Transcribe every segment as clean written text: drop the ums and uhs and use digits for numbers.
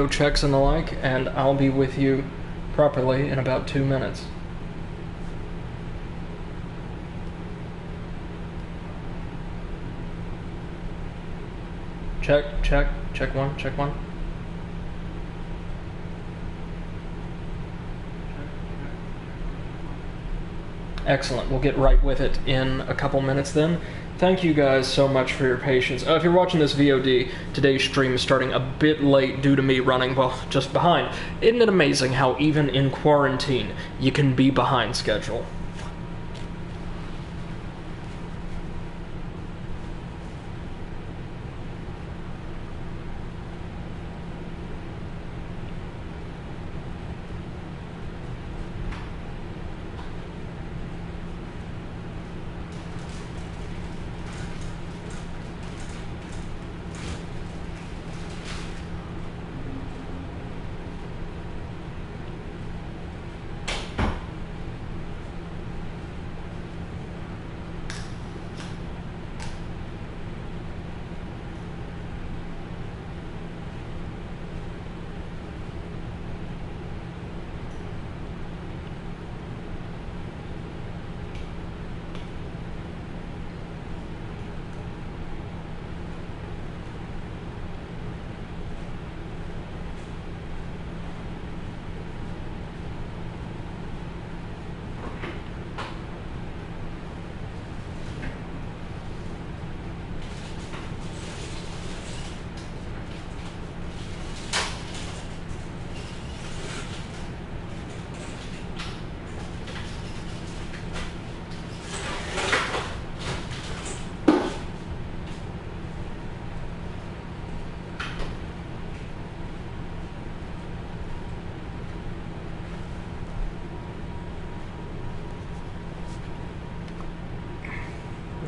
checks and the like, and I'll be with you properly in about 2 minutes. Check one. Excellent, we'll get right with it in a couple minutes then. Thank you guys so much for your patience. If you're watching this VOD, today's stream is starting a bit late due to me running, well, just behind. Isn't it amazing how even in quarantine, you can be behind schedule?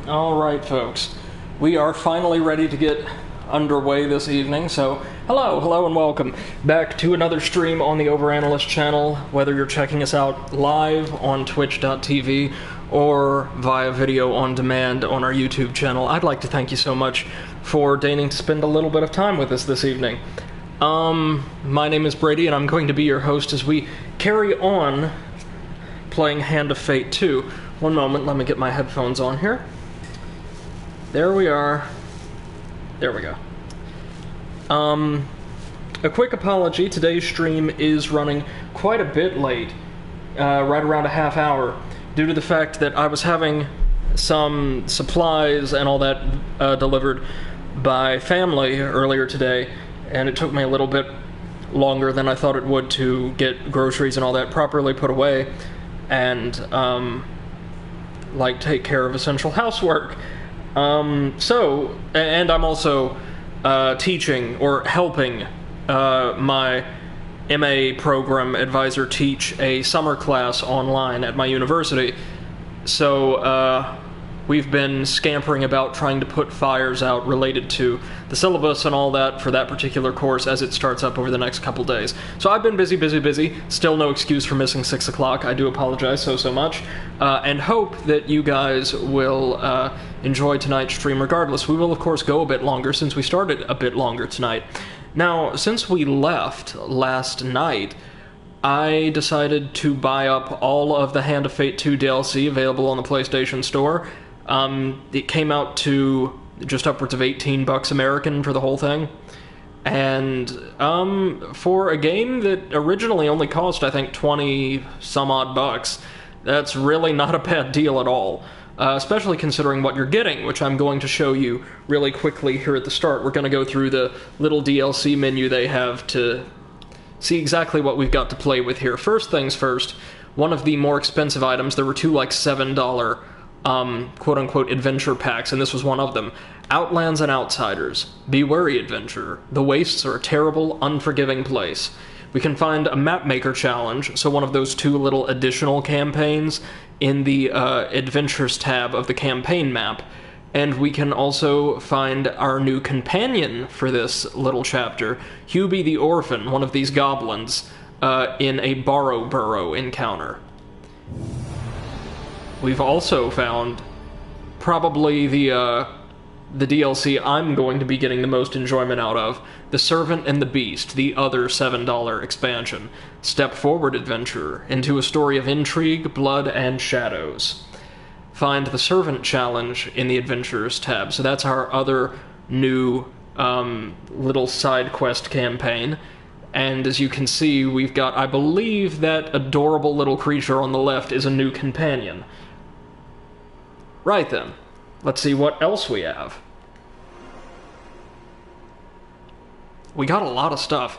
Alright folks, we are finally ready to get underway this evening, so hello and welcome back to another stream on the Overanalyst channel, whether you're checking us out live on twitch.tv or via video on demand on our YouTube channel. I'd like to thank you so much for deigning to spend a little bit of time with us this evening. My name is Brady and I'm going to be your host as we carry on playing Hand of Fate 2. One moment, let me get my headphones on here. There we are. There we go. A quick apology. Today's stream is running quite a bit late, right around a half hour, due to the fact that I was having some supplies and all that delivered by family earlier today, and it took me a little bit longer than I thought it would to get groceries and all that properly put away, and take care of essential housework. And I'm also teaching or helping my MA program advisor teach a summer class online at my university. So we've been scampering about trying to put fires out related to the syllabus and all that for that particular course as it starts up over the next couple days. So I've been busy. Still no excuse for missing 6 o'clock. I do apologize so much. And hope that you guys will enjoy tonight's stream regardless. We will, of course, go a bit longer since we started a bit longer tonight. Now, since we left last night, I decided to buy up all of the Hand of Fate 2 DLC available on the PlayStation Store. It came out to just upwards of $18 American for the whole thing. And for a game that originally only cost, I think, 20 some odd bucks, that's really not a bad deal at all. Especially considering what you're getting, which I'm going to show you really quickly here at the start. We're going to go through the little DLC menu they have to see exactly what we've got to play with here. First things first, one of the more expensive items, there were two like $7 quote-unquote adventure packs, and this was one of them. Outlands and Outsiders. Be wary, adventurer. The wastes are a terrible, unforgiving place. We can find a map maker challenge, so one of those two little additional campaigns in the adventures tab of the campaign map. And we can also find our new companion for this little chapter, Hubie the Orphan, one of these goblins, in a Borrow Burrow encounter. We've also found probably the the DLC I'm going to be getting the most enjoyment out of, The Servant and the Beast, the other $7 expansion. Step forward, adventurer, into a story of intrigue, blood, and shadows. Find the Servant challenge in the Adventurers tab. So that's our other new little side quest campaign. And as you can see, we've got, I believe that adorable little creature on the left is a new companion. Right then. Let's see what else we have. We got a lot of stuff.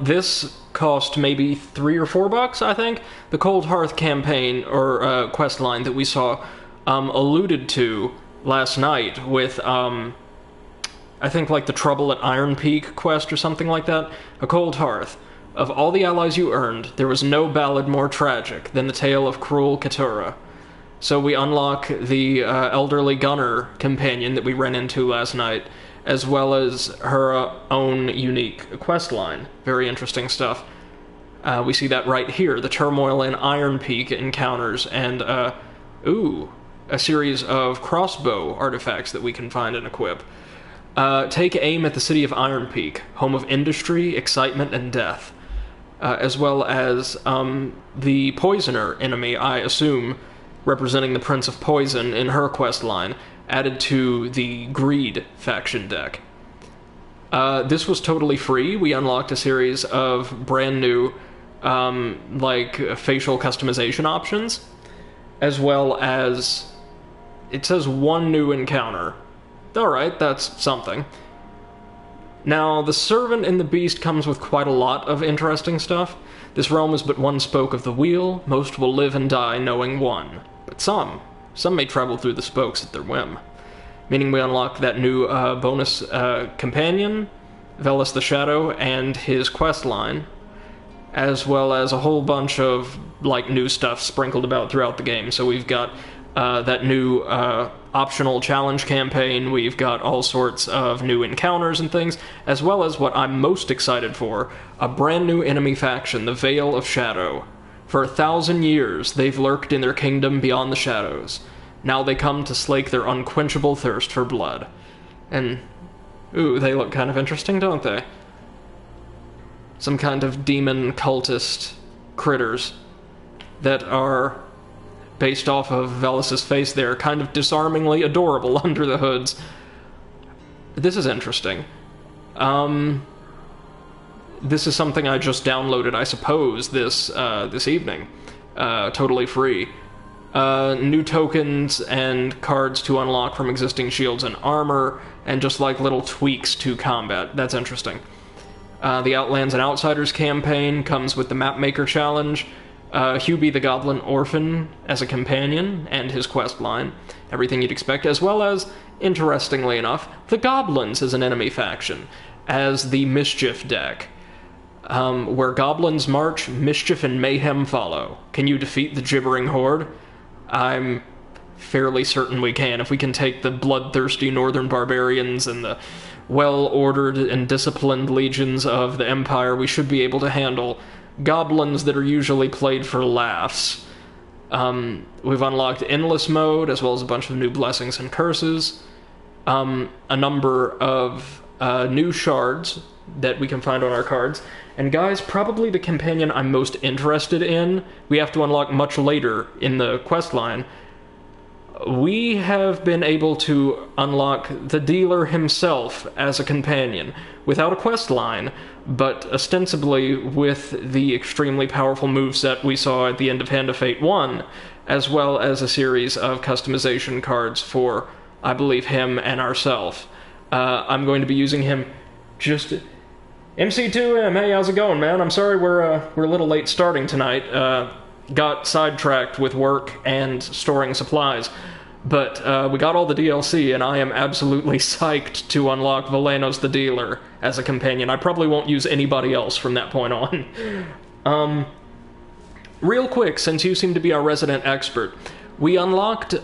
This cost maybe $3 or $4, I think. The Cold Hearth campaign, or quest line that we saw alluded to last night with, I think like the Trouble at Iron Peak quest or something like that. A Cold Hearth. Of all the allies you earned, there was no ballad more tragic than the tale of cruel Keturah. So we unlock the elderly gunner companion that we ran into last night, as well as her own unique quest line. Very interesting stuff. We see that right here, the Turmoil in Iron Peak encounters, and, a series of crossbow artifacts that we can find and equip. Take aim at the city of Iron Peak, home of industry, excitement, and death. As well as the Poisoner enemy, I assume, representing the Prince of Poison in her quest line, added to the Greed faction deck. This was totally free. We unlocked a series of brand new, facial customization options, as well as, it says one new encounter. Alright, that's something. Now, the Servant and the Beast comes with quite a lot of interesting stuff. This realm is but one spoke of the wheel, most will live and die knowing one. But some may travel through the spokes at their whim. Meaning we unlock that new bonus companion, Velis the Shadow, and his quest line, as well as a whole bunch of new stuff sprinkled about throughout the game. So we've got that new optional challenge campaign, we've got all sorts of new encounters and things, as well as what I'm most excited for, a brand new enemy faction, the Veil of Shadow. For 1,000 years, they've lurked in their kingdom beyond the shadows. Now they come to slake their unquenchable thirst for blood. And, they look kind of interesting, don't they? Some kind of demon cultist critters that are based off of Velis's face there, kind of disarmingly adorable under the hoods. This is interesting. This is something I just downloaded, I suppose, this evening. Totally free. New tokens and cards to unlock from existing shields and armor, and just little tweaks to combat. That's interesting. The Outlands and Outsiders campaign comes with the Mapmaker challenge, Hubie the Goblin Orphan as a companion, and his quest line. Everything you'd expect, as well as, interestingly enough, the Goblins as an enemy faction, as the Mischief deck. Where goblins march, mischief and mayhem follow. Can you defeat the gibbering horde? I'm fairly certain we can. If we can take the bloodthirsty northern barbarians and the well-ordered and disciplined legions of the Empire, we should be able to handle goblins that are usually played for laughs. We've unlocked Endless Mode, as well as a bunch of new blessings and curses. A number of new shards that we can find on our cards. And guys, probably the companion I'm most interested in, we have to unlock much later in the quest line. We have been able to unlock the dealer himself as a companion, without a quest line, but ostensibly with the extremely powerful moveset we saw at the end of Hand of Fate 1, as well as a series of customization cards for, I believe, him and ourselves. I'm going to be using him just... MC2M, hey, how's it going, man? I'm sorry we're a little late starting tonight. Got sidetracked with work and storing supplies. But we got all the DLC, and I am absolutely psyched to unlock Valenos the Dealer as a companion. I probably won't use anybody else from that point on. Real quick, since you seem to be our resident expert, we unlocked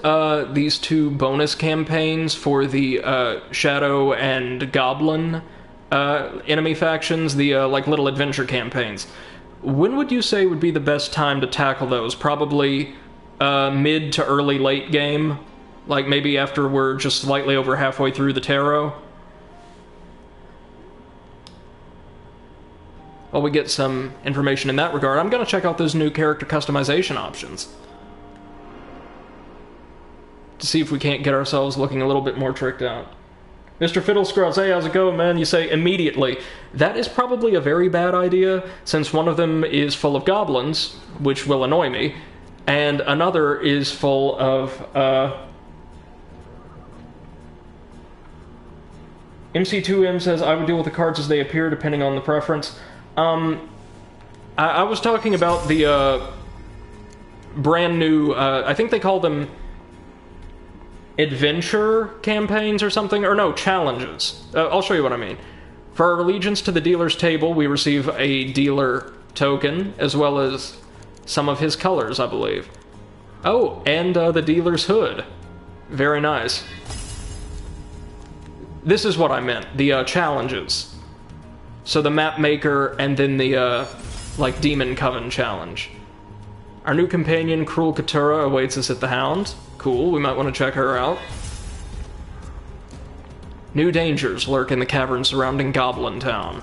these two bonus campaigns for the Shadow and Goblin enemy factions, the little adventure campaigns. When would you say would be the best time to tackle those? Probably mid to early late game? Like, maybe after we're just slightly over halfway through the tarot. While we get some information in that regard, I'm going to check out those new character customization options. To see if we can't get ourselves looking a little bit more tricked out. Mr. Fiddlescross, hey, how's it going, man? You say immediately. That is probably a very bad idea, since one of them is full of goblins, which will annoy me, and another is full of, MC2M says, I would deal with the cards as they appear, depending on the preference. I was talking about the, brand new, I think they call them adventure campaigns or something, or no, challenges. I'll show you what I mean. For our allegiance to the dealer's table, we receive a dealer token, as well as some of his colors, I believe. Oh, and the dealer's hood. Very nice. This is what I meant, the challenges. So the map maker, and then the, like, Demon Coven challenge. Our new companion, Cruel Katura, awaits us at the Hound. Cool, we might want to check her out. New dangers lurk in the caverns surrounding Goblin Town.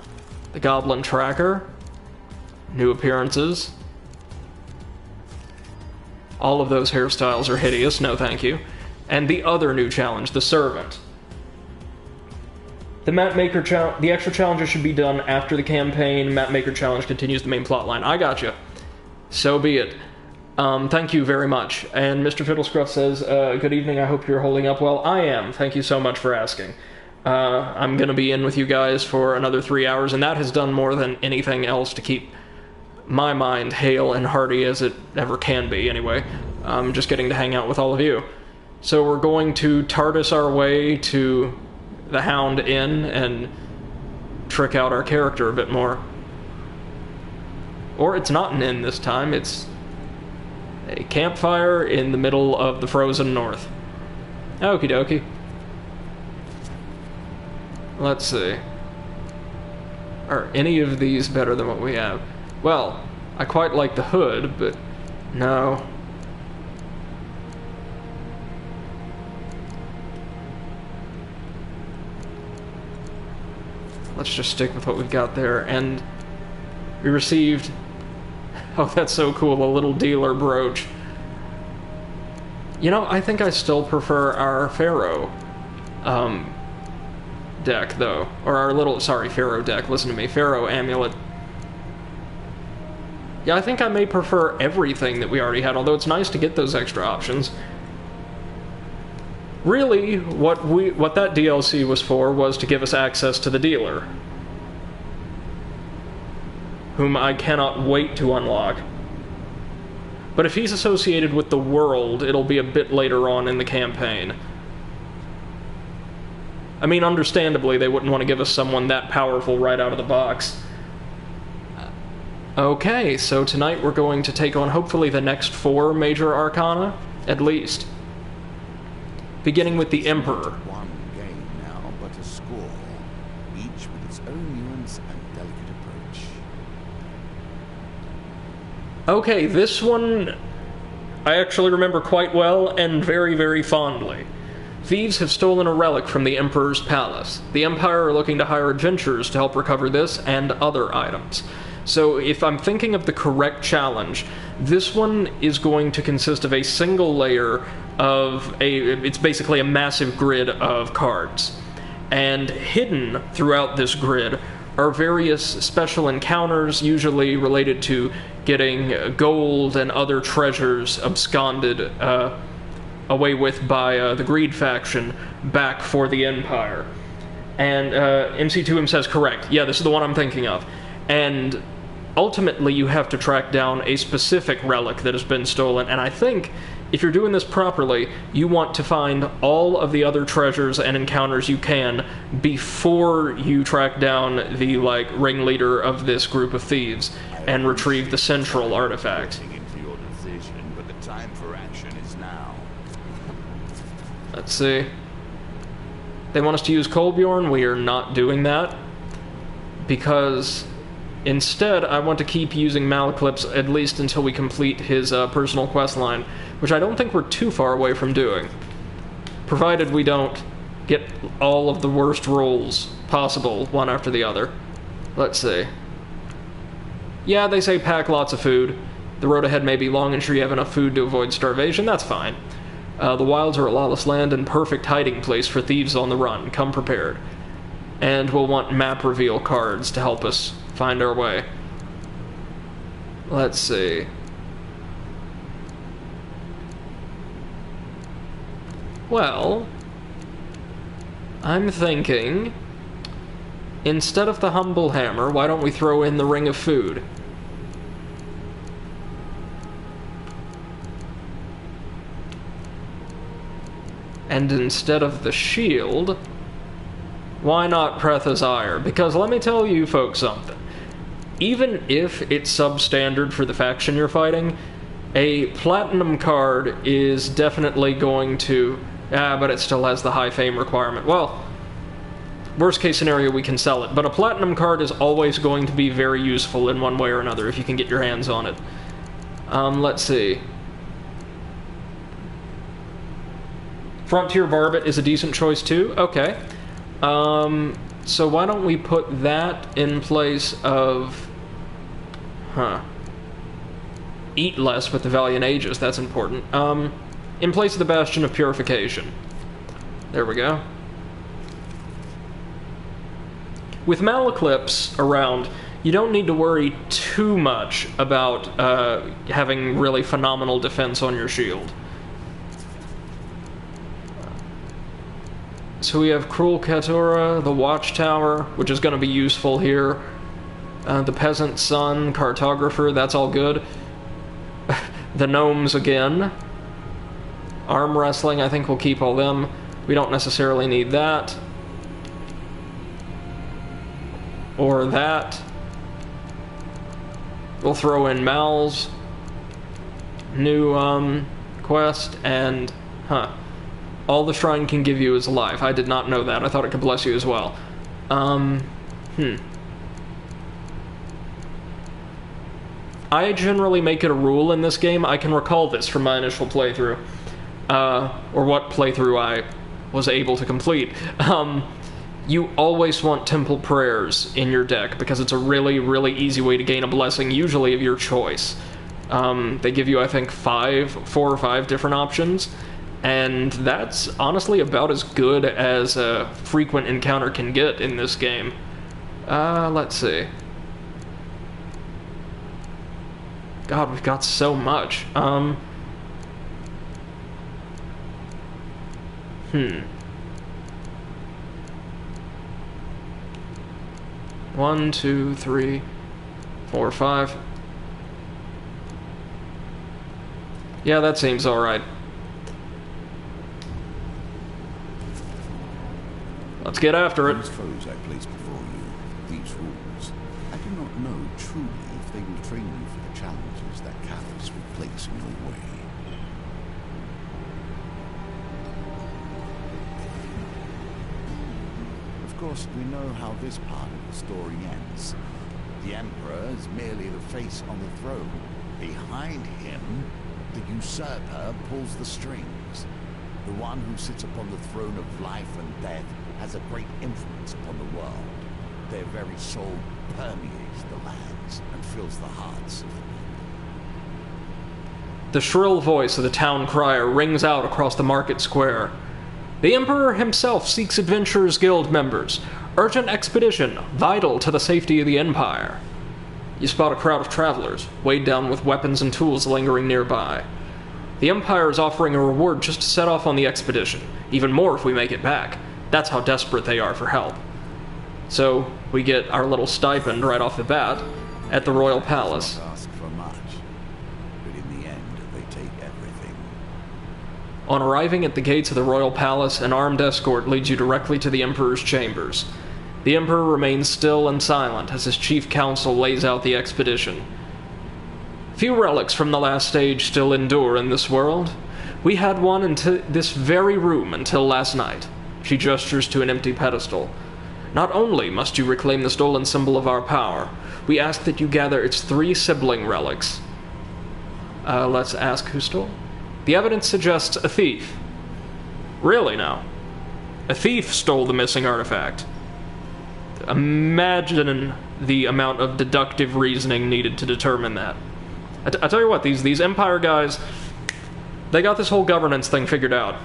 The Goblin Tracker. New appearances. All of those hairstyles are hideous, no thank you. And the other new challenge, the Servant. The Mapmaker challenge, the extra challenges should be done after the campaign. Mapmaker challenge continues the main plotline. I gotcha. So be it. Thank you very much. And Mr. Fiddlescruff says, good evening, I hope you're holding up well. I am. Thank you so much for asking. I'm gonna be in with you guys for another 3 hours, and that has done more than anything else to keep my mind hale and hearty as it ever can be, anyway. Just getting to hang out with all of you. So we're going to TARDIS our way to the Hound Inn and trick out our character a bit more. Or it's not an inn this time, it's a campfire in the middle of the frozen north. Okie dokie. Let's see. Are any of these better than what we have? Well, I quite like the hood, but no. Let's just stick with what we've got there. And we received... Oh, that's so cool, a little dealer brooch. You know, I think I still prefer our Pharaoh deck, though. Or our little... Sorry, Pharaoh deck. Listen to me. Pharaoh amulet. Yeah, I think I may prefer everything that we already had, although it's nice to get those extra options. Really, what that DLC was for was to give us access to the dealer, whom I cannot wait to unlock. But if he's associated with the world, it'll be a bit later on in the campaign. I mean, understandably, they wouldn't want to give us someone that powerful right out of the box. Okay, so tonight we're going to take on hopefully the next 4 major arcana, at least. Beginning with the Emperor. One game now, but a score, each with its own nuance and delicate approach. Okay, this one I actually remember quite well and very, very fondly. Thieves have stolen a relic from the Emperor's palace. The Empire are looking to hire adventurers to help recover this and other items. So if I'm thinking of the correct challenge, this one is going to consist of a single layer of it's basically a massive grid of cards. And hidden throughout this grid are various special encounters, usually related to getting gold and other treasures absconded away with by the Greed faction back for the Empire. And MC2M says correct. Yeah, this is the one I'm thinking of. And ultimately you have to track down a specific relic that has been stolen, and I think if you're doing this properly, you want to find all of the other treasures and encounters you can before you track down the, like, ringleader of this group of thieves and retrieve the central artifact. But the time for action is now. Let's see. They want us to use Kolbjorn. We are not doing that, because instead I want to keep using Malaclips at least until we complete his personal quest line, which I don't think we're too far away from doing. Provided we don't get all of the worst rolls possible, one after the other. Let's see. Yeah, they say pack lots of food. The road ahead may be long, ensure you have enough food to avoid starvation. That's fine. The wilds are a lawless land and perfect hiding place for thieves on the run. Come prepared. And we'll want map reveal cards to help us find our way. Let's see. Well, I'm thinking, instead of the humble hammer, why don't we throw in the ring of food? And instead of the shield, why not Pretha's ire? Because let me tell you folks something. Even if it's substandard for the faction you're fighting, a platinum card is definitely going to... but it still has the high fame requirement. Well, worst case scenario, we can sell it. But a platinum card is always going to be very useful in one way or another if you can get your hands on it. Let's see. Frontier Barbet is a decent choice too. Okay. So why don't we put that in place of... Eat less with the Valiant Aegis, that's important. In place of the Bastion of Purification. There we go. With Maleclips around, you don't need to worry too much about having really phenomenal defense on your shield. So we have Cruel Katura, the Watchtower, which is going to be useful here. The Peasant Son, Cartographer, that's all good. The Gnomes again. Arm Wrestling, I think we'll keep all them. We don't necessarily need that. Or that. We'll throw in Mal's new quest, and... all the shrine can give you is life. I did not know that. I thought it could bless you as well. I generally make it a rule in this game. I can recall this from my initial playthrough. Or what playthrough I was able to complete. You always want Temple Prayers in your deck, because it's a really, really easy way to gain a blessing, usually of your choice. They give you, I think, 4 or 5 different options. And that's honestly about as good as a frequent encounter can get in this game. Let's see. God, we've got so much. 1, 2, 3, 4, 5. Yeah, that seems alright. Let's get after it. These foes I place before you, these rules, I do not know truly if they will train you for the challenges that Kathas will place in your way. Of course, we know how this part of the story ends. The Emperor is merely the face on the throne. Behind him, the usurper pulls the strings. The one who sits upon the throne of life and death has a great influence upon the world. Their very soul permeates the lands and fills the hearts of the people. The shrill voice of the town crier rings out across the market square. The Emperor himself seeks Adventurers Guild members. Urgent expedition, vital to the safety of the Empire. You spot a crowd of travelers, weighed down with weapons and tools lingering nearby. The Empire is offering a reward just to set off on the expedition, even more if we make it back. That's how desperate they are for help. So, we get our little stipend right off the bat at the Royal Palace. Not ask for much, but in the end, they take everything. On arriving at the gates of the Royal Palace, an armed escort leads you directly to the Emperor's chambers. The Emperor remains still and silent as his chief council lays out the expedition. Few relics from the last stage still endure in this world. We had one in this very room until last night. She gestures to an empty pedestal. Not only must you reclaim the stolen symbol of our power, we ask that you gather its 3 sibling relics. Let's ask who stole. The evidence suggests a thief. Really now? A thief stole the missing artifact. Imagine the amount of deductive reasoning needed to determine that. I tell you what, these Empire guys, they got this whole governance thing figured out.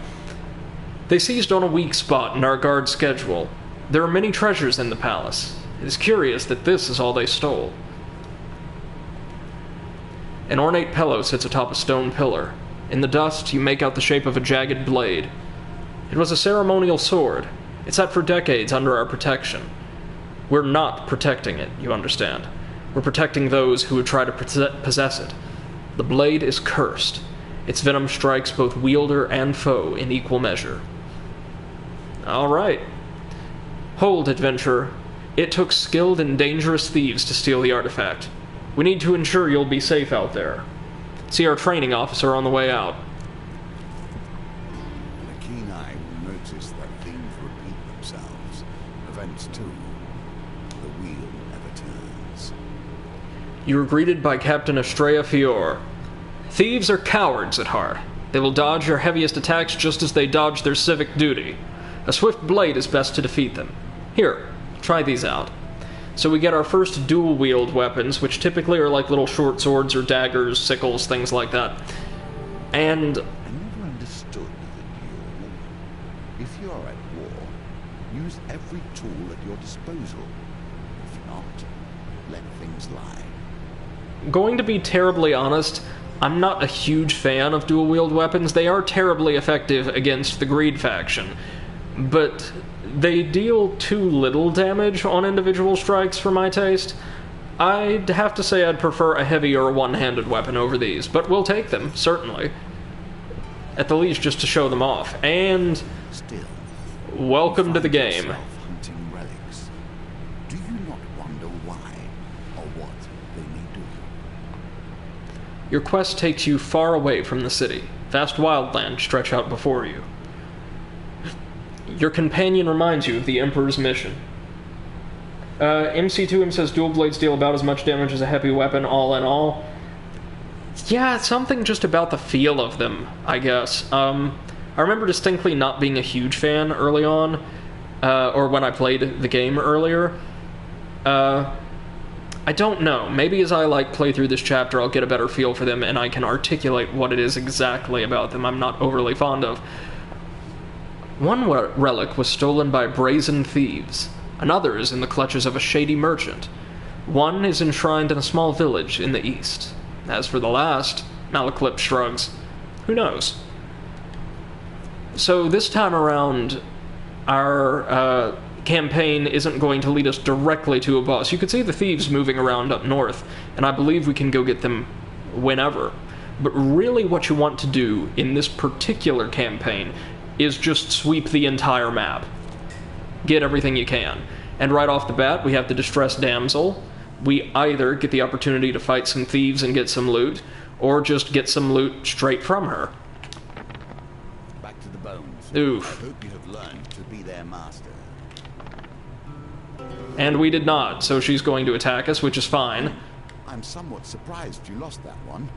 They seized on a weak spot in our guard schedule. There are many treasures in the palace. It is curious that this is all they stole. An ornate pillow sits atop a stone pillar. In the dust, you make out the shape of a jagged blade. It was a ceremonial sword. It sat for decades under our protection. We're not protecting it, you understand. We're protecting those who would try to possess it. The blade is cursed. Its venom strikes both wielder and foe in equal measure. All right. Hold, adventurer. It took skilled and dangerous thieves to steal the artifact. We need to ensure you'll be safe out there. See our training officer on the way out. A keen eye will notice that themes repeat themselves. Events too. The wheel never turns. You are greeted by Captain Estrella Fior. Thieves are cowards at heart. They will dodge your heaviest attacks just as they dodge their civic duty. A swift blade is best to defeat them. Here, try these out. So we get our first dual-wield weapons, which typically are like little short swords or daggers, sickles, things like that. And I never understood the duel. If you're at war, use every tool at your disposal. If not, let things lie. going to be terribly honest, I'm not a huge fan of dual-wield weapons. They are terribly effective against the Greed faction, but they deal too little damage on individual strikes for my taste. I'd have to say I'd prefer a heavy or a one-handed weapon over these, but we'll take them, certainly. At the least, just to show them off. And Still, welcome to the game. hunting relics. Do you not wonder why or what they may do? Your quest takes you far away from the city. Vast wildlands stretch out before you. Your companion reminds you of the Emperor's mission. MC2M says dual blades deal about as much damage as a heavy weapon, all in all. Yeah, something just about the feel of them, I guess. I remember distinctly not being a huge fan early on, or when I played the game earlier. I don't know. Maybe as I play through this chapter, I'll get a better feel for them, and I can articulate what it is exactly about them I'm not overly fond of. One relic was stolen by brazen thieves. Another is in the clutches of a shady merchant. One is enshrined in a small village in the east. As for the last, Malaclip shrugs. Who knows? So this time around, our campaign isn't going to lead us directly to a boss. You can see the thieves moving around up north, and I believe we can go get them whenever. But really what you want to do in this particular campaign is just sweep the entire map. Get everything you can. And right off the bat, we have the Distressed Damsel. We either get the opportunity to fight some thieves and get some loot, or just get some loot straight from her. Back to the bones. Oof. I hope you have learned to be their master. And we did not, so she's going to attack us, which is fine. I'm somewhat surprised you lost that one.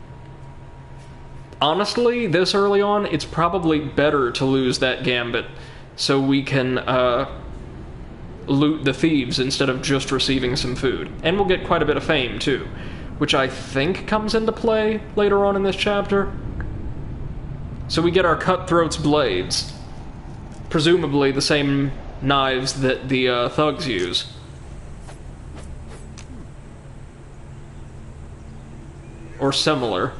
Honestly, this early on, it's probably better to lose that gambit so we can loot the thieves instead of just receiving some food. And we'll get quite a bit of fame, too, which I think comes into play later on in this chapter. So we get our Cutthroat's blades, presumably the same knives that the thugs use. Or similar.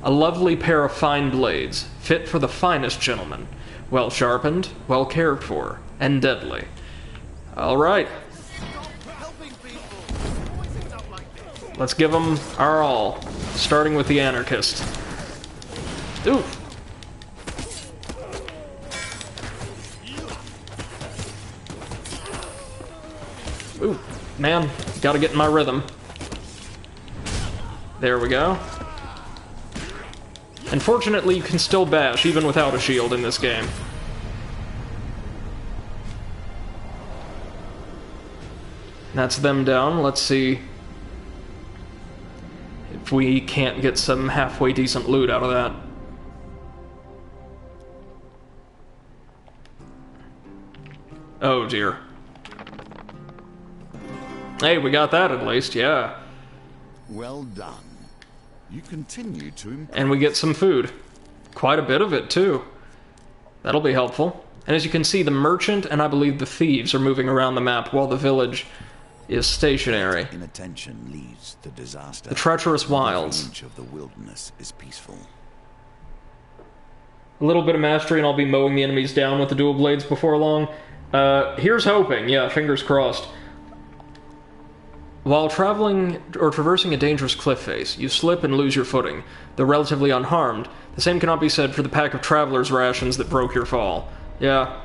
A lovely pair of fine blades, fit for the finest gentleman. Well sharpened, well cared for, and deadly. Alright. Let's give them our all, starting with the anarchist. Ooh. Ooh, man, gotta get in my rhythm. There we go. Unfortunately, you can still bash even without a shield in this game. That's them down. Let's see if we can't get some halfway decent loot out of that. Oh dear. Hey, we got that at least, yeah. Well done. You continue to impress. And we get some food. Quite a bit of it, too. That'll be helpful. And as you can see, the merchant and I believe the thieves are moving around the map while the village is stationary. Inattention leads to disaster. The treacherous wilds. Every inch of the wilderness is peaceful. A little bit of mastery and I'll be mowing the enemies down with the dual blades before long. Here's hoping. Yeah, fingers crossed. While traveling or traversing a dangerous cliff face, you slip and lose your footing. Though relatively unharmed, the same cannot be said for the pack of traveler's rations that broke your fall. Yeah.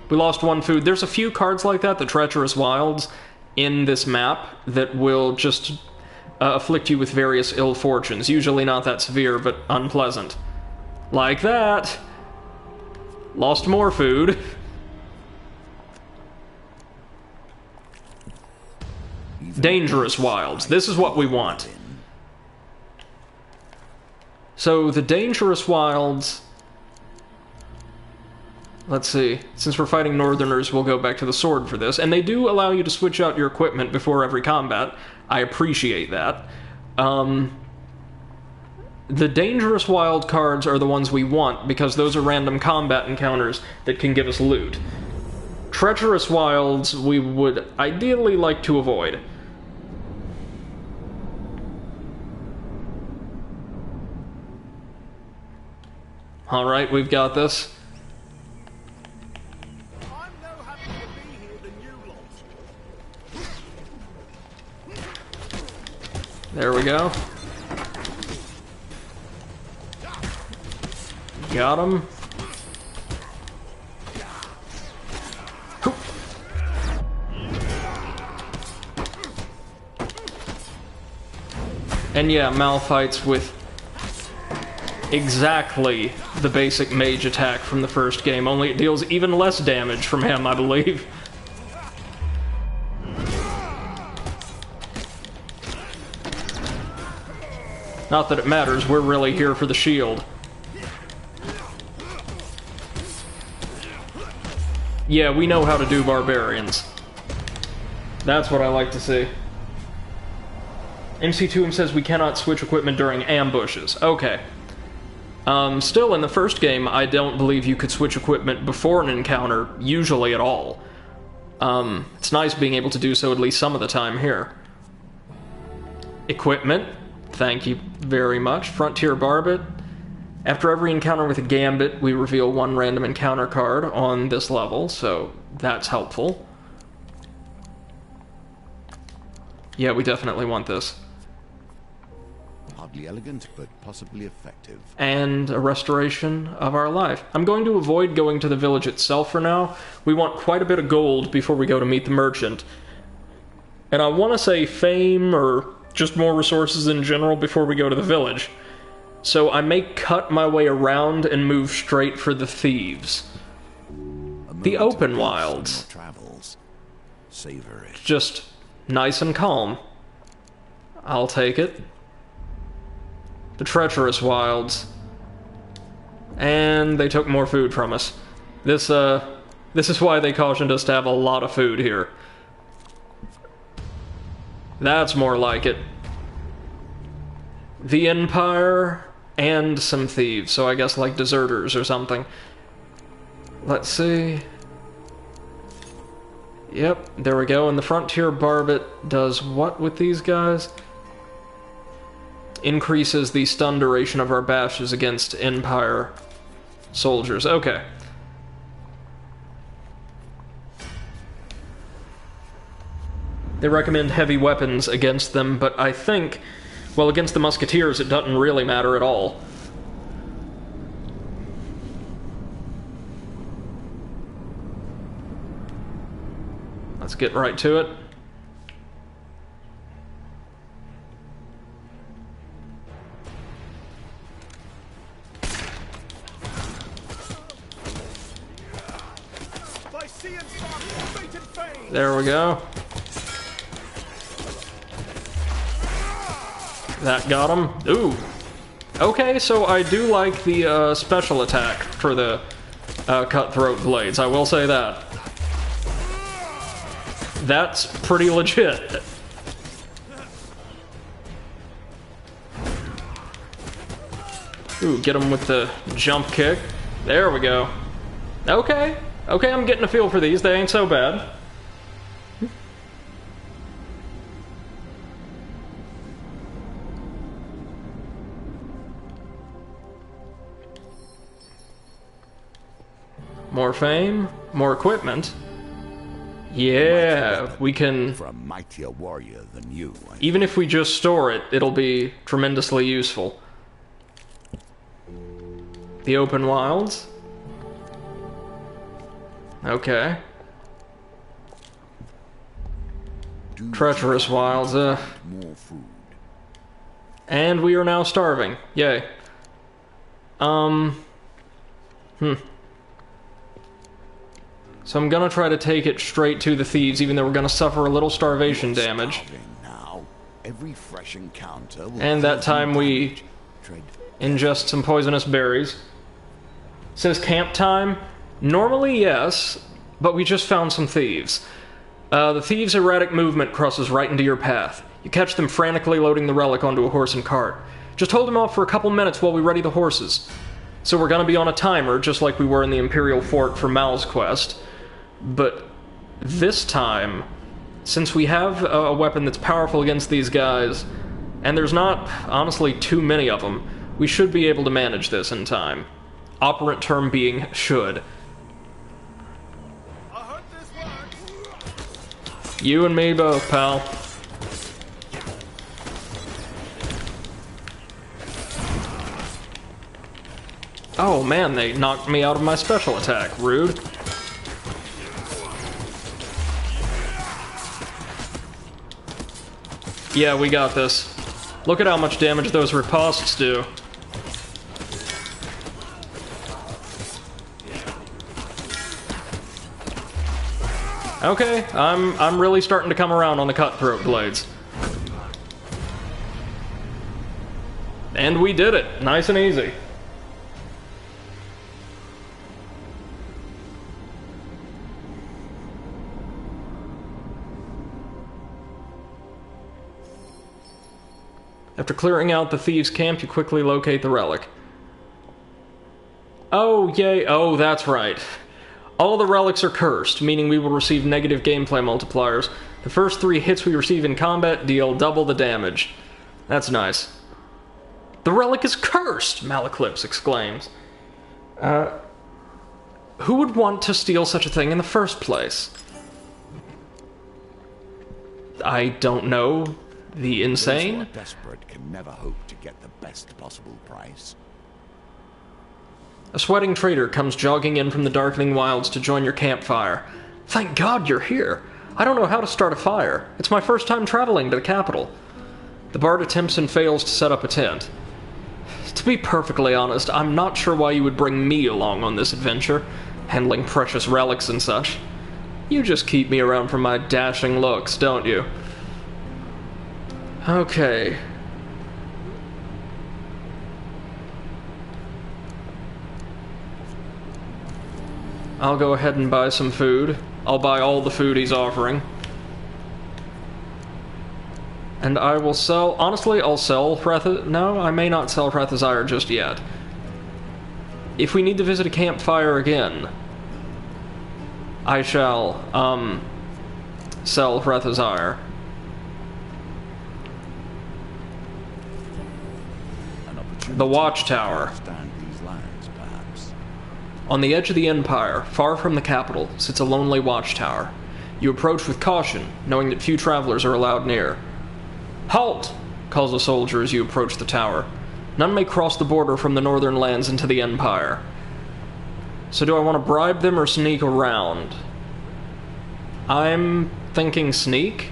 We lost one food. There's a few cards like that, the treacherous wilds, in this map that will just afflict you with various ill fortunes. Usually not that severe, but unpleasant. Like that. Lost more food. Dangerous wilds. This is what we want. So, the dangerous wilds... Let's see. Since we're fighting northerners, we'll go back to the sword for this. And they do allow you to switch out your equipment before every combat. I appreciate that. The dangerous wild cards are the ones we want, because those are random combat encounters that can give us loot. Treacherous wilds we would ideally like to avoid. Alright, we've got this. I'm no happier to be here than you lot. There we go. Got him. And yeah, Mal fights with exactly the basic mage attack from the first game, only it deals even less damage from him, I believe. Not that it matters, we're really here for the shield. Yeah, we know how to do barbarians. That's what I like to see. MC2M says we cannot switch equipment during ambushes. Okay. Still, in the first game, I don't believe you could switch equipment before an encounter, usually at all. It's nice being able to do so at least some of the time here. Equipment. Thank you very much. Frontier Barbet. After every encounter with a Gambit, we reveal one random encounter card on this level, so that's helpful. Yeah, we definitely want this. Hardly elegant, but possibly effective. And a restoration of our life. I'm going to avoid going to the village itself for now. We want quite a bit of gold before we go to meet the merchant. And I want to say fame, or just more resources in general before we go to the village. So I may cut my way around and move straight for the thieves. The open wilds. Travels. Savor it. Just nice and calm. I'll take it. The treacherous wilds. And they took more food from us. This is why they cautioned us to have a lot of food here. That's more like it. The Empire and some thieves, so I guess like deserters or something. Let's see. Yep, there we go. And the Frontier Barbet does what with these guys? Increases the stun duration of our bashes against Empire soldiers. Okay. They recommend heavy weapons against them, but I think, well, against the musketeers it doesn't really matter at all. Let's get right to it. There we go. That got him. Ooh. Okay, so I do like the special attack for the cutthroat blades. I will say that. That's pretty legit. Ooh, get him with the jump kick. There we go. Okay. Okay, I'm getting a feel for these. They ain't so bad. More fame, more equipment. Yeah, we can... For a mightier warrior than you. Even if we just store it, it'll be tremendously useful. The open wilds. Okay. Treacherous wilds, More food. And we are now starving. Yay. So I'm gonna try to take it straight to the thieves, even though we're gonna suffer a little starvation damage. Now. Every fresh encounter will And that time we ingest some poisonous berries. Says camp time. Normally, yes, but we just found some thieves. The thieves' erratic movement crosses right into your path. You catch them frantically loading the relic onto a horse and cart. Just hold them off for a couple minutes while we ready the horses. So we're gonna be on a timer, just like we were in the Imperial Fort for Mal's quest. But this time, since we have a weapon that's powerful against these guys, and there's not, honestly, too many of them, we should be able to manage this in time. Operant term being should. I hope this works. You and me both, pal. Oh man, they knocked me out of my special attack. Rude. Yeah, we got this. Look at how much damage those ripostes do. Okay, I'm really starting to come around on the cutthroat blades. And we did it. Nice and easy. After clearing out the thieves' camp, you quickly locate the relic. Oh, yay. Oh, that's right. All the relics are cursed, meaning we will receive negative gameplay multipliers. The first 3 hits we receive in combat deal double the damage. That's nice. The relic is cursed, Malaclips exclaims. Who would want to steal such a thing in the first place? I don't know. The insane? Those who are desperate can never hope to get the best possible price. A sweating trader comes jogging in from the darkening wilds to join your campfire. Thank God you're here. I don't know how to start a fire. It's my first time traveling to the capital. The bard attempts and fails to set up a tent. To be perfectly honest, I'm not sure why you would bring me along on this adventure, handling precious relics and such. You just keep me around for my dashing looks, don't you? Okay. I'll go ahead and buy some food. I'll buy all the food he's offering. And I will sell... Honestly, I'll sell No, I may not sell Frethazire just yet. If we need to visit a campfire again, I shall, sell Frethazire. The Watchtower. These lands, perhaps. On the edge of the Empire, far from the capital, sits a lonely watchtower. You approach with caution, knowing that few travelers are allowed near. Halt! Calls a soldier as you approach the tower. None may cross the border from the northern lands into the Empire. So do I want to bribe them or sneak around? I'm thinking sneak.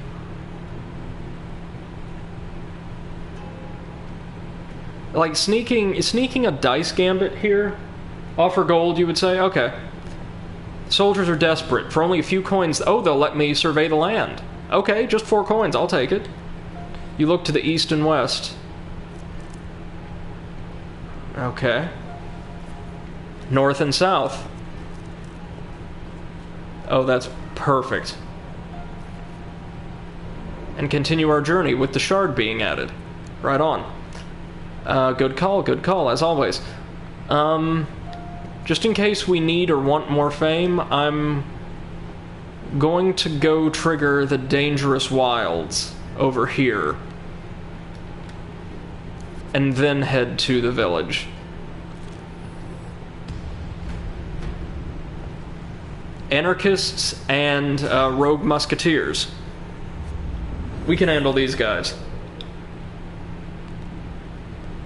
Like, is sneaking a dice gambit here? Offer gold, you would say? Okay. Soldiers are desperate. For only a few coins... Oh, they'll let me survey the land. Okay, just 4 coins. I'll take it. You look to the east and west. Okay. North and south. Oh, that's perfect. and continue our journey with the shard being added. Right on. Good call, as always. Just in case we need or want more fame, I'm going to go trigger the Dangerous Wilds over here. And then head to the village. Anarchists and rogue musketeers. We can handle these guys.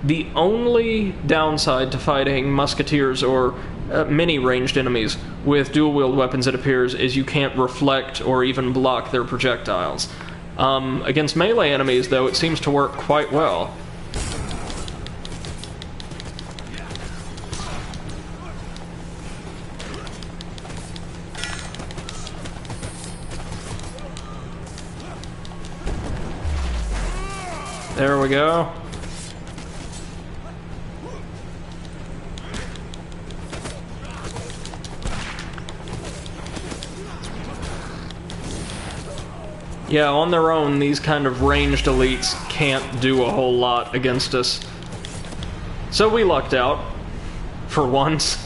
The only downside to fighting musketeers or mini-ranged enemies with dual-wield weapons, it appears, is you can't reflect or even block their projectiles. Against melee enemies, though, it seems to work quite well. There we go. Yeah, on their own, these kind of ranged elites can't do a whole lot against us. So we lucked out. For once.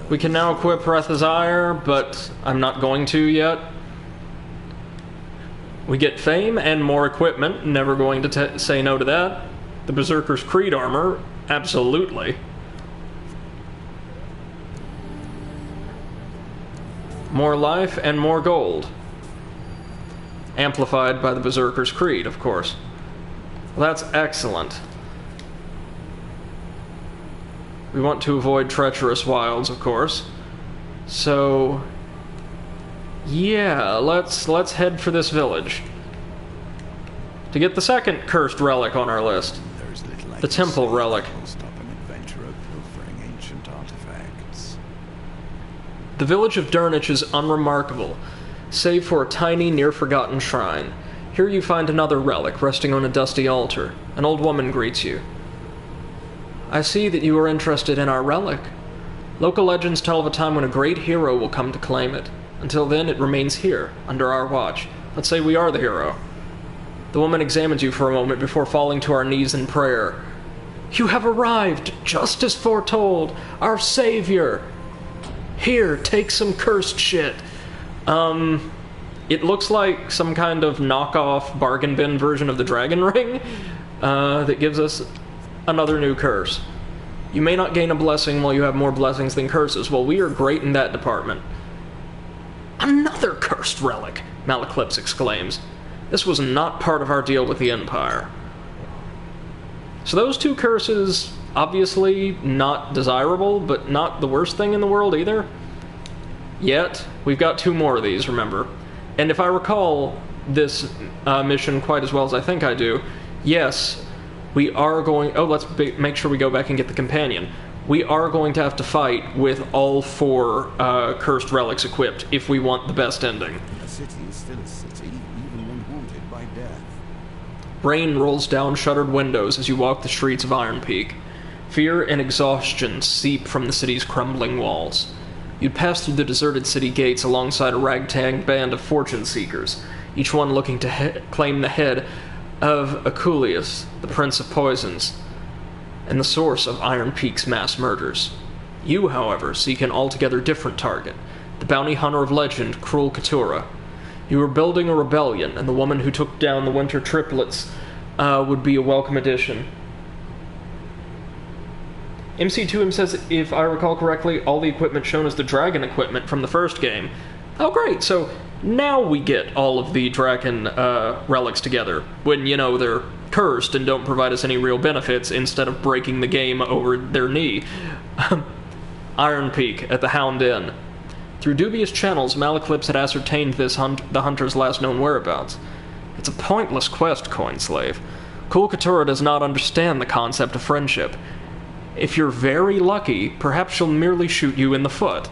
We can now equip Retha's Ire, but I'm not going to yet. We get fame and more equipment, never going to say no to that. The Berserker's Creed armor, absolutely. More life and more gold. Amplified by the Berserker's Creed, of course. Well, that's excellent. We want to avoid treacherous wilds, of course. So, yeah, let's head for this village. To get the second cursed relic on our list. The Temple Relic. The village of Durnich is unremarkable, save for a tiny, near-forgotten shrine. Here you find another relic resting on a dusty altar. An old woman greets you. I see that you are interested in our relic. Local legends tell of a time when a great hero will come to claim it. Until then, it remains here, under our watch. Let's say we are the hero. The woman examines you for a moment before falling to our knees in prayer. You have arrived, just as foretold, our savior. Here, take some cursed shit. It looks like some kind of knockoff bargain bin version of the dragon ring that gives us another new curse. You may not gain a blessing while you have more blessings than curses. Well, we are great in that department. Another cursed relic, Malaclips exclaims. This was not part of our deal with the Empire. So those two curses, obviously not desirable, but not the worst thing in the world either. Yet, we've got two more of these, remember. And if I recall this mission quite as well as I think I do, yes, we are going... Oh, let's make sure we go back and get the companion. We are going to have to fight with all four cursed relics equipped if we want the best ending. A city is still a city, even when haunted by death. Rain rolls down shuttered windows as you walk the streets of Iron Peak. Fear and exhaustion seep from the city's crumbling walls. You'd pass through the deserted city gates alongside a ragtag band of fortune seekers, each one looking to claim the head of Aculeus, the Prince of Poisons, and the source of Iron Peak's mass murders. You, however, seek an altogether different target, the bounty hunter of legend, Cruel Keturah. You are building a rebellion, and the woman who took down the Winter Triplets would be a welcome addition. MC2M says, if I recall correctly, all the equipment shown is the dragon equipment from the first game. Oh great, so now we get all of the dragon relics together, when, you know, they're cursed and don't provide us any real benefits instead of breaking the game over their knee. Iron Peak at the Hound Inn. Through dubious channels, Malaclips had ascertained the hunter's last known whereabouts. It's a pointless quest, Coinslave. Cruel Keturah does not understand the concept of friendship. If you're very lucky, perhaps she'll merely shoot you in the foot.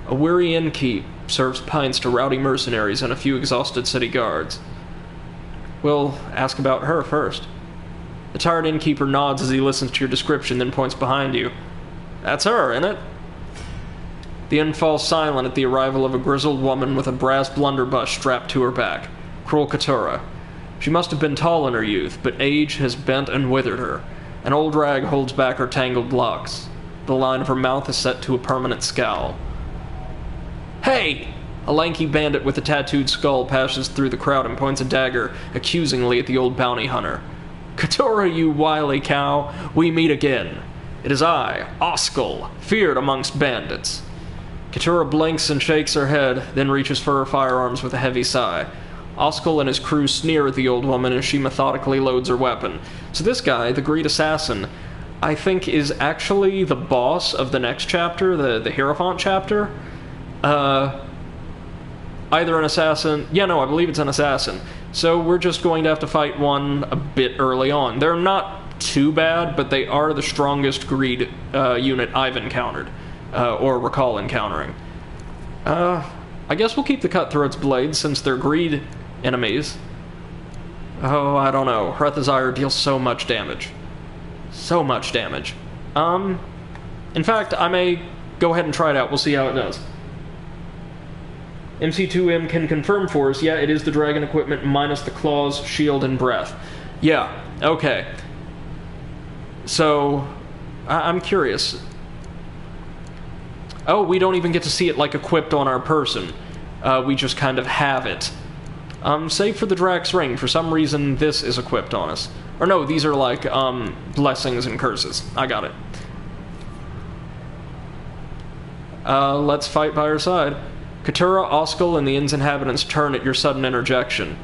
A weary innkeep serves pints to rowdy mercenaries and a few exhausted city guards. We'll ask about her first. The tired innkeeper nods as he listens to your description, then points behind you. That's her, isn't it? The inn falls silent at the arrival of a grizzled woman with a brass blunderbuss strapped to her back. Cruel Katura. She must have been tall in her youth, but age has bent and withered her. An old rag holds back her tangled locks. The line of her mouth is set to a permanent scowl. Hey! A lanky bandit with a tattooed skull passes through the crowd and points a dagger accusingly at the old bounty hunter. Katura, you wily cow, we meet again. It is I, Oskel, feared amongst bandits. Katura blinks and shakes her head, then reaches for her firearms with a heavy sigh. Oskel and his crew sneer at the old woman as she methodically loads her weapon. So this guy, the Greed Assassin, I think is actually the boss of the next chapter, the Hierophant chapter. Either an assassin... Yeah, no, I believe it's an assassin. So we're just going to have to fight one a bit early on. They're not too bad, but they are the strongest Greed unit I've encountered. Or recall encountering. I guess we'll keep the Cutthroat's blades since they're Greed enemies. Oh, I don't know. Hrethazire deals so much damage. So much damage. In fact, I may go ahead and try it out. We'll see how it does. MC2M can confirm for us, yeah, it is the dragon equipment minus the claws, shield, and breath. Yeah, okay. So, I'm curious. Oh, we don't even get to see it, like, equipped on our person. We just kind of have it. Save for the Drax Ring. For some reason, this is equipped on us. Or no, these are, like, blessings and curses. I got it. Let's fight by our side. Katura, Oskel, and the inn's inhabitants turn at your sudden interjection.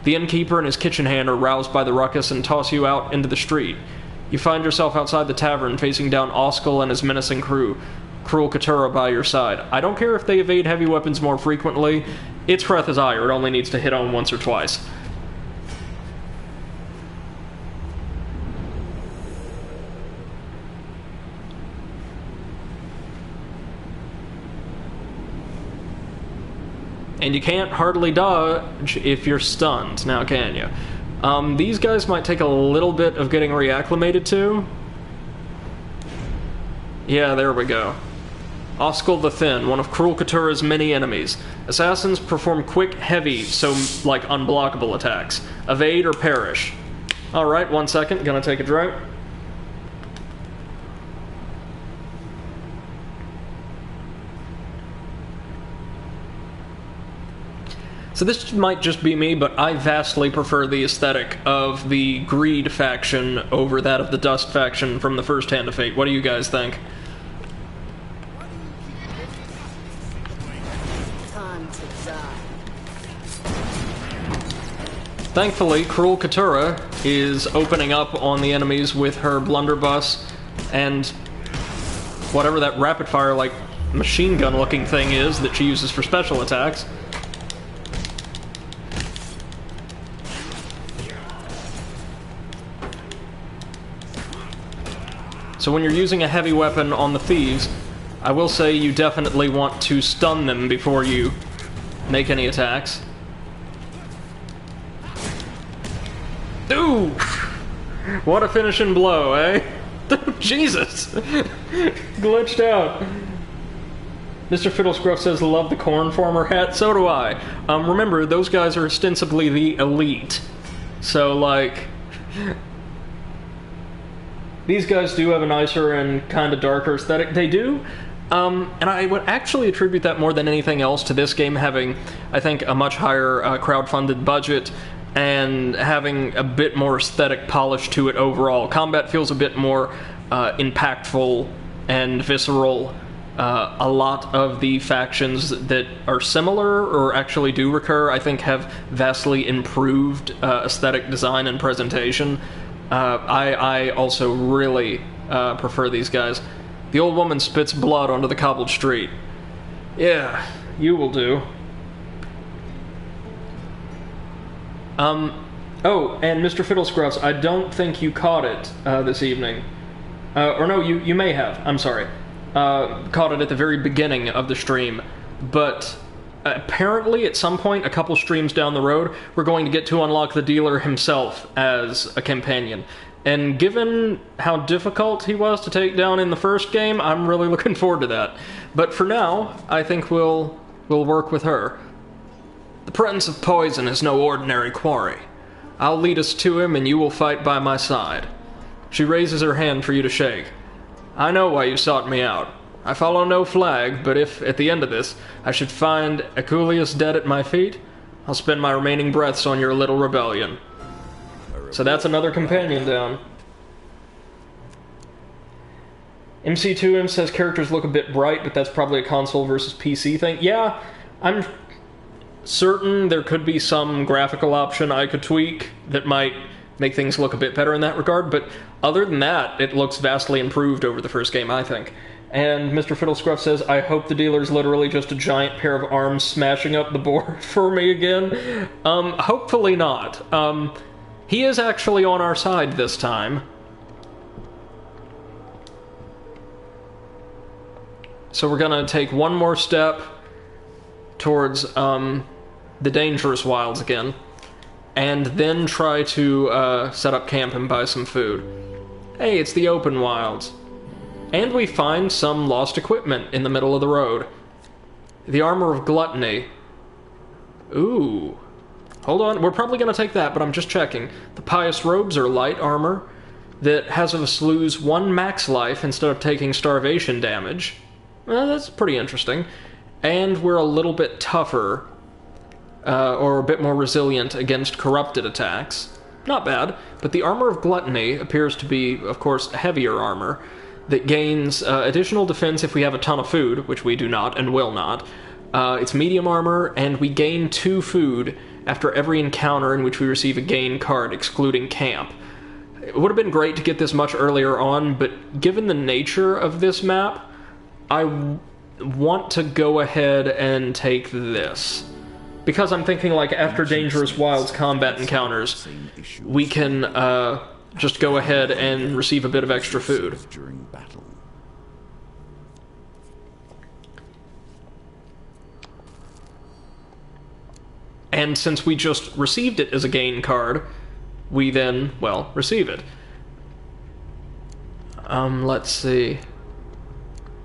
The innkeeper and his kitchen hand are roused by the ruckus and toss you out into the street. You find yourself outside the tavern, facing down Oskel and his menacing crew. Cruel Katura by your side. I don't care if they evade heavy weapons more frequently. It's Hrethazire. It only needs to hit on once or twice. And you can't hardly dodge if you're stunned, now can you? These guys might take a little bit of getting reacclimated to. Yeah, there we go. Oskel the Thin, one of Cruel Katura's many enemies. Assassins perform quick, heavy, so like unblockable attacks. Evade or perish. Alright, 1 second, gonna take a drink. So this might just be me, but I vastly prefer the aesthetic of the Greed faction over that of the Dust faction from the first Hand of Fate. What do you guys think? Time to die. Thankfully, Cruel Katura is opening up on the enemies with her blunderbuss and whatever that rapid-fire, like, machine gun-looking thing is that she uses for special attacks. So when you're using a heavy weapon on the thieves, I will say you definitely want to stun them before you make any attacks. Ooh! What a finishing blow, eh? Jesus! Glitched out. Mr. Fiddlescruff says, love the corn farmer hat. So do I. Remember, those guys are ostensibly the elite. So, like... These guys do have a nicer and kind of darker aesthetic. They do. And I would actually attribute that more than anything else to this game having, I think, a much higher crowd-funded budget and having a bit more aesthetic polish to it overall. Combat feels a bit more impactful and visceral. A lot of the factions that are similar or actually do recur, I think, have vastly improved aesthetic design and presentation. I also really prefer these guys. The old woman spits blood onto the cobbled street. Yeah, you will do. Oh, and Mr. Fiddlescruffs, I don't think you caught it this evening. Or no, you may have. I'm sorry. Caught it at the very beginning of the stream. But apparently, at some point, a couple streams down the road, we're going to get to unlock the dealer himself as a companion. And given how difficult he was to take down in the first game, I'm really looking forward to that. But for now, I think we'll work with her. The Prince of Poison is no ordinary quarry. I'll lead us to him, and you will fight by my side. She raises her hand for you to shake. I know why you sought me out. I follow no flag, but if, at the end of this, I should find Aculeus dead at my feet, I'll spend my remaining breaths on your little rebellion. So that's another companion down. MC2M says characters look a bit bright, but that's probably a console versus PC thing. Yeah, I'm certain there could be some graphical option I could tweak that might make things look a bit better in that regard, but other than that, it looks vastly improved over the first game, I think. And Mr. Fiddlescruff says, I hope the dealer's literally just a giant pair of arms smashing up the board for me again. Hopefully not. He is actually on our side this time. So we're gonna take one more step towards, the dangerous wilds again. And then try to, set up camp and buy some food. Hey, it's the open wilds. And we find some lost equipment in the middle of the road. The armor of gluttony. Ooh. Hold on, we're probably going to take that, but I'm just checking. The pious robes are light armor that has us lose 1 max life instead of taking starvation damage. Well, that's pretty interesting. And we're a little bit tougher, or a bit more resilient against corrupted attacks. Not bad, but the armor of gluttony appears to be, of course, heavier armor that gains additional defense if we have a ton of food, which we do not and will not. It's medium armor, and we gain 2 food after every encounter in which we receive a gain card, excluding camp. It would have been great to get this much earlier on, but given the nature of this map, I want to go ahead and take this. Because I'm thinking, like, after Dangerous Wilds combat encounters, we can, just go ahead and receive a bit of extra food. During battle. And since we just received it as a gain card, we then, well, receive it. Let's see.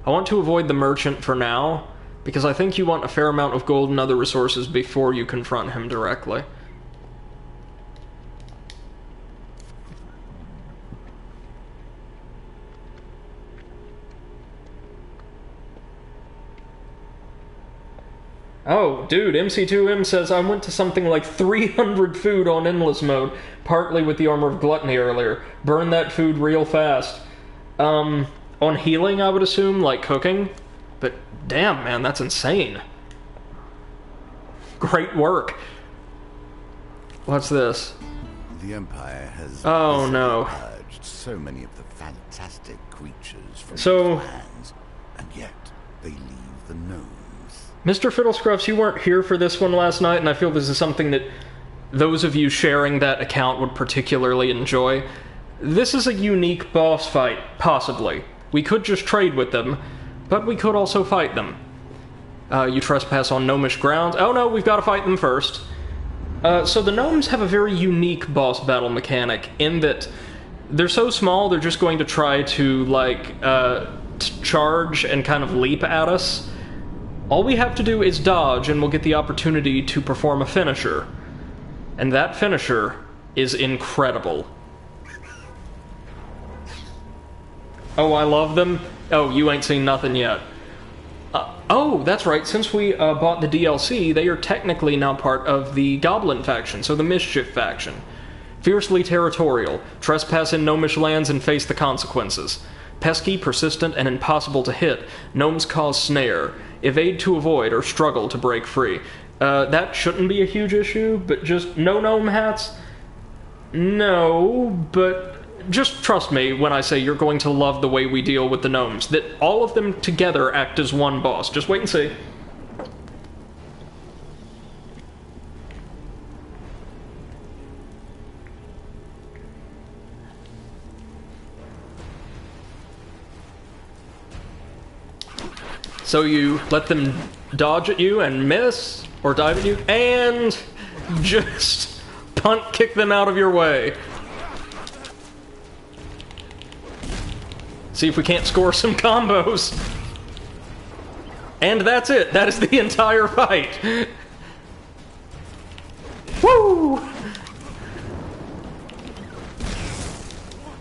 I want to avoid the merchant for now, because I think you want a fair amount of gold and other resources before you confront him directly. Oh, dude, MC2M says I went to something like 300 food on endless mode, partly with the armor of gluttony earlier. Burn that food real fast. On healing, I would assume, like cooking. But damn, man, that's insane. Great work. What's this? The Empire has purged so many of the fantastic creatures from its lands, and yet they leave the gnomes. Mr. Fiddlescruffs, you weren't here for this one last night, and I feel this is something that those of you sharing that account would particularly enjoy. This is a unique boss fight, possibly. We could just trade with them, but we could also fight them. You trespass on gnomish grounds. Oh no, we've got to fight them first. So the gnomes have a very unique boss battle mechanic, in that they're so small they're just going to try to, like, charge and kind of leap at us. All we have to do is dodge, and we'll get the opportunity to perform a finisher. And that finisher is incredible. Oh, I love them? Oh, you ain't seen nothing yet. Oh, that's right, since we bought the DLC, they are technically now part of the Goblin faction, so the Mischief faction. Fiercely territorial, trespass in gnomish lands and face the consequences. Pesky, persistent, and impossible to hit, gnomes cause snare. Evade to avoid, or struggle to break free. That shouldn't be a huge issue, but just no gnome hats? No, but just trust me when I say you're going to love the way we deal with the gnomes. That all of them together act as one boss. Just wait and see. So you let them dodge at you and miss, or dive at you, and just punt kick them out of your way. See if we can't score some combos. And that's it. That is the entire fight. Woo!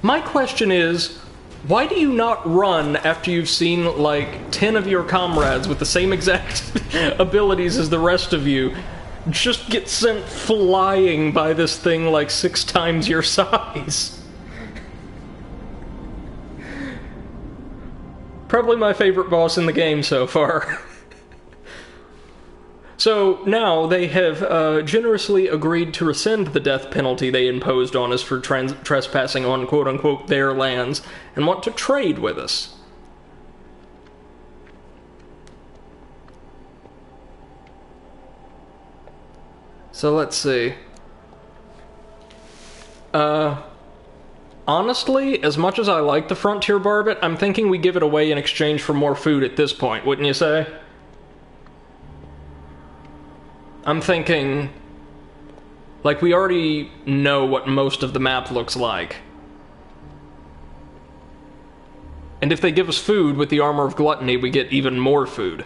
My question is, why do you not run after you've seen, like, 10 of your comrades with the same exact abilities as the rest of you just get sent flying by this thing like 6 times your size? Probably my favorite boss in the game so far. So now they have generously agreed to rescind the death penalty they imposed on us for trespassing on quote-unquote their lands and want to trade with us. So let's see. Honestly, as much as I like the Frontier Barbet, I'm thinking we give it away in exchange for more food at this point, wouldn't you say? I'm thinking, like, we already know what most of the map looks like. And if they give us food with the Armor of Gluttony, we get even more food.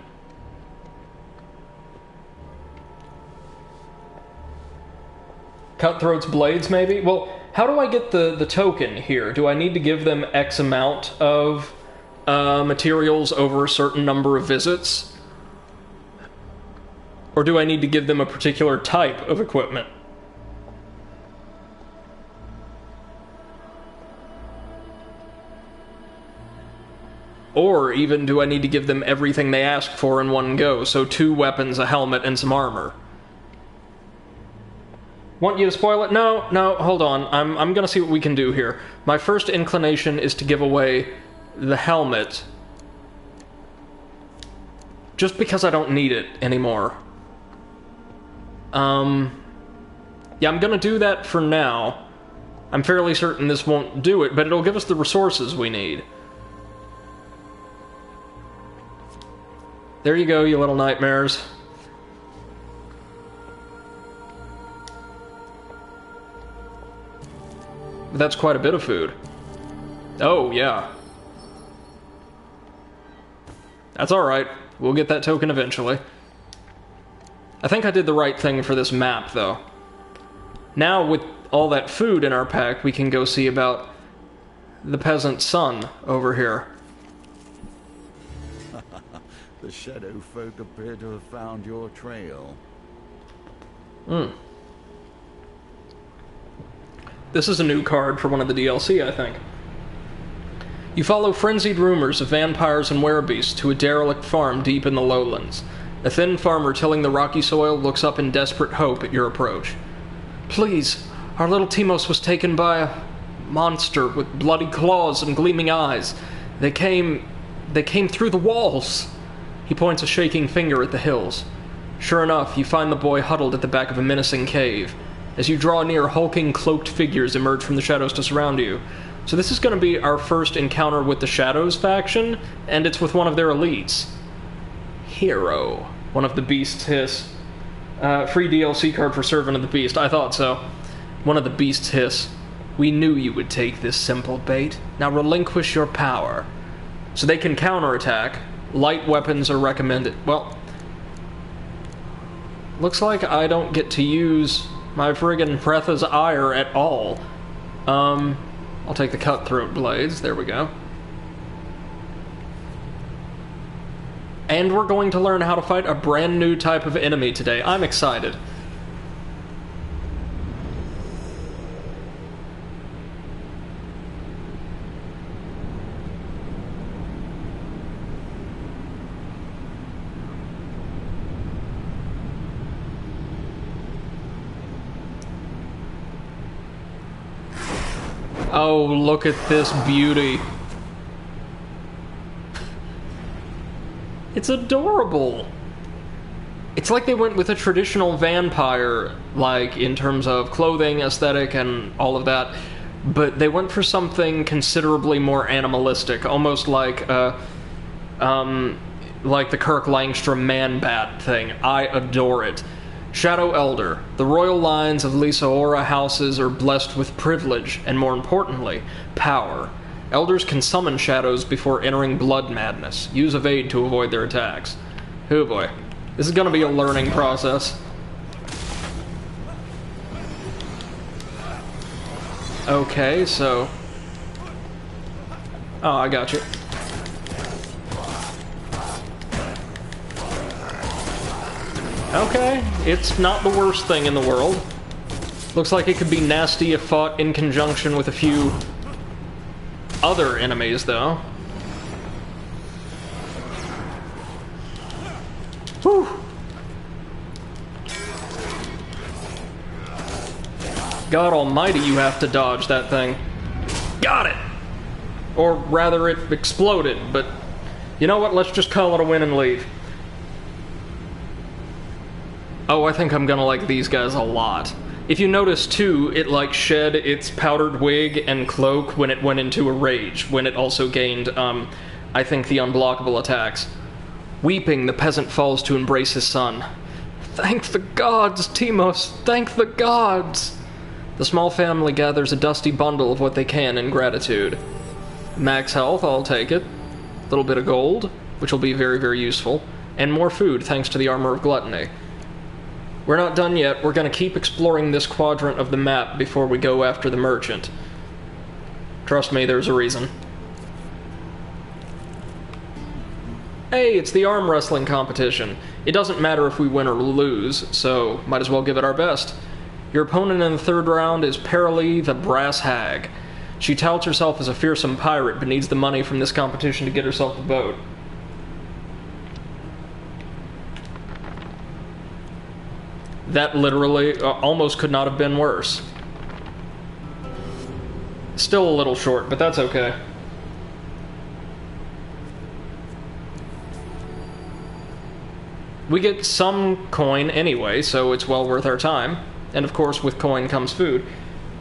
Cutthroat's Blades, maybe? Well, how do I get the token here? Do I need to give them X amount of materials over a certain number of visits? Or do I need to give them a particular type of equipment? Or even do I need to give them everything they ask for in one go? So 2 weapons, a helmet, and some armor. Want you to spoil it? No, hold on. I'm gonna see what we can do here. My first inclination is to give away the helmet. Just because I don't need it anymore. Yeah, I'm gonna do that for now. I'm fairly certain this won't do it, but it'll give us the resources we need. There you go, you little nightmares. That's quite a bit of food. Oh, yeah. That's alright. We'll get that token eventually. I think I did the right thing for this map, though. Now, with all that food in our pack, we can go see about the peasant's son over here. The shadow folk appear to have found your trail. This is a new card for one of the DLC, I think. You follow frenzied rumors of vampires and werebeasts to a derelict farm deep in the lowlands. A thin farmer tilling the rocky soil looks up in desperate hope at your approach. Please, our little Timos was taken by a monster with bloody claws and gleaming eyes. They came through the walls. He points a shaking finger at the hills. Sure enough, you find the boy huddled at the back of a menacing cave. As you draw near, hulking, cloaked figures emerge from the shadows to surround you. So this is going to be our first encounter with the Shadows faction, and it's with one of their elites. Hero. One of the Beast's hiss. Free DLC card for Servant of the Beast. I thought so. One of the Beast's hiss. We knew you would take this simple bait. Now relinquish your power. So they can counterattack. Light weapons are recommended. Well, looks like I don't get to use my friggin' Pretha's ire at all. I'll take the Cutthroat Blades. There we go. And we're going to learn how to fight a brand new type of enemy today. I'm excited. Oh, look at this beauty. It's adorable. It's like they went with a traditional vampire, like, in terms of clothing, aesthetic, and all of that, but they went for something considerably more animalistic, almost like, like the Kirk Langstrom man-bat thing. I adore it. Shadow Elder. The royal lines of Lysaora houses are blessed with privilege, and more importantly, power. Elders can summon shadows before entering blood madness. Use evade to avoid their attacks. Oh boy. This is gonna be a learning process. Okay, so... Oh, I got you. Okay, it's not the worst thing in the world. Looks like it could be nasty if fought in conjunction with a few other enemies, though. Whew. God almighty, you have to dodge that thing. Got it! Or rather, it exploded, but you know what? Let's just call it a win and leave. Oh, I think I'm gonna like these guys a lot. If you notice, too, it, like, shed its powdered wig and cloak when it went into a rage, when it also gained, I think, the unblockable attacks. Weeping, the peasant falls to embrace his son. Thank the gods, Timos! Thank the gods! The small family gathers a dusty bundle of what they can in gratitude. Max health, I'll take it. A little bit of gold, which will be very, very useful. And more food, thanks to the Armor of Gluttony. We're not done yet. We're going to keep exploring this quadrant of the map before we go after the merchant. Trust me, there's a reason. Hey, it's the arm wrestling competition. It doesn't matter if we win or lose, so might as well give it our best. Your opponent in the third round is Paralee the Brass Hag. She touts herself as a fearsome pirate, but needs the money from this competition to get herself a boat. That literally almost could not have been worse. Still a little short, but that's okay. We get some coin anyway, so it's well worth our time. And of course, with coin comes food.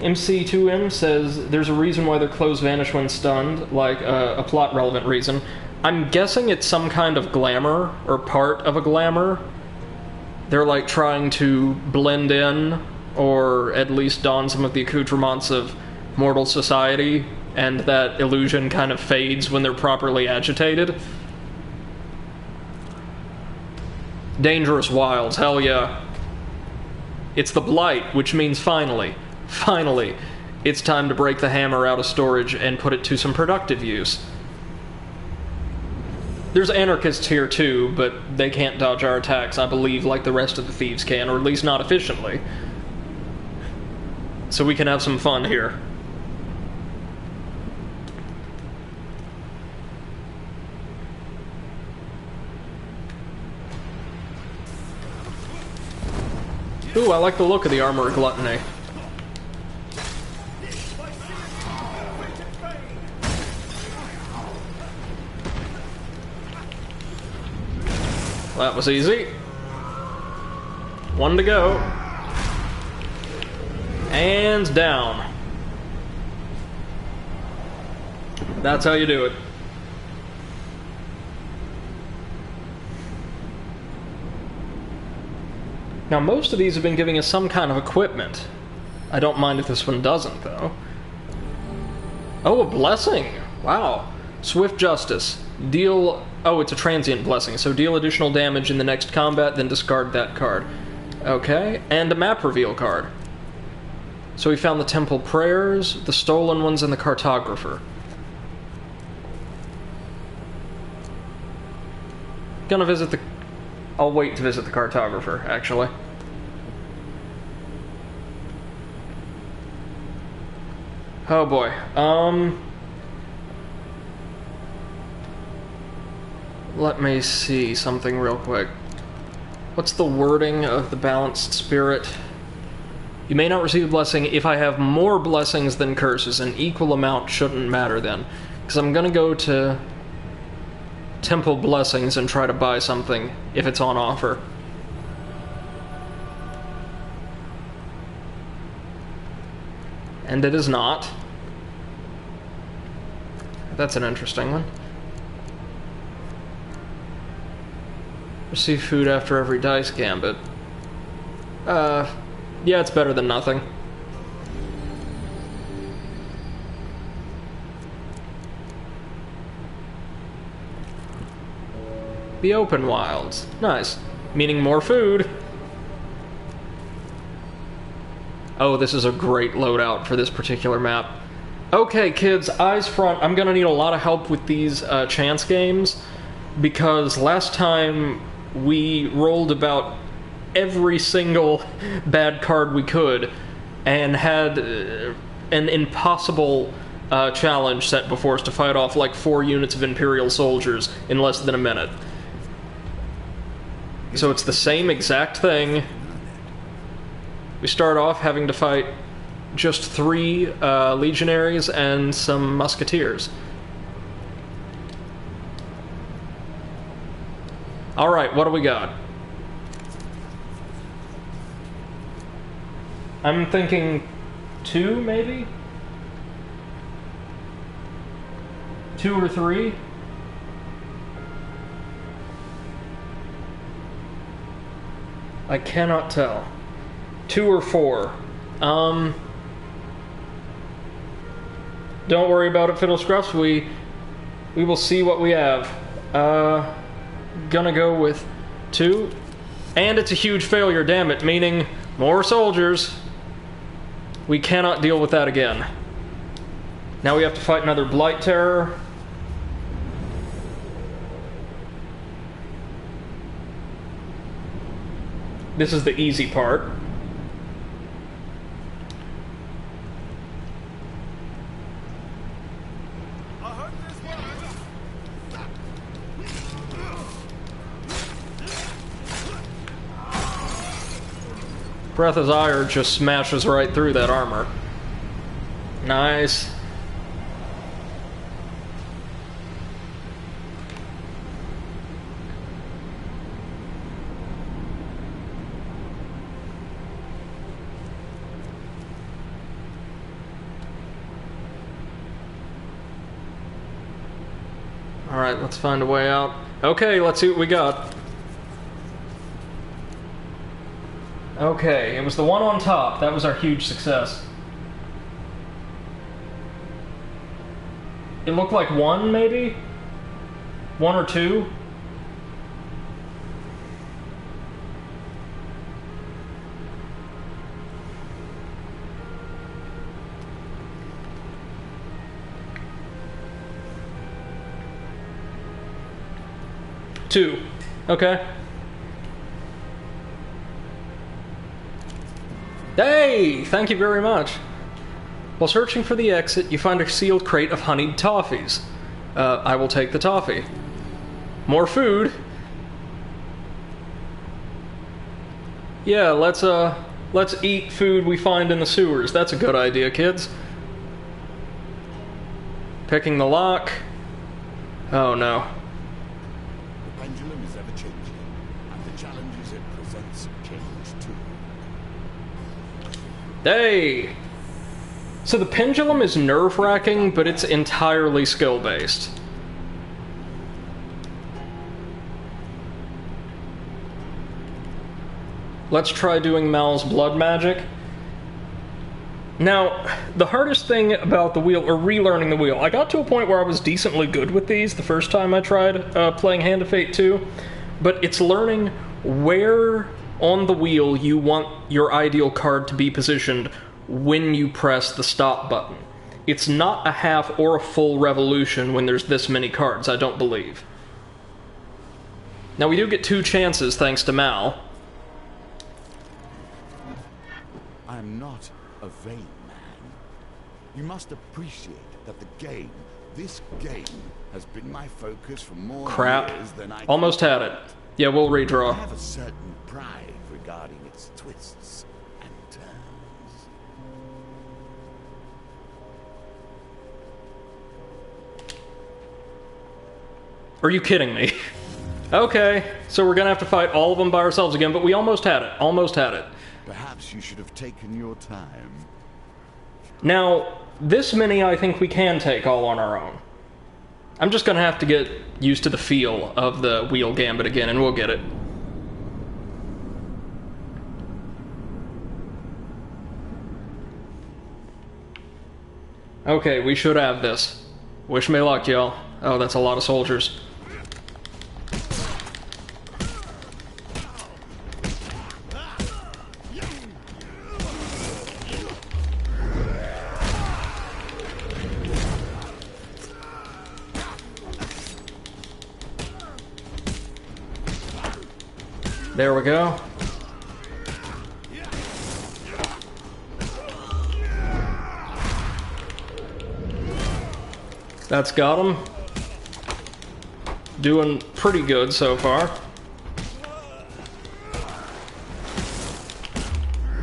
MC2M says there's a reason why their clothes vanish when stunned, like a plot-relevant reason. I'm guessing it's some kind of glamour, or part of a glamour. They're like trying to blend in, or at least don some of the accoutrements of mortal society, and that illusion kind of fades when they're properly agitated. Dangerous wilds, hell yeah. It's the Blight, which means finally, it's time to break the hammer out of storage and put it to some productive use. There's anarchists here too, but they can't dodge our attacks, I believe, like the rest of the thieves can, or at least not efficiently. So we can have some fun here. Ooh, I like the look of the Armor of Gluttony. That was easy. One to go. And down. That's how you do it. Now, most of these have been giving us some kind of equipment. I don't mind if this one doesn't, though. Oh, a blessing! Wow. Swift Justice. Deal... Oh, it's a transient blessing, so deal additional damage in the next combat, then discard that card. Okay, and a map reveal card. So we found the Temple Prayers, the Stolen Ones, and the Cartographer. Gonna visit the... I'll wait to visit the Cartographer, actually. Oh boy. Let me see something real quick. What's the wording of the Balanced Spirit? You may not receive a blessing if I have more blessings than curses. An equal amount shouldn't matter then. Because I'm gonna go to Temple Blessings and try to buy something if it's on offer. And it is not. That's an interesting one. Receive food after every dice gambit. Yeah, it's better than nothing. The open wilds. Nice. Meaning more food. Oh, this is a great loadout for this particular map. Okay, kids, eyes front. I'm gonna need a lot of help with these chance games, because last time we rolled about every single bad card we could and had an impossible challenge set before us to fight off like 4 units of Imperial soldiers in less than a minute. So it's the same exact thing. We start off having to fight just 3 legionaries and some musketeers. Alright, what do we got? I'm thinking 2, maybe? 2 or 3? I cannot tell. 2 or 4. Don't worry about it, Fiddle Scruffs. We will see what we have. Gonna go with 2. And it's a huge failure, damn it, meaning more soldiers. We cannot deal with that again. Now we have to fight another Blight Terror. This is the easy part. I hope this works. Breath of Ire just smashes right through that armor. Nice. Alright, let's find a way out. Okay, let's see what we got. Okay, it was the one on top. That was our huge success. It looked like 1, maybe? 1 or 2? Two. Okay. Hey! Thank you very much. While searching for the exit, you find a sealed crate of honeyed toffees. I will take the toffee. More food. Yeah, let's eat food we find in the sewers. That's a good idea, kids. Picking the lock. Oh no. The pendulum is ever changing, and the challenges it presents change too. Hey! So the pendulum is nerve-wracking, but it's entirely skill-based. Let's try doing Mal's blood magic. Now, the hardest thing about the wheel, or relearning the wheel, I got to a point where I was decently good with these the first time I tried playing Hand of Fate 2, but it's learning where on the wheel you want your ideal card to be positioned when you press the stop button. It's not a half or a full revolution when there's this many cards, I don't believe. Now we do get 2 chances thanks to Mal. I am not a vain man. You must appreciate that the game, this game, has been my focus for more years than I Almost had it. Yeah, we'll I redraw. have a certain pride regarding its twists and turns. Are you kidding me? Okay, so we're gonna have to fight all of them by ourselves again, but we almost had it. Almost had it. Perhaps you should have taken your time. Now, this many I think we can take all on our own. I'm just gonna have to get used to the feel of the wheel gambit again, and we'll get it. Okay, we should have this. Wish me luck, y'all. Oh, that's a lot of soldiers. There we go. That's got him. Doing pretty good so far.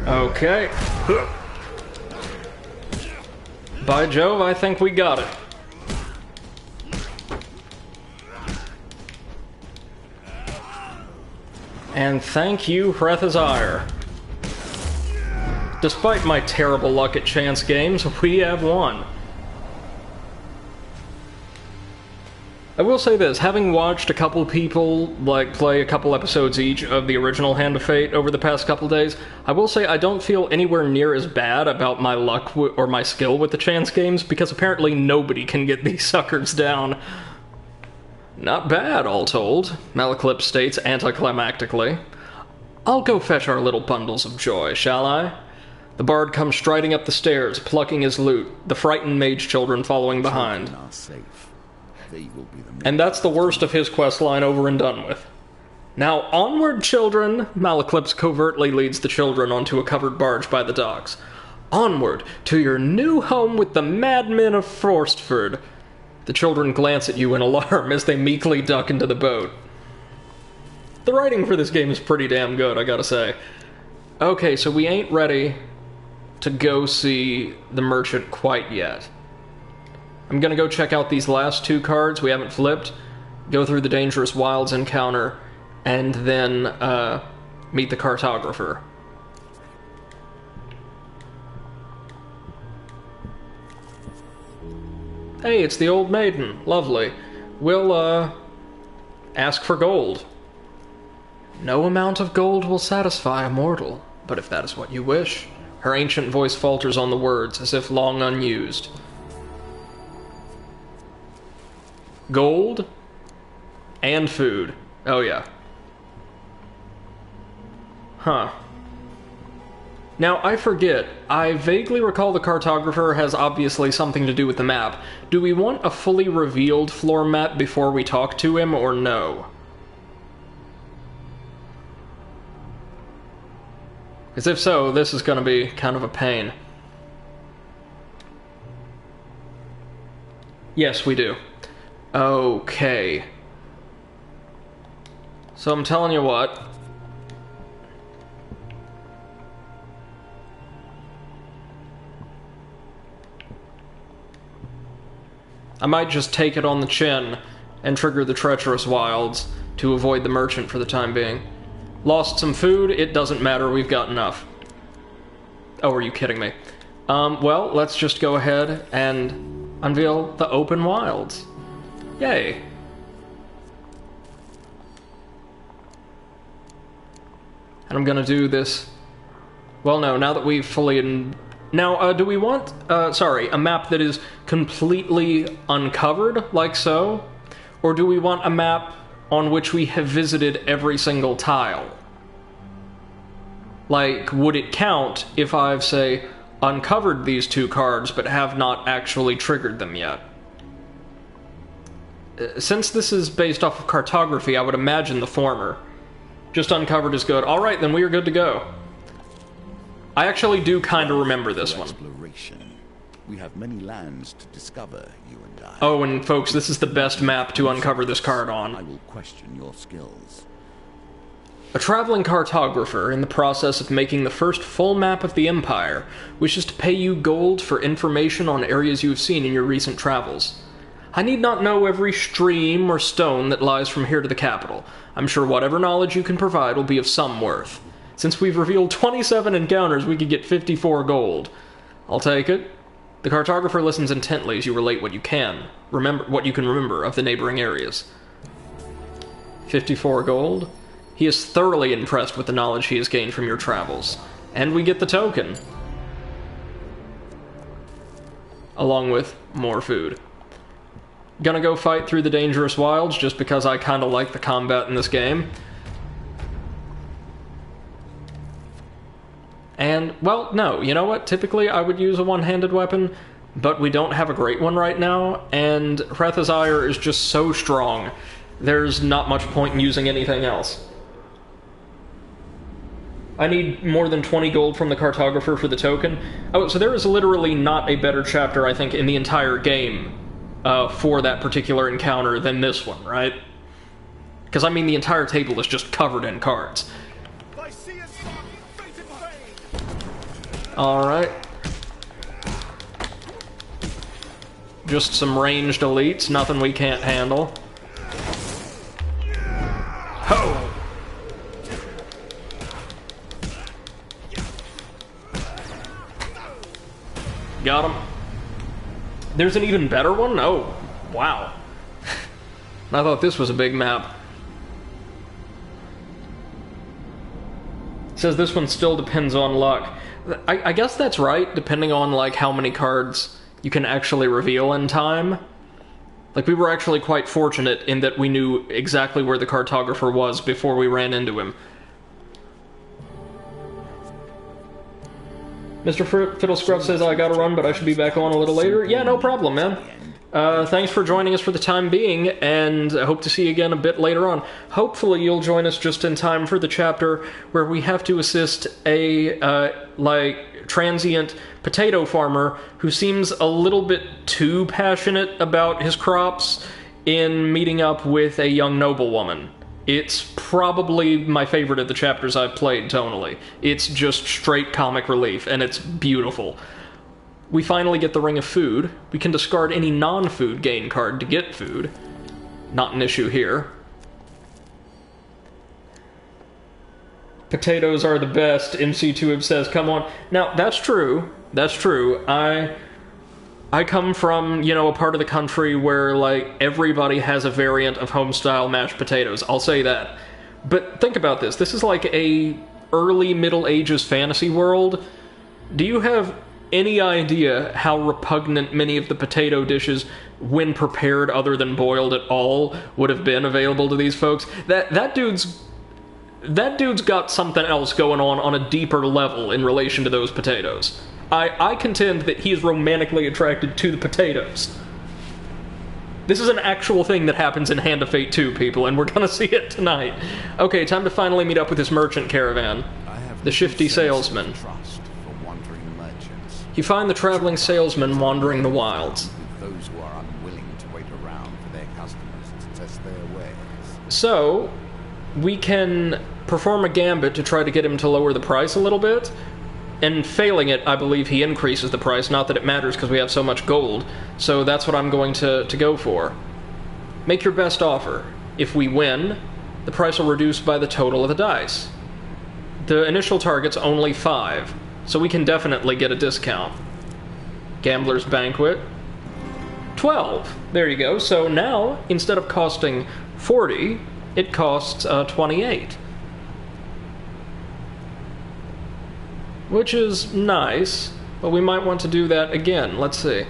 Okay. By Jove, I think we got it. And thank you, Ire. Despite my terrible luck at chance games, we have won. I will say this, having watched a couple people play a couple episodes each of the original Hand of Fate over the past couple days, I will say I don't feel anywhere near as bad about my luck or my skill with the chance games, because apparently nobody can get these suckers down. Not bad, all told, Malaclip states anticlimactically. I'll go fetch our little bundles of joy, shall I? The bard comes striding up the stairs, plucking his loot, the frightened mage children following behind. Children are safe. They will be the And that's the worst of his questline over and done with. Now, onward, children! Malaclips covertly leads the children onto a covered barge by the docks. Onward, to your new home with the madmen of Forstford. The children glance at you in alarm as they meekly duck into the boat. The writing for this game is pretty damn good, I gotta say. Okay, so we ain't ready to go see the merchant quite yet. I'm gonna go check out these last two cards we haven't flipped, go through the Dangerous Wilds encounter, and then meet the cartographer. Hey, it's the old maiden. Lovely. We'll, ask for gold. No amount of gold will satisfy a mortal, but if that is what you wish. Her ancient voice falters on the words, as if long unused. Gold and food. Oh, yeah. Huh. Now, I forget. I vaguely recall the cartographer has obviously something to do with the map. Do we want a fully revealed floor map before we talk to him, or no? Because if so, this is going to be kind of a pain. Yes, we do. Okay. So I'm telling you what. I might just take it on the chin and trigger the treacherous wilds to avoid the merchant for the time being. Lost some food, it doesn't matter, we've got enough. Oh, are you kidding me? Well, let's just go ahead and unveil the open wilds. Yay. And I'm gonna do this... Well, no, now that we've fully... Now, do we want, a map that is completely uncovered, like so? Or do we want a map on which we have visited every single tile? Like, would it count if I've, say, uncovered these two cards but have not actually triggered them yet? Since this is based off of cartography, I would imagine the former. Just uncovered is good. Alright, then we are good to go. I actually do kind of remember this one. Exploration. We have many lands to discover, you and I. Oh, and folks, this is the best map to uncover this card on. I will question your skills. A traveling cartographer in the process of making the first full map of the Empire wishes to pay you gold for information on areas you have seen in your recent travels. I need not know every stream or stone that lies from here to the capital. I'm sure whatever knowledge you can provide will be of some worth. Since we've revealed 27 encounters, we could get 54 gold. I'll take it. The cartographer listens intently as you relate what you can remember of the neighboring areas. 54 gold? He is thoroughly impressed with the knowledge he has gained from your travels. And we get the token. along with more food. Gonna go fight through the dangerous wilds just because I kind of like the combat in this game. And, well, no, you know what? Typically I would use a one-handed weapon, but we don't have a great one right now, and Hretha's Ire is just so strong, there's not much point in using anything else. I need more than 20 gold from the cartographer for the token. Oh, so there is literally not a better chapter, I think, in the entire game for that particular encounter than this one, right? Because, I mean, the entire table is just covered in cards. Alright. Just some ranged elites, nothing we can't handle. Ho! Got him. There's an even better one? Oh, wow. I thought this was a big map. It says this one still depends on luck. I guess that's right, depending on, like, how many cards you can actually reveal in time. Like, we were actually quite fortunate in that we knew exactly where the cartographer was before we ran into him. Mr. Fiddlescruff says, I gotta run, but I should be back on a little later. Yeah, no problem, man. Thanks for joining us for the time being, and I hope to see you again a bit later on. Hopefully you'll join us just in time for the chapter where we have to assist a, transient potato farmer who seems a little bit too passionate about his crops in meeting up with a young noblewoman. It's probably my favorite of the chapters I've played tonally. It's just straight comic relief, and it's beautiful. We finally get the Ring of Food. We can discard any non-food gain card to get food. Not an issue here. Potatoes are the best, MC2 says, come on. Now, that's true. That's true. I come from, you know, a part of the country where, like, everybody has a variant of home-style mashed potatoes. I'll say that. But think about this. This is like a early Middle Ages fantasy world. Do you have any idea how repugnant many of the potato dishes, when prepared other than boiled at all, would have been available to these folks? That dude's got something else going on a deeper level in relation to those potatoes. I contend that he is romantically attracted to the potatoes. This is an actual thing that happens in Hand of Fate 2, people, and we're gonna see it tonight. Okay, time to finally meet up with this merchant caravan. The shifty salesman. You find the traveling salesman wandering the wilds. Those who are unwilling to wait around for their customers to test their wares. So, we can perform a gambit to try to get him to lower the price a little bit, and failing it, I believe he increases the price, not that it matters because we have so much gold, so that's what I'm going to go for. Make your best offer. If we win, the price will reduce by the total of the dice. The initial target's only 5, so we can definitely get a discount. Gambler's Banquet. 12. There you go. So now, instead of costing 40, it costs 28. Which is nice, but we might want to do that again. Let's see.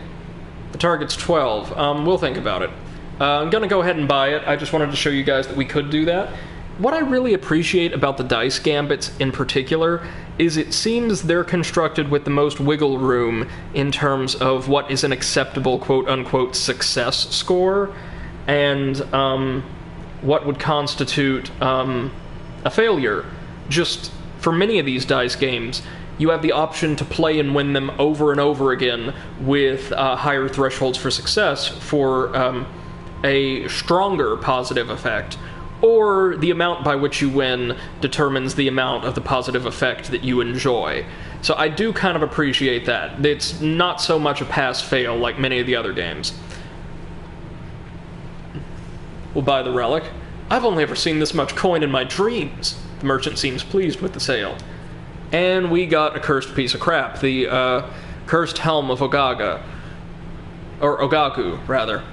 The target's 12. We'll think about it. I'm gonna go ahead and buy it. I just wanted to show you guys that we could do that. What I really appreciate about the dice gambits in particular is it seems they're constructed with the most wiggle room in terms of what is an acceptable quote-unquote success score and what would constitute a failure. Just for many of these dice games, you have the option to play and win them over and over again with higher thresholds for success for a stronger positive effect, or the amount by which you win determines the amount of the positive effect that you enjoy. So I do kind of appreciate that. It's not so much a pass-fail like many of the other games. We'll buy the relic. I've only ever seen this much coin in my dreams. The merchant seems pleased with the sale. And we got a cursed piece of crap, the cursed helm of Ogaga. Or Ogaku, rather.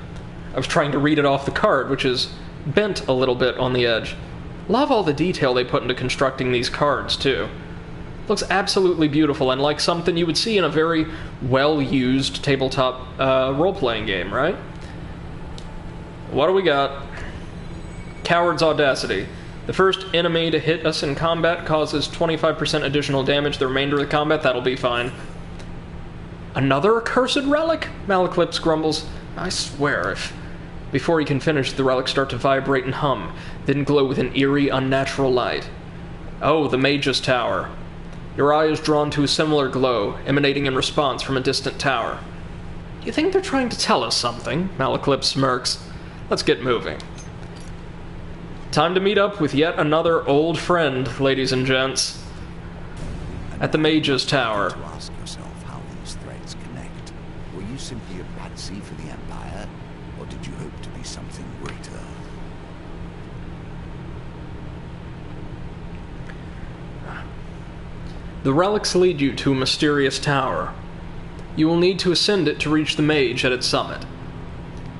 I was trying to read it off the card, which is bent a little bit on the edge. Love all the detail they put into constructing these cards, too. Looks absolutely beautiful and like something you would see in a very well-used tabletop role-playing game, right? What do we got? Coward's Audacity. The first enemy to hit us in combat causes 25% additional damage the remainder of the combat. That'll be fine. Another accursed relic? Malaclips grumbles. I swear, if... Before he can finish, the relics start to vibrate and hum, then glow with an eerie, unnatural light. Oh, the Mage's Tower. Your eye is drawn to a similar glow, emanating in response from a distant tower. Do you think they're trying to tell us something? Malaclips smirks. Let's get moving. Time to meet up with yet another old friend, ladies and gents. At the Mage's Tower. To ask yourself how these threads connect. Were you simply a patsy for the Empire, or did you hope to be something greater? The relics lead you to a mysterious tower. You will need to ascend it to reach the mage at its summit.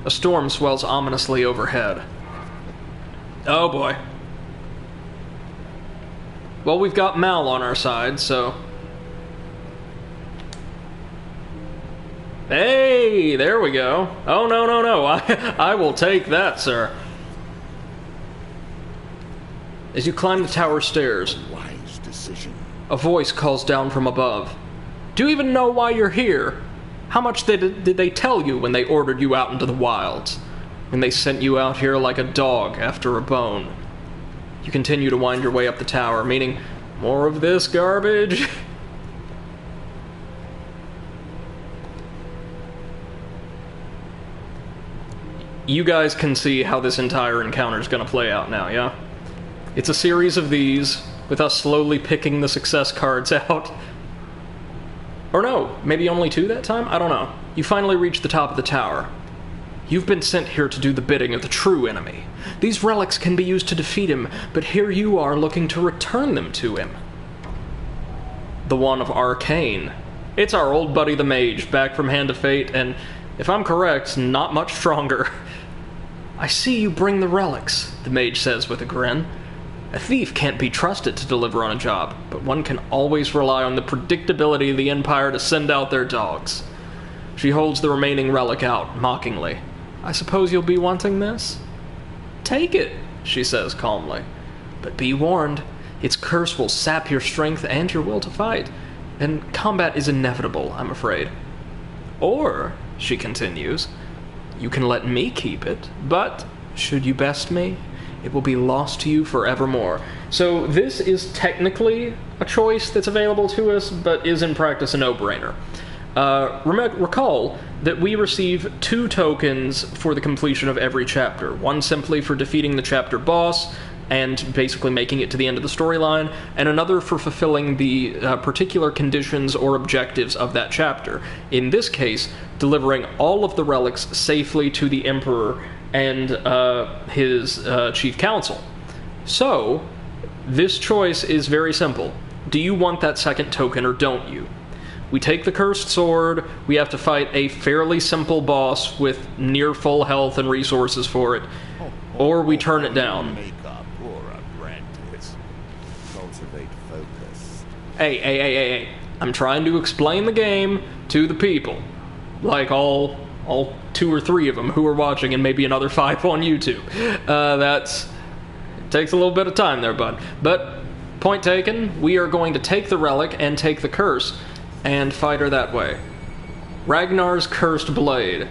A storm swells ominously overhead. Oh boy. Well, we've got Mal on our side, so... Hey, there we go. Oh, no. I will take that, sir. As you climb the tower stairs, Wise decision. a voice calls down from above. Do you even know why you're here? How much did they tell you when they ordered you out into the wilds? When they sent you out here like a dog after a bone? You continue to wind your way up the tower, meaning, more of this garbage? You guys can see how this entire encounter is going to play out now, yeah? It's a series of these, with us slowly picking the success cards out. Or no, maybe only 2 that time? I don't know. You finally reach the top of the tower. You've been sent here to do the bidding of the true enemy. These relics can be used to defeat him, but here you are looking to return them to him. The one of Arcane. It's our old buddy the Mage, back from Hand of Fate, and, if I'm correct, not much stronger. I see you bring the relics, the Mage says with a grin. A thief can't be trusted to deliver on a job, but one can always rely on the predictability of the Empire to send out their dogs. She holds the remaining relic out, mockingly. I suppose you'll be wanting this? Take it, she says calmly. But be warned, its curse will sap your strength and your will to fight, and combat is inevitable, I'm afraid. Or, she continues, you can let me keep it, but, should you best me, it will be lost to you forevermore. So this is technically a choice that's available to us, but is in practice a no-brainer. Recall that we receive 2 tokens for the completion of every chapter. One simply for defeating the chapter boss, and basically making it to the end of the storyline, and another for fulfilling the particular conditions or objectives of that chapter. In this case, delivering all of the relics safely to the Emperor and his chief council. So, this choice is very simple. Do you want that second token or don't you? We take the cursed sword, we have to fight a fairly simple boss with near full health and resources for it, or we turn it down. Makeup or apprentice. Cultivate focus. Hey. I'm trying to explain the game to the people. Like all 2 or 3 of them who are watching, and maybe another 5 on YouTube. It takes a little bit of time there, bud. But, point taken, we are going to take the relic and take the curse, and fight her that way. Ragnar's Cursed Blade.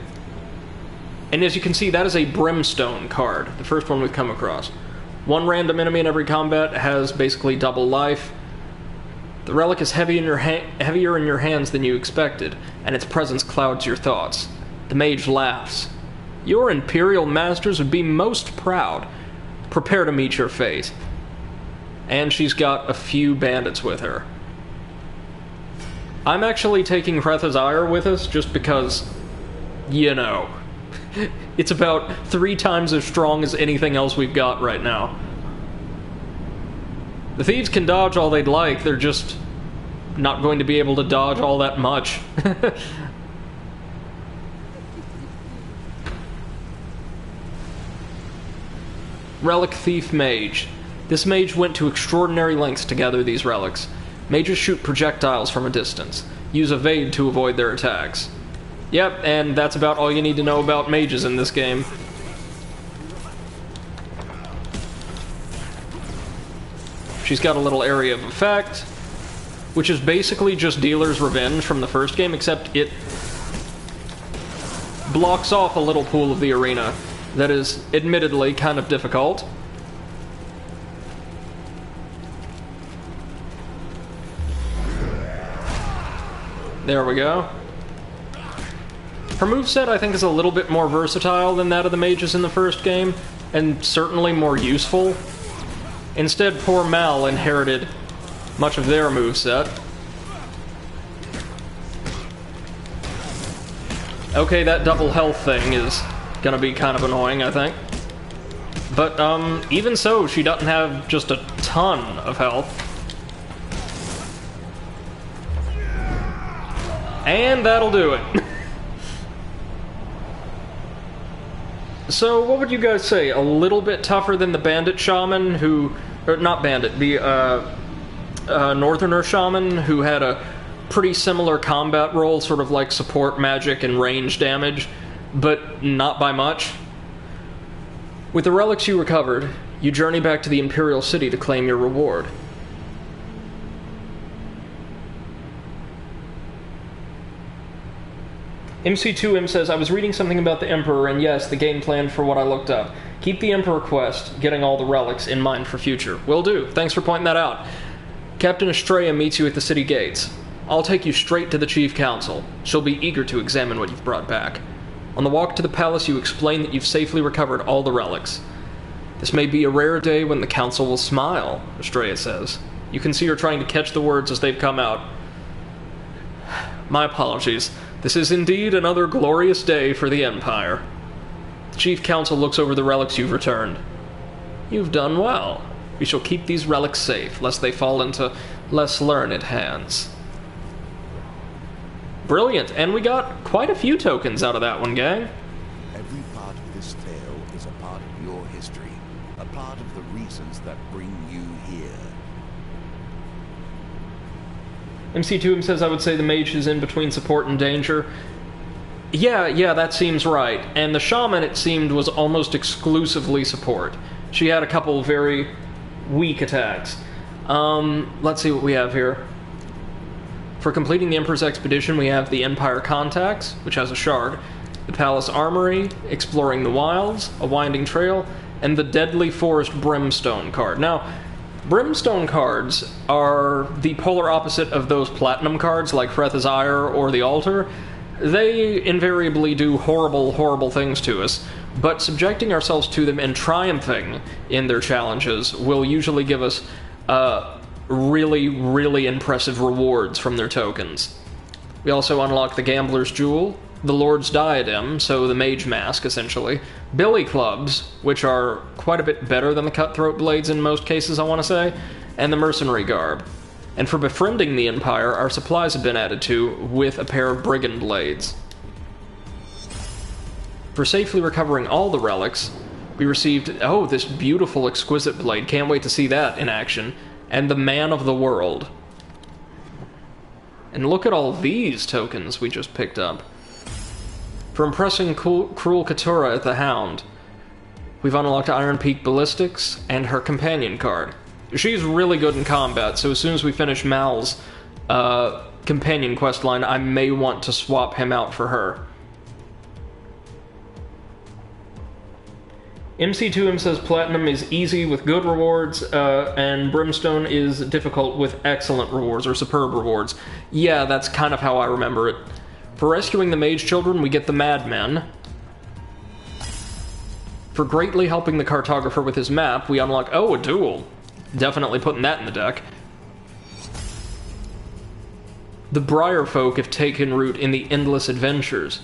And as you can see, that is a Brimstone card, the first one we've come across. 1 random enemy in every combat has basically double life. The relic is heavier in your hands than you expected, and its presence clouds your thoughts. The mage laughs. Your Imperial Masters would be most proud. Prepare to meet your fate. And she's got a few bandits with her. I'm actually taking Hretha's Ire with us just because, you know, it's about 3 times as strong as anything else we've got right now. The thieves can dodge all they'd like, they're just not going to be able to dodge all that much. Relic Thief Mage. This mage went to extraordinary lengths to gather these relics. Mages shoot projectiles from a distance. Use evade to avoid their attacks. Yep, and that's about all you need to know about mages in this game. She's got a little area of effect, which is basically just Dealer's Revenge from the first game, except it blocks off a little pool of the arena that is admittedly kind of difficult. There we go. Her moveset, I think, is a little bit more versatile than that of the mages in the first game, and certainly more useful. Instead, poor Mal inherited much of their moveset. Okay, that double health thing is gonna be kind of annoying, I think. But, even so, she doesn't have just a ton of health. And that'll do it. So, what would you guys say? A little bit tougher than the Bandit Shaman who... Or, not Bandit, the, Northerner Shaman who had a pretty similar combat role, sort of like support magic and range damage, but not by much. With the relics you recovered, you journey back to the Imperial City to claim your reward. MC2M says, I was reading something about the Emperor, and yes, the game plan for what I looked up. Keep the Emperor quest, getting all the relics, in mind for future. Will do. Thanks for pointing that out. Captain Estrella meets you at the city gates. I'll take you straight to the Chief Council. She'll be eager to examine what you've brought back. On the walk to the palace, you explain that you've safely recovered all the relics. This may be a rare day when the Council will smile, Estrella says. You can see her trying to catch the words as they've come out. My apologies. This is indeed another glorious day for the Empire. The Chief Council looks over the relics you've returned. You've done well. We shall keep these relics safe, lest they fall into less learned hands. Brilliant, and we got quite a few tokens out of that one, gang. Every part of this tale is a part of your history, a part of the reasons that bring you here. MC2M says, I would say the mage is in between support and danger. Yeah, that seems right. And the shaman, it seemed, was almost exclusively support. She had a couple very weak attacks. Let's see what we have here. For completing the Emperor's expedition, we have the Empire Contacts, which has a shard, the Palace Armory, Exploring the Wilds, a winding trail, and the Deadly Forest Brimstone card. Now, Brimstone cards are the polar opposite of those Platinum cards like Freth's Ire or the Altar. They invariably do horrible, horrible things to us, but subjecting ourselves to them and triumphing in their challenges will usually give us really, really impressive rewards from their tokens. We also unlock the Gambler's Jewel, the Lord's Diadem, so the Mage Mask, essentially, Billy Clubs, which are quite a bit better than the Cutthroat Blades in most cases, I want to say, and the Mercenary Garb. And for befriending the Empire, our supplies have been added to with a pair of Brigand Blades. For safely recovering all the relics, we received, oh, this beautiful, exquisite blade. Can't wait to see that in action. And the Man of the World. And look at all these tokens we just picked up. For impressing Cruel Katura at the Hound, we've unlocked Iron Peak Ballistics and her companion card. She's really good in combat, so as soon as we finish Mal's companion questline, I may want to swap him out for her. MC2M says Platinum is easy with good rewards, and Brimstone is difficult with excellent rewards, or superb rewards. Yeah, that's kind of how I remember it. For rescuing the Mage Children, we get the Madmen. For greatly helping the Cartographer with his map, we unlock, oh, a duel. Definitely putting that in the deck. The Briar Folk have taken root in the Endless Adventures.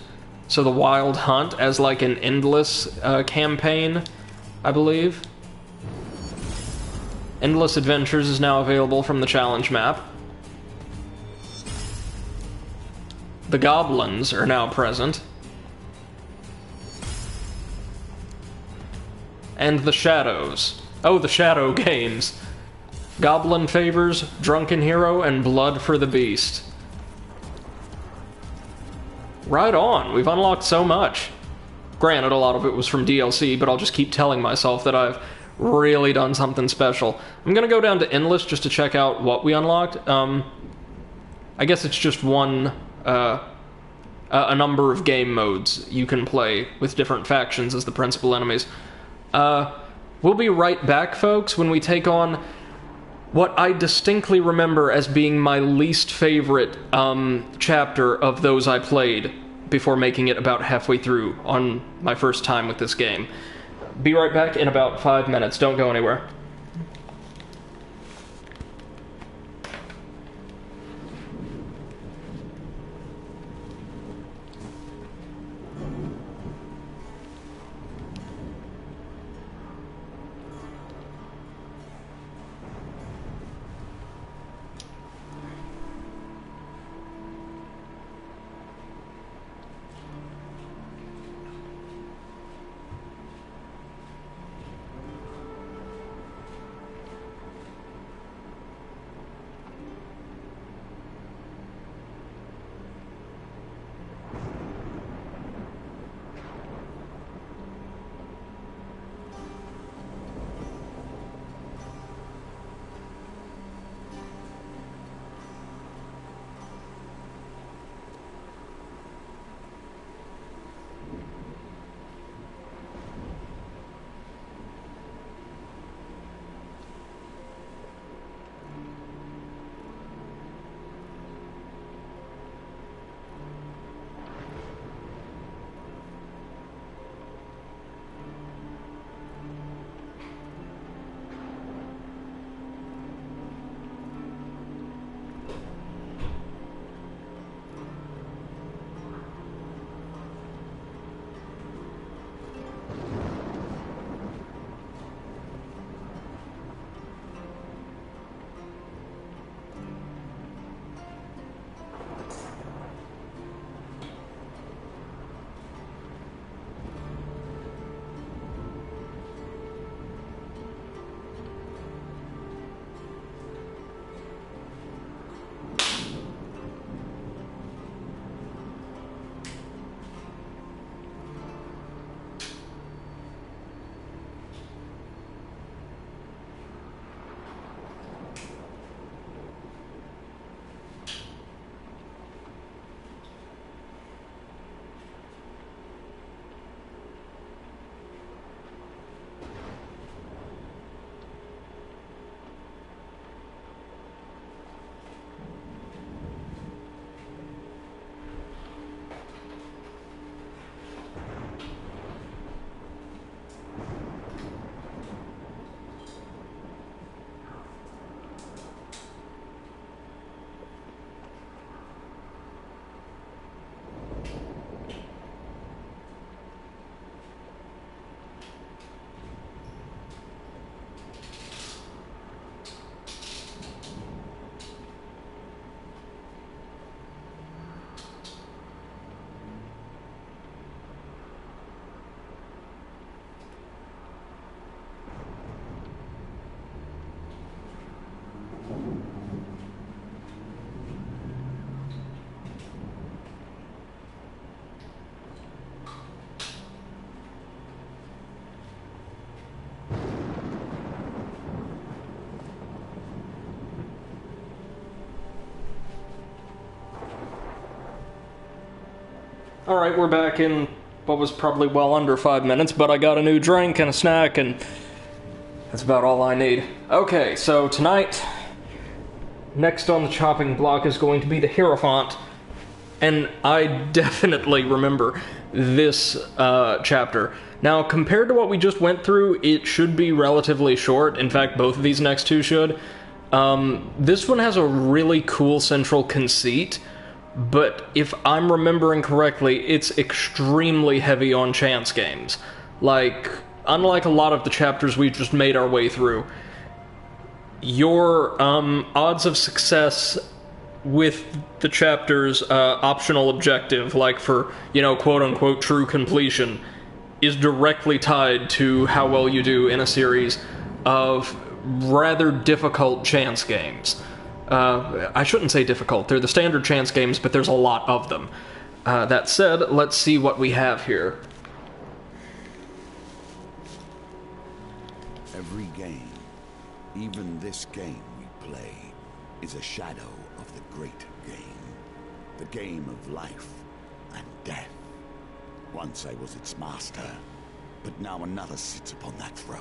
So the Wild Hunt as like an endless campaign, I believe. Endless Adventures is now available from the challenge map. The Goblins are now present. And the Shadows. Oh, the Shadow Games. Goblin Favors, Drunken Hero, and Blood for the Beast. Right on, we've unlocked so much. Granted, a lot of it was from DLC, but I'll just keep telling myself that I've really done something special. I'm gonna go down to Endless just to check out what we unlocked. I guess it's just a number of game modes you can play with different factions as the principal enemies. We'll be right back, folks, when we take on what I distinctly remember as being my least favorite chapter of those I played before making it about halfway through on my first time with this game. Be right back in about 5 minutes. Don't go anywhere. Alright, we're back in what was probably well under 5 minutes, but I got a new drink and a snack, and that's about all I need. Okay, so tonight, next on the chopping block is going to be the Hierophant, and I definitely remember this chapter. Now, compared to what we just went through, it should be relatively short. In fact, both of these next two should. This one has a really cool central conceit, but if I'm remembering correctly, it's extremely heavy on chance games. Like, unlike a lot of the chapters we've just made our way through, your odds of success with the chapter's optional objective, like for, you know, quote-unquote true completion, is directly tied to how well you do in a series of rather difficult chance games. I shouldn't say difficult, they're the standard chance games, but there's a lot of them. That said, let's see what we have here. Every game, even this game we play, is a shadow of the great game. The game of life and death. Once I was its master, but now another sits upon that throne.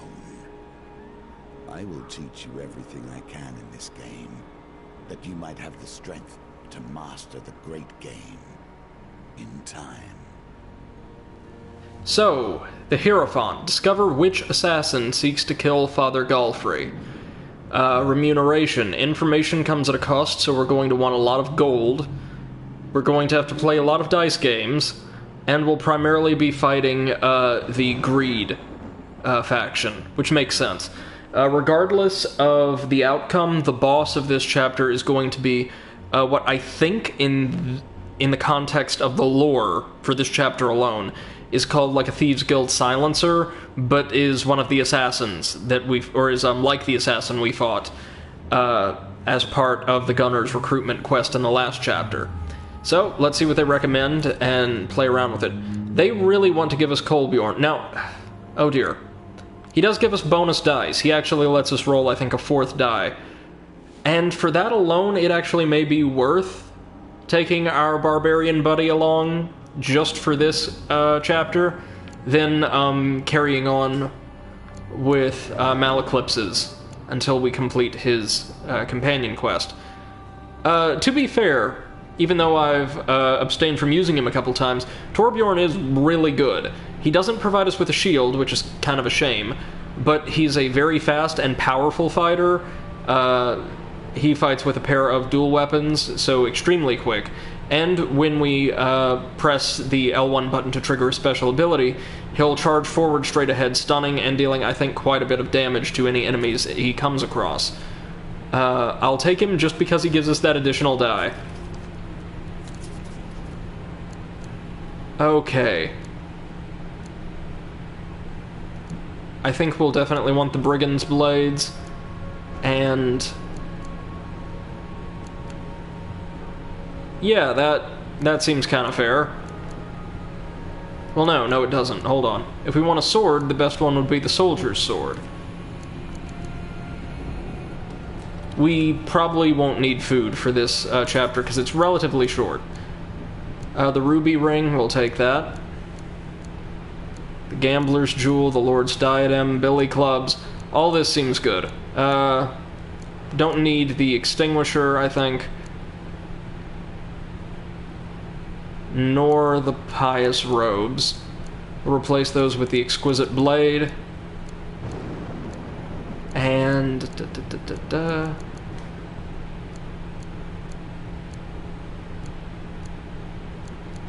I will teach you everything I can in this game, that you might have the strength to master the great game in time. So, the Hierophant. Discover which assassin seeks to kill Father Galfrey. Remuneration. Information comes at a cost, so we're going to want a lot of gold. We're going to have to play a lot of dice games, and we'll primarily be fighting the Greed faction, which makes sense. Regardless of the outcome, the boss of this chapter is going to be what I think in the context of the lore for this chapter alone is called like a Thieves Guild silencer, but is one of the assassins that is like the assassin we fought as part of the Gunner's recruitment quest in the last chapter. So, let's see what they recommend and play around with it. They really want to give us Kolbjorn. Now, oh dear. He does give us bonus dice. He actually lets us roll, I think, a 4th die. And for that alone, it actually may be worth taking our barbarian buddy along just for this chapter, than carrying on with Maleclipse's until we complete his companion quest. To be fair, even though I've abstained from using him a couple times, Torbjorn is really good. He doesn't provide us with a shield, which is kind of a shame, but he's a very fast and powerful fighter. He fights with a pair of dual weapons, so extremely quick. And when we press the L1 button to trigger a special ability, he'll charge forward straight ahead, stunning and dealing, I think, quite a bit of damage to any enemies he comes across. I'll take him just because he gives us that additional die. Okay. I think we'll definitely want the Brigand's Blades, and yeah, that seems kind of fair. Well, no, it doesn't. Hold on. If we want a sword, the best one would be the Soldier's Sword. We probably won't need food for this chapter, because it's relatively short. The Ruby Ring, we'll take that. The Gambler's Jewel, the Lord's Diadem, Billy Clubs. All this seems good. Don't need the Extinguisher, I think. Nor the Pious Robes. We'll replace those with the Exquisite Blade. And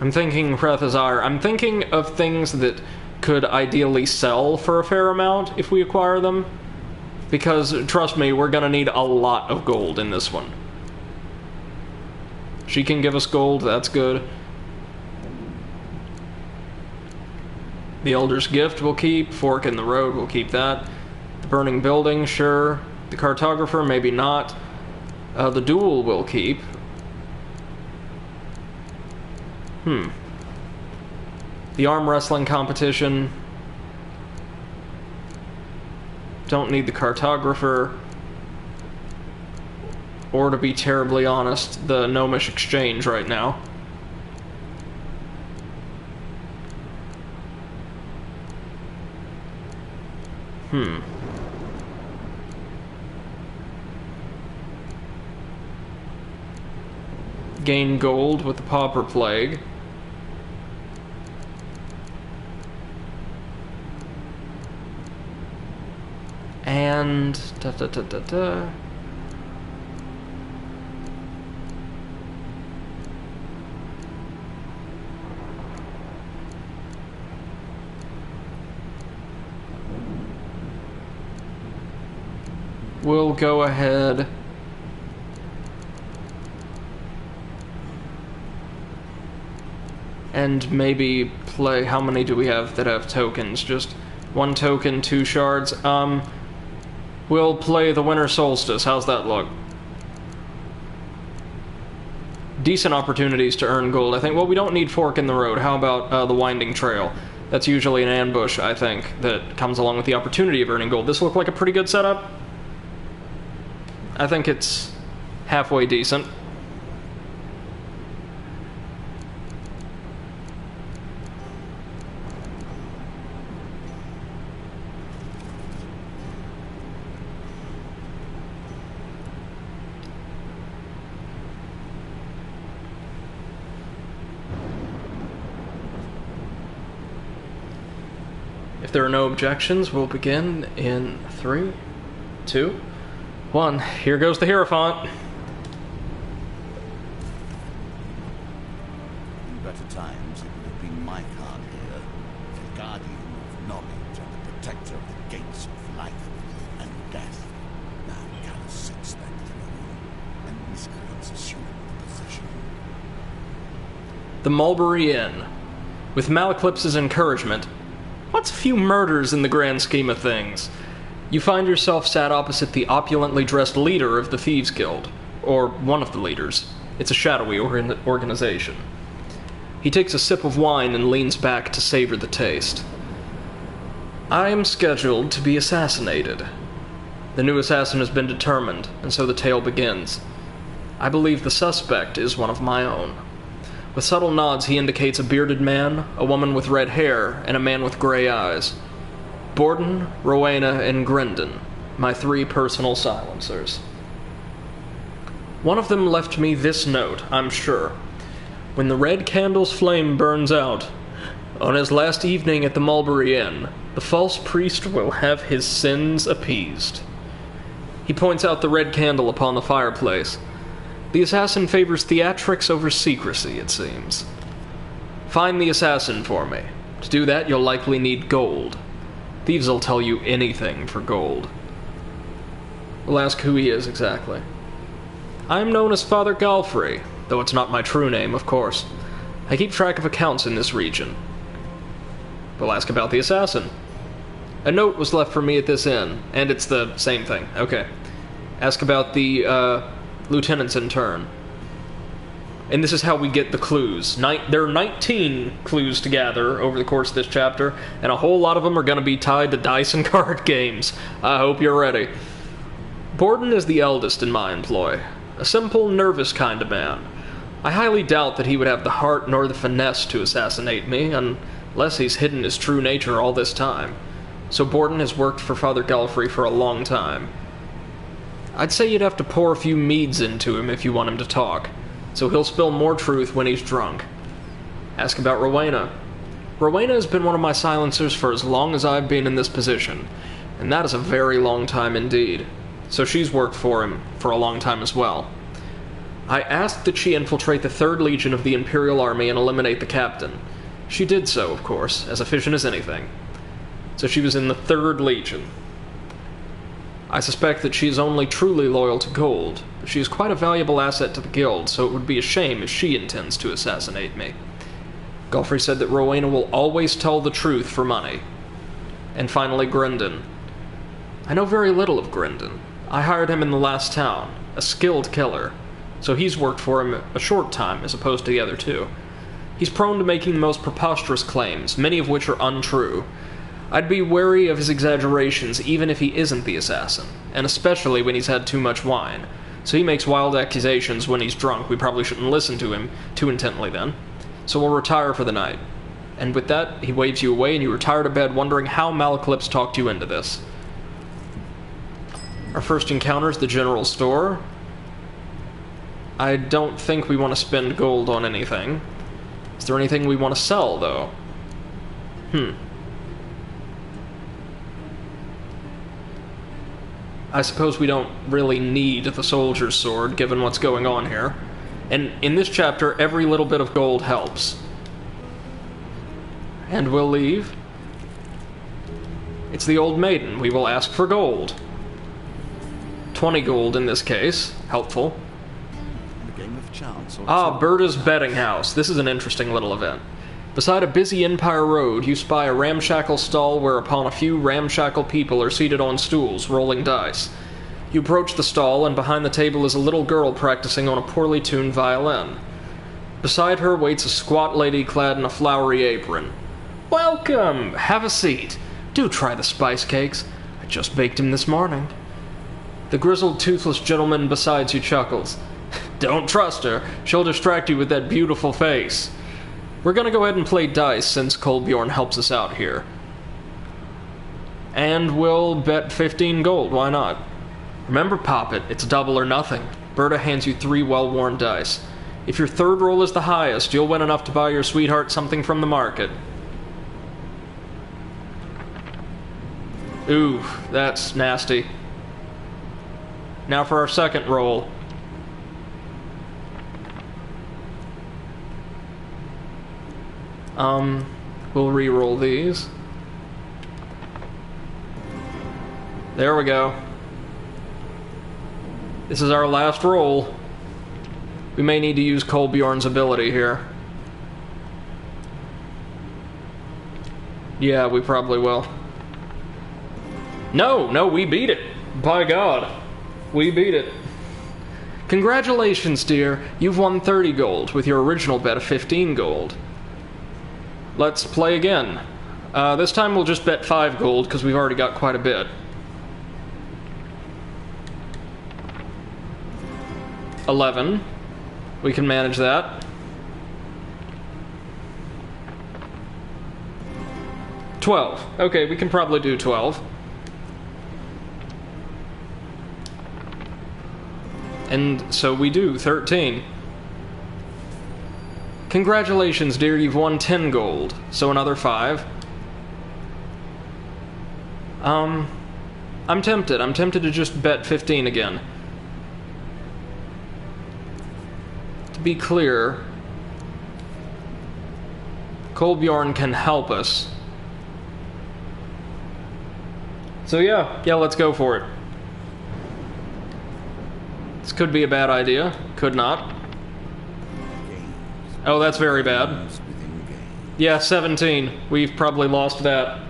I'm thinking Prethazar. I'm thinking of things that could ideally sell for a fair amount if we acquire them. Because, trust me, we're gonna need a lot of gold in this one. She can give us gold, that's good. The Elder's Gift we'll keep. Fork in the Road, we'll keep that. The Burning Building, sure. The Cartographer, maybe not. The Duel we'll keep. The arm wrestling competition. Don't need the Cartographer. Or, to be terribly honest, the Gnomish Exchange right now. Gain gold with the Pauper Plague. And we'll go ahead and maybe play. How many do we have that have tokens? Just one token, 2 shards. We'll play the Winter Solstice. How's that look? Decent opportunities to earn gold, I think. Well, we don't need Fork in the Road. How about the Winding Trail? That's usually an ambush, I think, that comes along with the opportunity of earning gold. This look like a pretty good setup? I think it's halfway decent. If there are no objections, we'll begin in 3, 2, 1. Here goes the Hierophant. In better times, it would have been my card here, the guardian of knowledge and the protector of the gates of life and death. Now Callus sits that throne, and miscreants assume the position. The Mulberry Inn. With Malaclipse's encouragement, what's a few murders in the grand scheme of things? You find yourself sat opposite the opulently dressed leader of the Thieves Guild, or one of the leaders. It's a shadowy organization. He takes a sip of wine and leans back to savor the taste. I am scheduled to be assassinated. The new assassin has been determined, and so the tale begins. I believe the suspect is one of my own. With subtle nods, he indicates a bearded man, a woman with red hair, and a man with gray eyes. Borden, Rowena, and Grendon, my 3 personal silencers. One of them left me this note, I'm sure. When the red candle's flame burns out, on his last evening at the Mulberry Inn, the false priest will have his sins appeased. He points out the red candle upon the fireplace. The assassin favors theatrics over secrecy, it seems. Find the assassin for me. To do that, you'll likely need gold. Thieves will tell you anything for gold. We'll ask who he is exactly. I am known as Father Galfrey, though it's not my true name, of course. I keep track of accounts in this region. We'll ask about the assassin. A note was left for me at this inn, and it's the same thing. Okay. Ask about the, lieutenants in turn. And this is how we get the clues. There are 19 clues to gather over the course of this chapter, and a whole lot of them are going to be tied to dice and card games. I hope you're ready. Borden is the eldest in my employ. A simple, nervous kind of man. I highly doubt that he would have the heart nor the finesse to assassinate me, unless he's hidden his true nature all this time. So Borden has worked for Father Galfrey for a long time. I'd say you'd have to pour a few meads into him if you want him to talk, so he'll spill more truth when he's drunk. Ask about Rowena. Rowena has been one of my silencers for as long as I've been in this position, and that is a very long time indeed. So she's worked for him for a long time as well. I asked that she infiltrate the 3rd Legion of the Imperial Army and eliminate the captain. She did so, of course, as efficient as anything. So she was in the 3rd Legion. I suspect that she is only truly loyal to gold, but she is quite a valuable asset to the guild, so it would be a shame if she intends to assassinate me. Galfrey said that Rowena will always tell the truth for money. And finally, Grendon. I know very little of Grendon. I hired him in the last town, a skilled killer, so he's worked for him a short time as opposed to the other 2. He's prone to making the most preposterous claims, many of which are untrue. I'd be wary of his exaggerations even if he isn't the assassin, and especially when he's had too much wine. So he makes wild accusations when he's drunk. We probably shouldn't listen to him too intently then. So we'll retire for the night. And with that, he waves you away and you retire to bed wondering how Malaclipse talked you into this. Our first encounter is the general store. I don't think we want to spend gold on anything. Is there anything we want to sell, though? I suppose we don't really need the soldier's sword, given what's going on here. And in this chapter, every little bit of gold helps. And we'll leave. It's the old maiden. We will ask for gold. 20 gold in this case. Helpful. A game of chance or Berta's betting house. This is an interesting little event. Beside a busy Empire road, you spy a ramshackle stall whereupon a few ramshackle people are seated on stools, rolling dice. You approach the stall, and behind the table is a little girl practicing on a poorly tuned violin. Beside her waits a squat lady clad in a flowery apron. "Welcome! Have a seat. Do try the spice cakes. I just baked them this morning." The grizzled, toothless gentleman beside you chuckles. "Don't trust her. She'll distract you with that beautiful face." We're gonna go ahead and play dice since Kolbjorn helps us out here. And we'll bet 15 gold, why not? Remember, Poppet, it's double or nothing. Berta hands you 3 well-worn dice. If your third roll is the highest, you'll win enough to buy your sweetheart something from the market. Ooh, that's nasty. Now for our second roll. We'll re-roll these. There we go. This is our last roll. We may need to use Kolbjorn's ability here. Yeah, we probably will. No, we beat it. By God. We beat it. Congratulations, dear. You've won 30 gold, with your original bet of 15 gold. Let's play again. This time we'll just bet 5 gold, because we've already got quite a bit. 11. We can manage that. 12. Okay, we can probably do 12. And so we do 13. Congratulations, dear, you've won 10 gold. So another 5. I'm tempted. I'm tempted to just bet 15 again. To be clear, Kolbjorn can help us. So yeah, let's go for it. This could be a bad idea. Could not. Oh, that's very bad. Yeah, 17. We've probably lost that.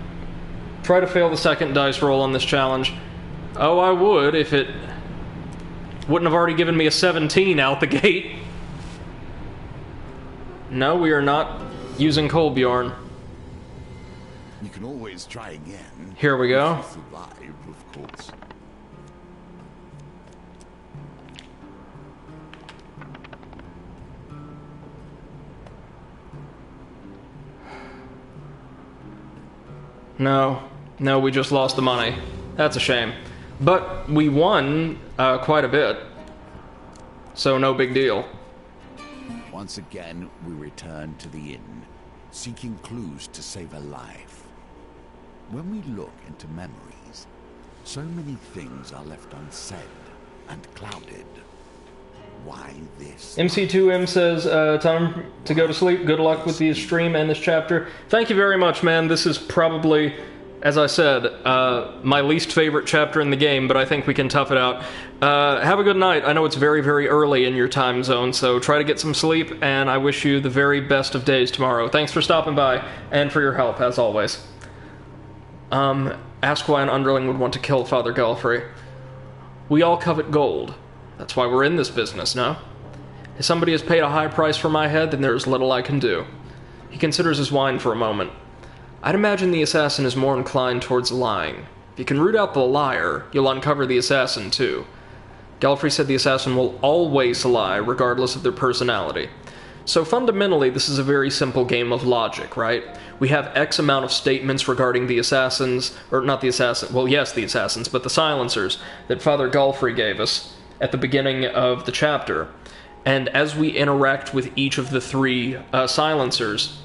Try to fail the second dice roll on this challenge. Oh, I would if it wouldn't have already given me a 17 out the gate. No, we are not using Kolbjorn. You can always try again. Here we go. If you survive, of course. No, we just lost the money. That's a shame. But we won quite a bit. So no big deal. Once again, we return to the inn, seeking clues to save a life. When we look into memories, so many things are left unsaid and clouded. Why this? MC2M says, time to go to sleep. Good luck with the stream and this chapter. Thank you very much, man. This is probably, as I said, my least favorite chapter in the game, but I think we can tough it out. Have a good night. I know it's very, very early in your time zone, so try to get some sleep, and I wish you the very best of days tomorrow. Thanks for stopping by, and for your help, as always. Ask why an underling would want to kill Father Galfrey. We all covet gold. That's why we're in this business, no? If somebody has paid a high price for my head, then there is little I can do. He considers his wine for a moment. I'd imagine the assassin is more inclined towards lying. If you can root out the liar, you'll uncover the assassin, too. Galfrey said the assassin will always lie, regardless of their personality. So fundamentally, this is a very simple game of logic, right? We have X amount of statements regarding the assassins, or not the assassin, well, yes, the assassins, but the silencers that Father Galfrey gave us at the beginning of the chapter. And as we interact with each of the 3 silencers,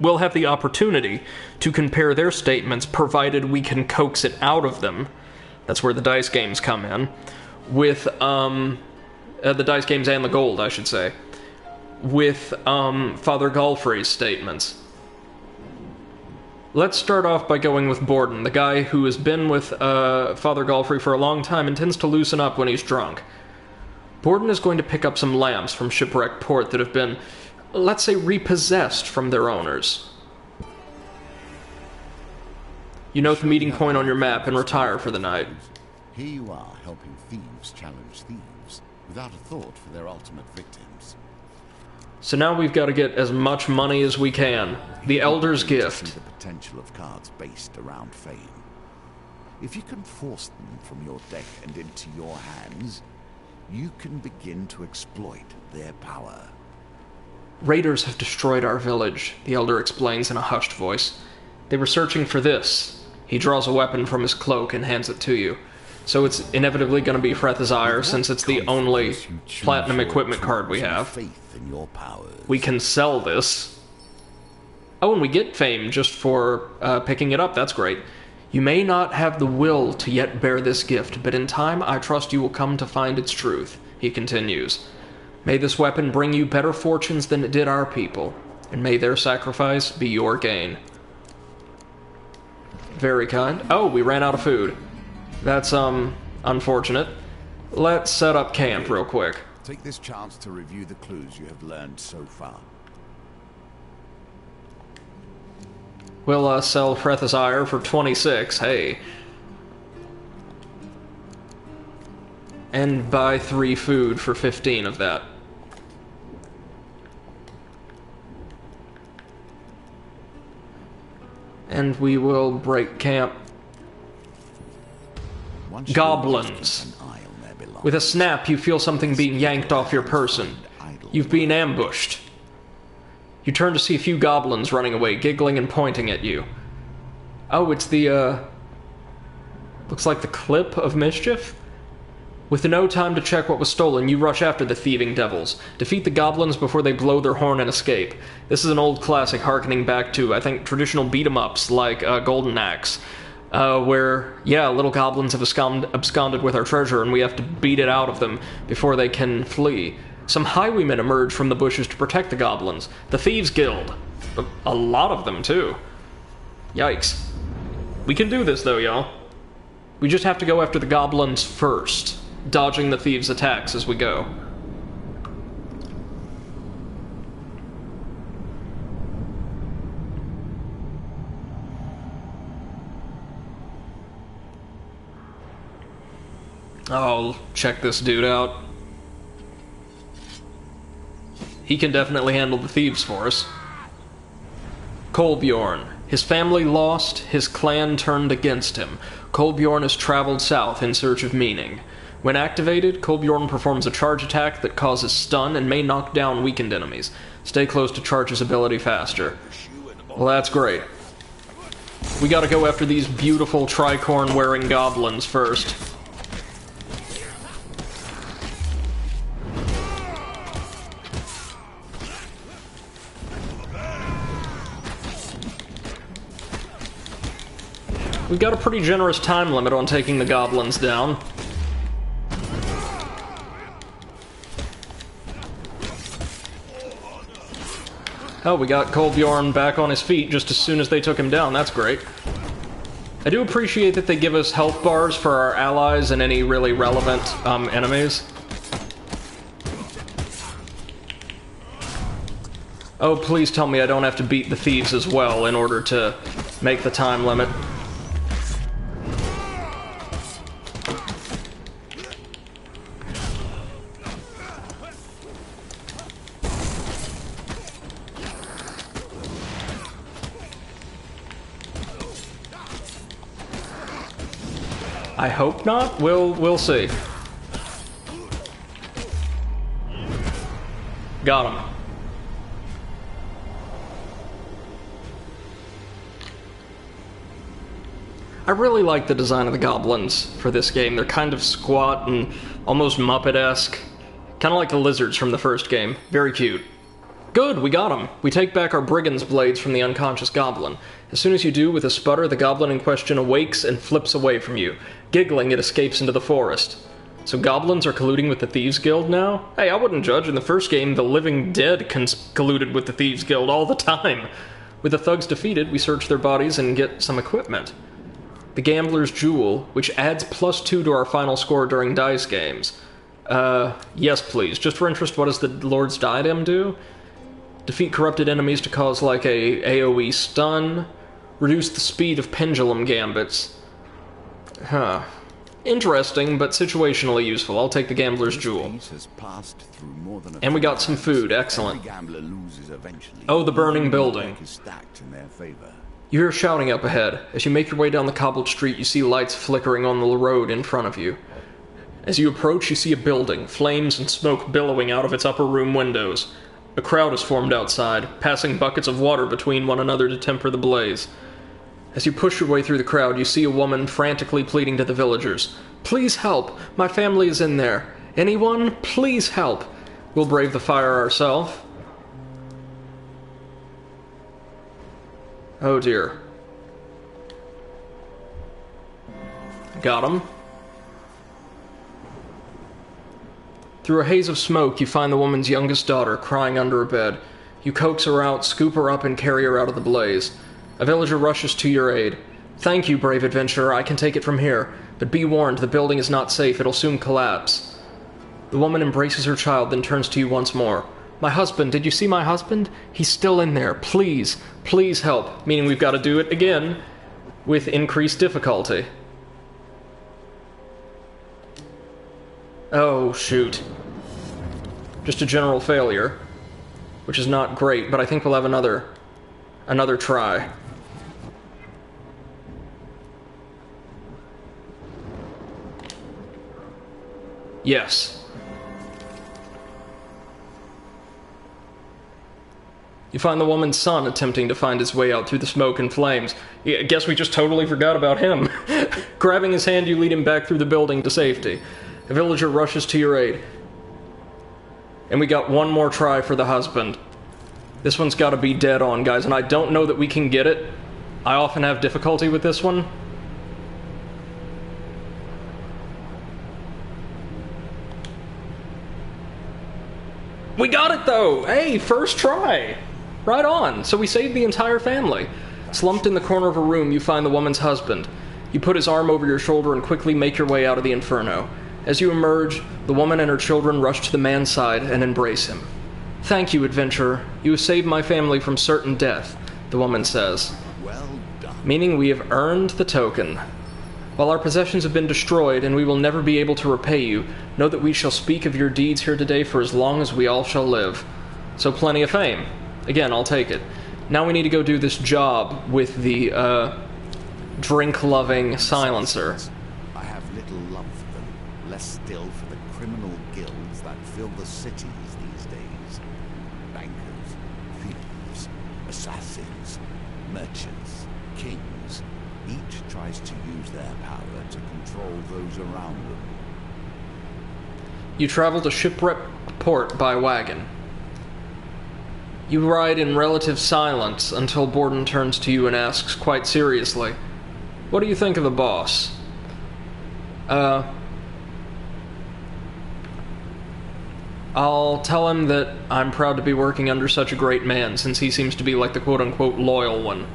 we'll have the opportunity to compare their statements, provided we can coax it out of them. That's where the dice games come in. With, the dice games and the gold, I should say. With, Father Galfrey's statements. Let's start off by going with Borden. The guy who has been with Father Galfrey for a long time and tends to loosen up when he's drunk. Borden is going to pick up some lamps from Shipwreck Port that have been let's say, repossessed from their owners. You note the meeting point on your map and retire for the night. Here you are, helping thieves challenge thieves, without a thought for their ultimate victims. So now we've got to get as much money as we can. The Elder's Gift. The potential of cards based around fame. If you can force them from your deck and into your hands, you can begin to exploit their power. Raiders have destroyed our village, the Elder explains in a hushed voice. They were searching for this. He draws a weapon from his cloak and hands it to you. So it's inevitably going to be Freth's since it's the only platinum equipment card we have. Faith in your powers. We can sell this. Oh, and we get fame just for picking it up. That's great. You may not have the will to yet bear this gift, but in time I trust you will come to find its truth, he continues. May this weapon bring you better fortunes than it did our people, and may their sacrifice be your gain. Very kind. Oh, we ran out of food. That's, unfortunate. Let's set up camp real quick. Take this chance to review the clues you have learned so far. We'll, sell Freth's for 26, hey. And buy 3 food for 15 of that. And we will break camp. Goblins. With a snap, you feel something being yanked off your person. You've been ambushed. You turn to see a few goblins running away, giggling and pointing at you. Oh, it's the, looks like the Clip of Mischief? With no time to check what was stolen, you rush after the thieving devils. Defeat the goblins before they blow their horn and escape. This is an old classic harkening back to, I think, traditional beat-em-ups like Golden Axe. Where, yeah, little goblins have absconded with our treasure and we have to beat it out of them before they can flee. Some highwaymen emerge from the bushes to protect the goblins. The Thieves Guild. A lot of them, too. Yikes. We can do this, though, y'all. We just have to go after the goblins first, dodging the thieves' attacks as we go. Oh, check this dude out. He can definitely handle the thieves for us. Kolbjorn. His family lost, his clan turned against him. Kolbjorn has traveled south in search of meaning. When activated, Kolbjorn performs a charge attack that causes stun and may knock down weakened enemies. Stay close to charge his ability faster. Well, that's great. We gotta go after these beautiful tricorn-wearing goblins first. We've got a pretty generous time limit on taking the goblins down. Oh, we got Kolbjorn back on his feet just as soon as they took him down. That's great. I do appreciate that they give us health bars for our allies and any really relevant enemies. Oh, please tell me I don't have to beat the thieves as well in order to make the time limit. I hope not. We'll see. Got him. I really like the design of the goblins for this game. They're kind of squat and almost Muppet-esque. Kind of like the lizards from the first game. Very cute. Good, we got him. We take back our brigand's blades from the unconscious goblin. As soon as you do, with a sputter, the goblin in question awakes and flips away from you. Giggling, it escapes into the forest. So goblins are colluding with the Thieves Guild now? Hey, I wouldn't judge. In the first game, the living dead colluded with the Thieves Guild all the time. With the thugs defeated, we search their bodies and get some equipment. The Gambler's Jewel, which adds +2 to our final score during dice games. Yes please. Just for interest, what does the Lord's Diadem do? Defeat corrupted enemies to cause like a AoE stun. Reduce the speed of pendulum gambits. Huh. Interesting, but situationally useful. I'll take the Gambler's Jewel. And we got some food. Excellent. Oh, the burning building. You hear shouting up ahead. As you make your way down the cobbled street, you see lights flickering on the road in front of you. As you approach, you see a building, flames and smoke billowing out of its upper room windows. A crowd is formed outside, passing buckets of water between one another to temper the blaze. As you push your way through the crowd, you see a woman frantically pleading to the villagers. Please help! My family is in there. Anyone? Please help! We'll brave the fire ourselves. Oh dear. Got him. Through a haze of smoke, you find the woman's youngest daughter crying under a bed. You coax her out, scoop her up, and carry her out of the blaze. A villager rushes to your aid. Thank you, brave adventurer, I can take it from here. But be warned, the building is not safe, it'll soon collapse. The woman embraces her child, then turns to you once more. My husband, did you see my husband? He's still in there, please, please help. Meaning we've got to do it again, with increased difficulty. Oh, shoot. Just a general failure, which is not great, but I think we'll have another try. Yes. You find the woman's son attempting to find his way out through the smoke and flames. I guess we just totally forgot about him. Grabbing his hand, you lead him back through the building to safety. A villager rushes to your aid. And we got one more try for the husband. This one's got to be dead on, guys, and I don't know that we can get it. I often have difficulty with this one. We got it, though! Hey, first try! Right on. So we saved the entire family. Slumped in the corner of a room, you find the woman's husband. You put his arm over your shoulder and quickly make your way out of the inferno. As you emerge, the woman and her children rush to the man's side and embrace him. Thank you, adventurer. You have saved my family from certain death, the woman says. Well done. Meaning we have earned the token. While our possessions have been destroyed and we will never be able to repay you, know that we shall speak of your deeds here today for as long as we all shall live. So plenty of fame. Again, I'll take it. Now we need to go do this job with the, drink-loving silencer. I have little love for them, less still for the criminal guilds that fill the cities these days. Bankers, thieves, assassins, merchants, kings. Each tries to use their power to control those around them. You travel to Shipwreck Port by wagon. You ride in relative silence until Borden turns to you and asks quite seriously, "What do you think of the boss?" I'll tell him that I'm proud to be working under such a great man, since he seems to be like the quote-unquote loyal one.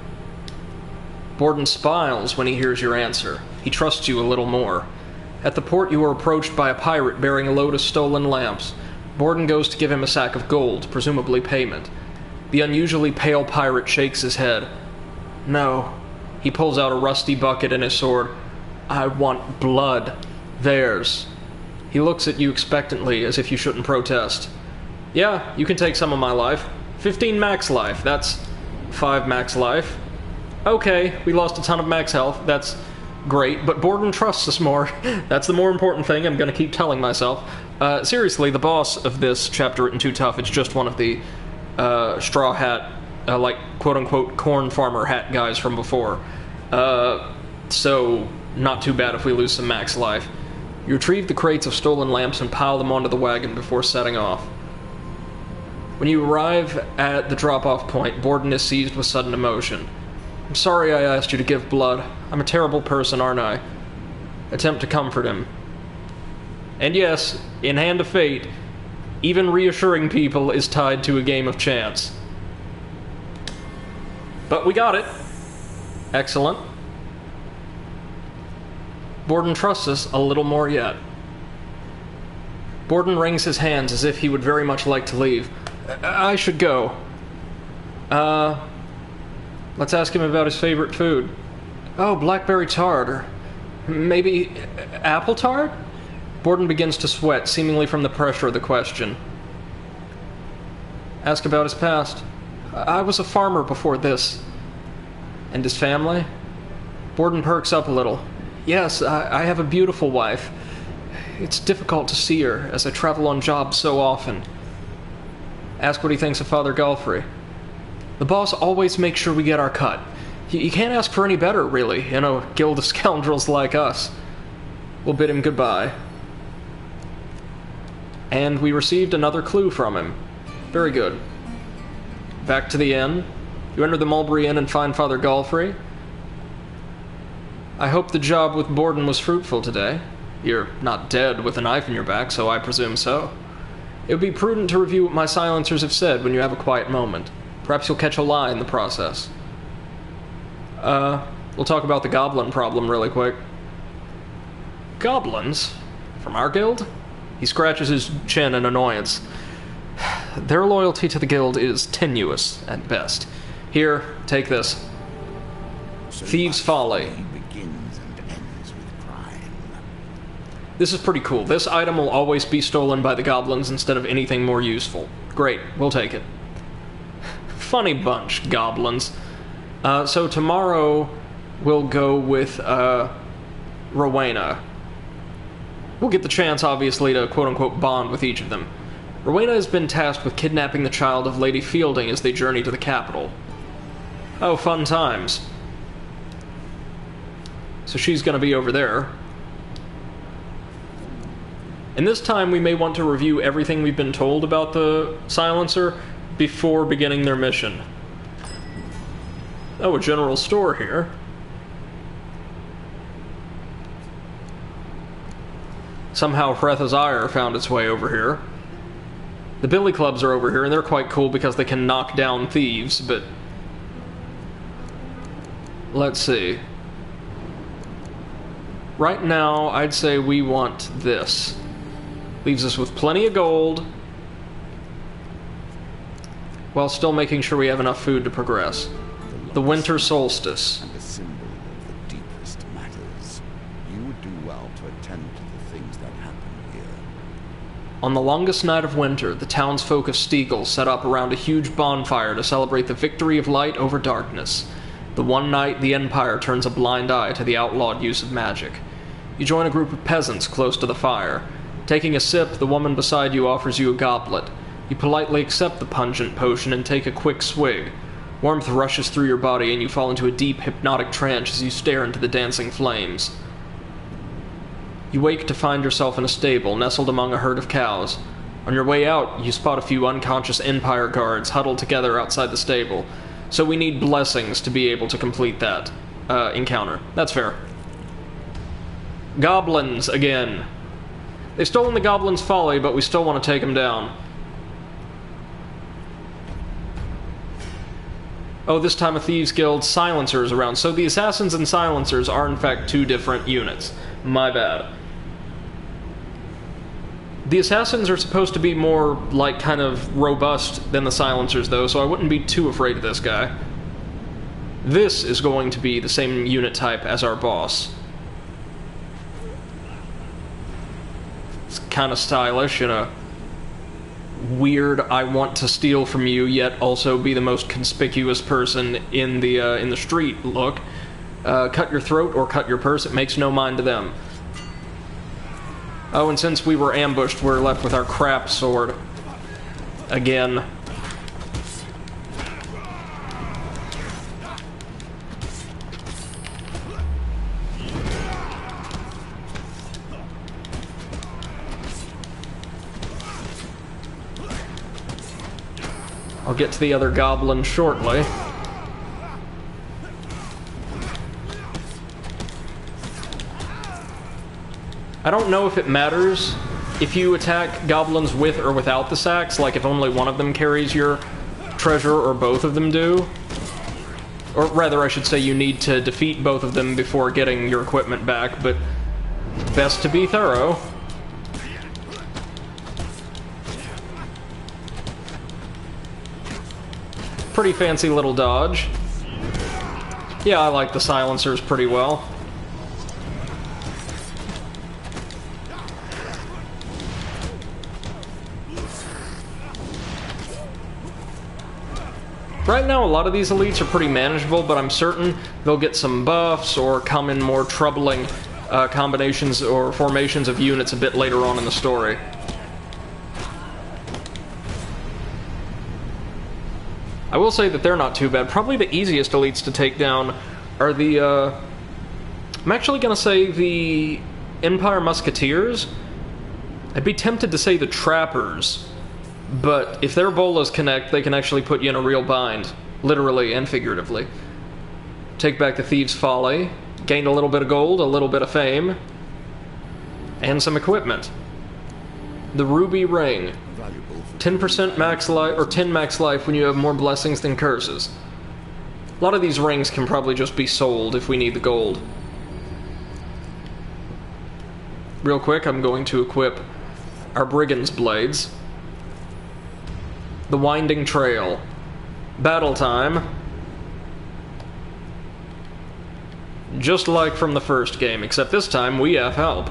Borden smiles when he hears your answer. He trusts you a little more. At the port, you are approached by a pirate bearing a load of stolen lamps. Borden goes to give him a sack of gold, presumably payment. The unusually pale pirate shakes his head. No. He pulls out a rusty bucket and his sword. I want blood. Theirs. He looks at you expectantly, as if you shouldn't protest. Yeah, you can take some of my life. 15 max life. That's 5 max life. Okay, we lost a ton of max health. That's great, but Borden trusts us more. That's the more important thing, I'm gonna keep telling myself. Seriously, the boss of this chapter written too tough, it's just one of the straw hat, like quote-unquote corn farmer hat guys from before. So not too bad if we lose some max life. You retrieve the crates of stolen lamps and pile them onto the wagon before setting off. When you arrive at the drop-off point, Borden is seized with sudden emotion. I'm sorry I asked you to give blood. I'm a terrible person, aren't I? Attempt to comfort him. And yes, in Hand of Fate, even reassuring people is tied to a game of chance. But we got it. Excellent. Borden trusts us a little more yet. Borden wrings his hands as if he would very much like to leave. I should go. Let's ask him about his favorite food. Oh, blackberry tart, or maybe apple tart? Borden begins to sweat, seemingly from the pressure of the question. Ask about his past. I was a farmer before this. And his family? Borden perks up a little. Yes, I have a beautiful wife. It's difficult to see her, as I travel on jobs so often. Ask what he thinks of Father Galfrey. The boss always makes sure we get our cut. You can't ask for any better, really, in a guild of scoundrels like us. We'll bid him goodbye. And we received another clue from him. Very good. Back to the inn. You enter the Mulberry Inn and find Father Galfrey. I hope the job with Borden was fruitful today. You're not dead with a knife in your back, so I presume so. It would be prudent to review what my silencers have said when you have a quiet moment. Perhaps you'll catch a lie in the process. We'll talk about the goblin problem really quick. Goblins? From our guild? He scratches his chin in annoyance. Their loyalty to the guild is tenuous, at best. Here, take this. Thieves' Folly. Begins and ends with crime. This is pretty cool. This item will always be stolen by the goblins instead of anything more useful. Great, we'll take it. Funny bunch, goblins. So tomorrow we'll go with Rowena. We'll get the chance, obviously, to quote-unquote bond with each of them. Rowena has been tasked with kidnapping the child of Lady Fielding as they journey to the capital. Oh, fun times. So she's going to be over there. And this time we may want to review everything we've been told about the silencer before beginning their mission. Oh, a general store here. Somehow Fretha's ire found its way over here. The billy clubs are over here, and they're quite cool because they can knock down thieves, but... let's see. Right now, I'd say we want this. Leaves us with plenty of gold, while still making sure we have enough food to progress. The winter solstice. And a symbol of the deepest matters. You would do well to attend to the things that happen here. On the longest night of winter, the townsfolk of Steagall set up around a huge bonfire to celebrate the victory of light over darkness. The one night the Empire turns a blind eye to the outlawed use of magic. You join a group of peasants close to the fire. Taking a sip, the woman beside you offers you a goblet. You politely accept the pungent potion and take a quick swig. Warmth rushes through your body and you fall into a deep, hypnotic trance as you stare into the dancing flames. You wake to find yourself in a stable, nestled among a herd of cows. On your way out, you spot a few unconscious Empire guards huddled together outside the stable. So we need blessings to be able to complete that encounter. That's fair. Goblins, again. They've stolen the Goblin's Folly, but we still want to take them down. Oh, this time a Thieves Guild silencers around. So the Assassins and Silencers are in fact two different units. My bad. The Assassins are supposed to be more, like, kind of robust than the Silencers, though, so I wouldn't be too afraid of this guy. This is going to be the same unit type as our boss. It's kind of stylish in a weird, I want to steal from you, yet also be the most conspicuous person in the street look. Cut your throat or cut your purse, it makes no mind to them. Oh, and since we were ambushed, we're left with our crap sword. Again. I'll get to the other goblin shortly. I don't know if it matters if you attack goblins with or without the sacks, like if only one of them carries your treasure or both of them do. Or rather, I should say you need to defeat both of them before getting your equipment back, but best to be thorough. Pretty fancy little dodge. Yeah, I like the silencers pretty well. Right now, a lot of these elites are pretty manageable, but I'm certain they'll get some buffs or come in more troubling combinations or formations of units a bit later on in the story. I will say that they're not too bad. Probably the easiest elites to take down are the, I'm actually going to say the Empire Musketeers. I'd be tempted to say the Trappers, but if their bolas connect, they can actually put you in a real bind, literally and figuratively. Take back the Thieves' Folly, gain a little bit of gold, a little bit of fame, and some equipment. The Ruby Ring. 10% max life, or 10 max life when you have more blessings than curses. A lot of these rings can probably just be sold if we need the gold. Real quick, I'm going to equip our Brigand's Blades. The Winding Trail. Battle time. Just like from the first game, except this time we have help.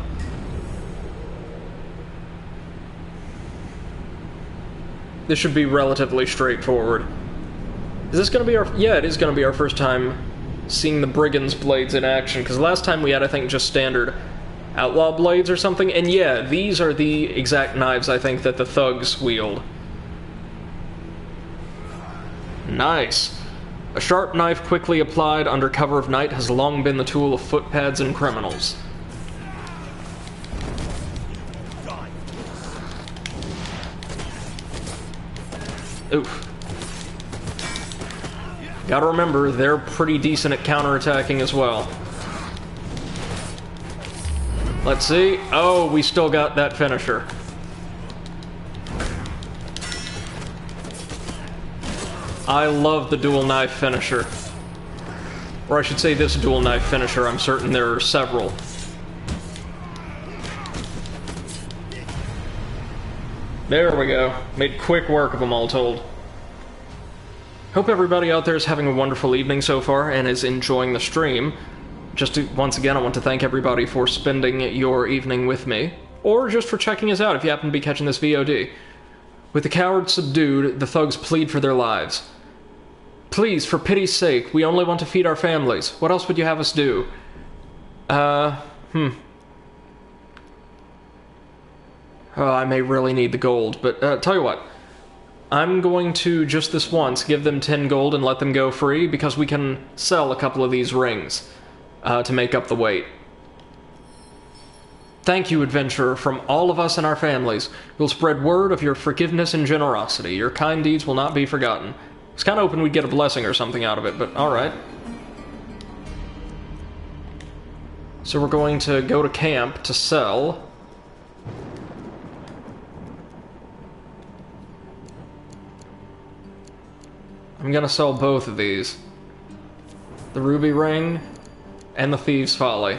This should be relatively straightforward. Is this going to be our... Yeah, it is going to be our first time seeing the Brigand's Blades in action, because last time we had, I think, just standard Outlaw Blades or something, and yeah, these are the exact knives, I think, that the thugs wield. Nice. A sharp knife quickly applied under cover of night has long been the tool of footpads and criminals. Oof. Gotta remember, they're pretty decent at counterattacking as well. Let's see. Oh, we still got that finisher. I love the dual knife finisher. Or I should say this dual knife finisher. I'm certain there are several. There we go. Made quick work of them all told. Hope everybody out there is having a wonderful evening so far and is enjoying the stream. Once again, I want to thank everybody for spending your evening with me, or just for checking us out if you happen to be catching this VOD. With the cowards subdued, the thugs plead for their lives. Please, for pity's sake, we only want to feed our families. What else would you have us do? Oh, I may really need the gold, but tell you what. I'm going to, just this once, give them 10 gold and let them go free, because we can sell a couple of these rings to make up the weight. Thank you, adventurer, from all of us and our families. We'll spread word of your forgiveness and generosity. Your kind deeds will not be forgotten. I was kind of hoping we'd get a blessing or something out of it, but alright. So we're going to go to camp to sell. I'm gonna sell both of these. The Ruby Ring and the Thieves' Folly.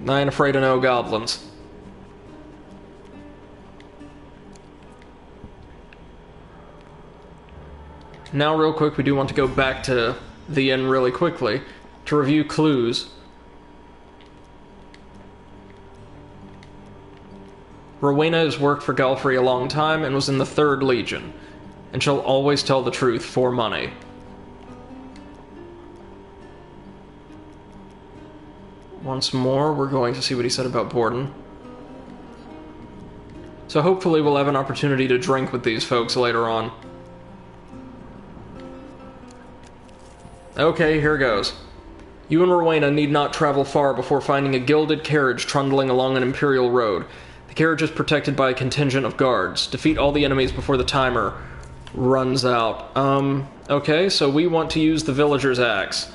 I ain't afraid of no goblins. Now, real quick, we do want to go back to the inn really quickly to review clues. Rowena has worked for Galfrey a long time and was in the 3rd Legion, and shall always tell the truth for money. Once more, we're going to see what he said about Borden. So hopefully we'll have an opportunity to drink with these folks later on. Okay, here goes. You and Rowena need not travel far before finding a gilded carriage trundling along an imperial road. The carriage is protected by a contingent of guards. Defeat all the enemies before the timer runs out. Okay, so we want to use the villager's axe.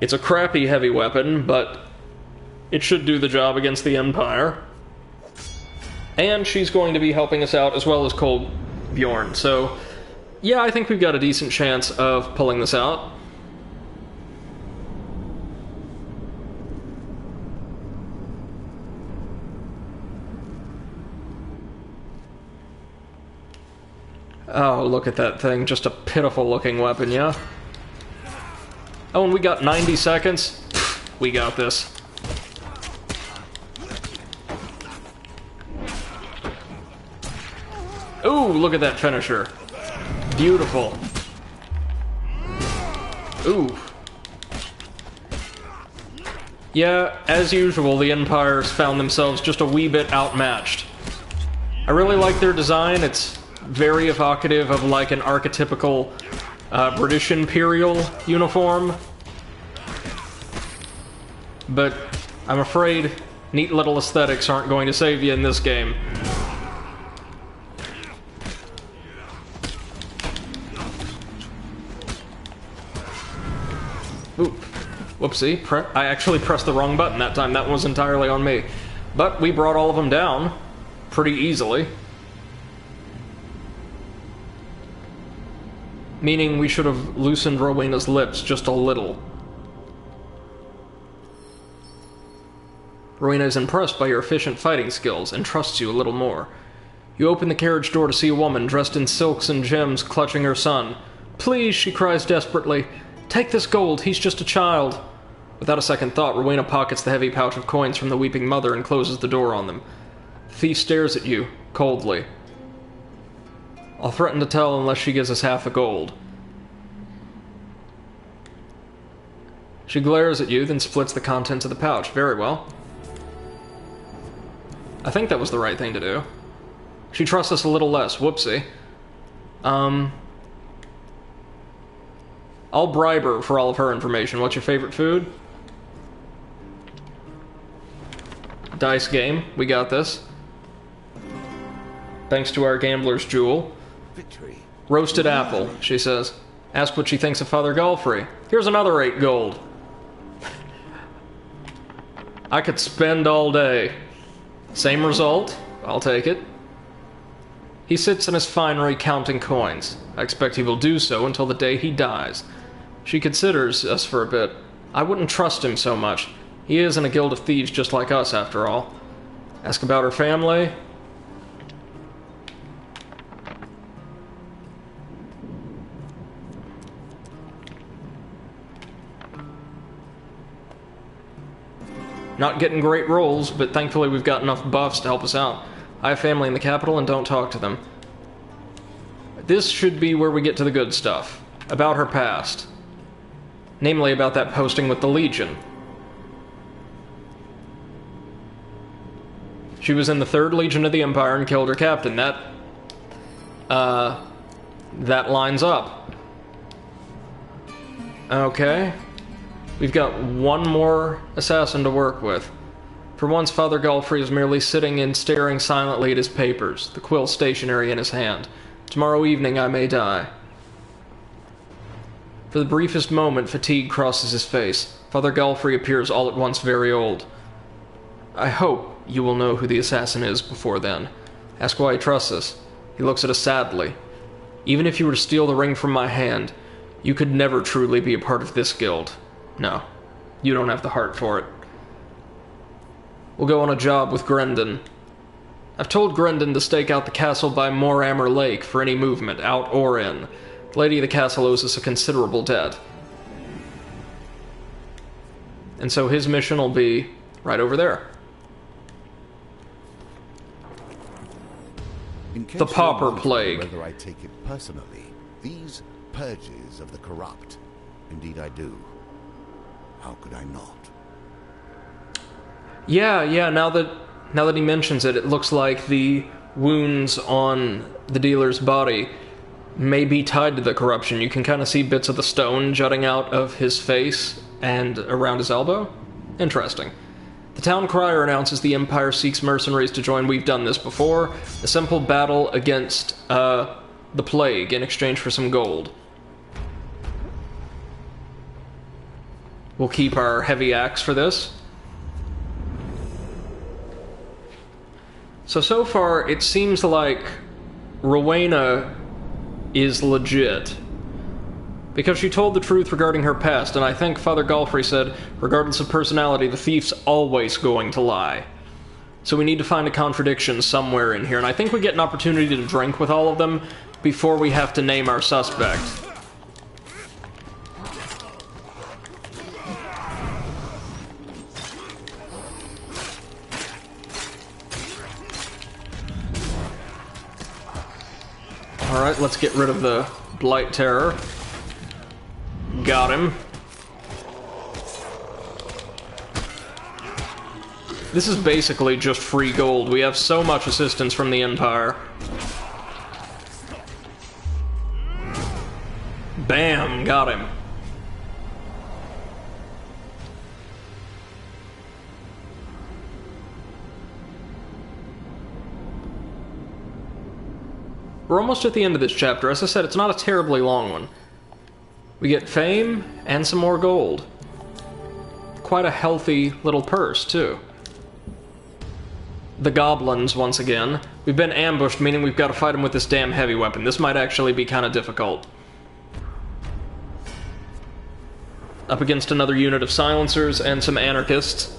It's a crappy heavy weapon, but it should do the job against the Empire. And she's going to be helping us out, as well as Cold Bjorn, so yeah, I think we've got a decent chance of pulling this out. Oh, look at that thing. Just a pitiful looking weapon, yeah? Oh, and we got 90 seconds. We got this. Ooh, look at that finisher. Beautiful. Ooh. Yeah, as usual, the Empires found themselves just a wee bit outmatched. I really like their design. It's very evocative of like an archetypical British Imperial uniform. But I'm afraid neat little aesthetics aren't going to save you in this game. Oop. Whoopsie. I actually pressed the wrong button that time. That was entirely on me. But we brought all of them down pretty easily. Meaning we should have loosened Rowena's lips just a little. Rowena is impressed by your efficient fighting skills and trusts you a little more. You open the carriage door to see a woman dressed in silks and gems clutching her son. Please, she cries desperately. Take this gold, he's just a child. Without a second thought, Rowena pockets the heavy pouch of coins from the weeping mother and closes the door on them. The thief stares at you, coldly. I'll threaten to tell unless she gives us half the gold. She glares at you, then splits the contents of the pouch. Very well. I think that was the right thing to do. She trusts us a little less. Whoopsie. I'll bribe her for all of her information. What's your favorite food? Dice game. We got this. Thanks to our gambler's jewel. Victory. Roasted apple, she says. Ask what she thinks of Father Galfrey. Here's another 8 gold. I could spend all day. Same result. I'll take it. He sits in his finery counting coins. I expect he will do so until the day he dies. She considers us for a bit. I wouldn't trust him so much. He is in a guild of thieves just like us, after all. Ask about her family. Not getting great rolls, but thankfully we've got enough buffs to help us out. I have family in the capital and don't talk to them. This should be where we get to the good stuff. About her past. Namely about that posting with the Legion. She was in the 3rd Legion of the Empire and killed her captain. That lines up. Okay. We've got one more assassin to work with. For once, Father Galfrey is merely sitting and staring silently at his papers, the quill stationary in his hand. Tomorrow evening I may die. For the briefest moment, fatigue crosses his face. Father Galfrey appears all at once very old. I hope you will know who the assassin is before then. Ask why he trusts us. He looks at us sadly. Even if you were to steal the ring from my hand, you could never truly be a part of this guild. No, you don't have the heart for it. We'll go on a job with Grendon. I've told Grendon to stake out the castle by Morammer Lake for any movement, out or in. The lady of the castle owes us a considerable debt. And so his mission will be right over there. The Pauper Plague. Whether I take it personally, these purges of the corrupt, indeed I do. How could I not? Yeah, now that he mentions it, it looks like the wounds on the dealer's body may be tied to the corruption. You can kind of see bits of the stone jutting out of his face and around his elbow. Interesting. The town crier announces the Empire seeks mercenaries to join. We've done this before. A simple battle against the plague in exchange for some gold. We'll keep our heavy axe for this. So far, it seems like Rowena is legit. Because she told the truth regarding her past, and I think Father Galfrey said, regardless of personality, the thief's always going to lie. So we need to find a contradiction somewhere in here, and I think we get an opportunity to drink with all of them before we have to name our suspect. Alright, let's get rid of the Blight Terror. Got him. This is basically just free gold. We have so much assistance from the Empire. Bam! Got him. We're almost at the end of this chapter. As I said, it's not a terribly long one. We get fame and some more gold. Quite a healthy little purse, too. The goblins, once again. We've been ambushed, meaning we've got to fight them with this damn heavy weapon. This might actually be kind of difficult. Up against another unit of silencers and some anarchists.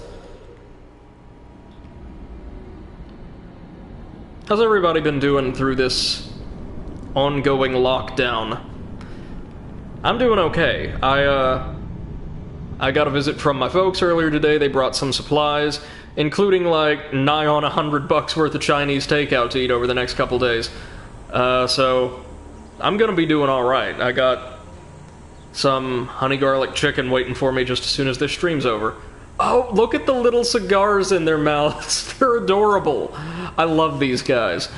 How's everybody been doing through this ongoing lockdown? I'm doing okay. I got a visit from my folks earlier today. They brought some supplies, including like nigh on $100 worth of Chinese takeout to eat over the next couple days. So I'm gonna be doing alright. I got some honey garlic chicken waiting for me just as soon as this stream's over. Oh, look at the little cigars in their mouths. They're adorable. I love these guys.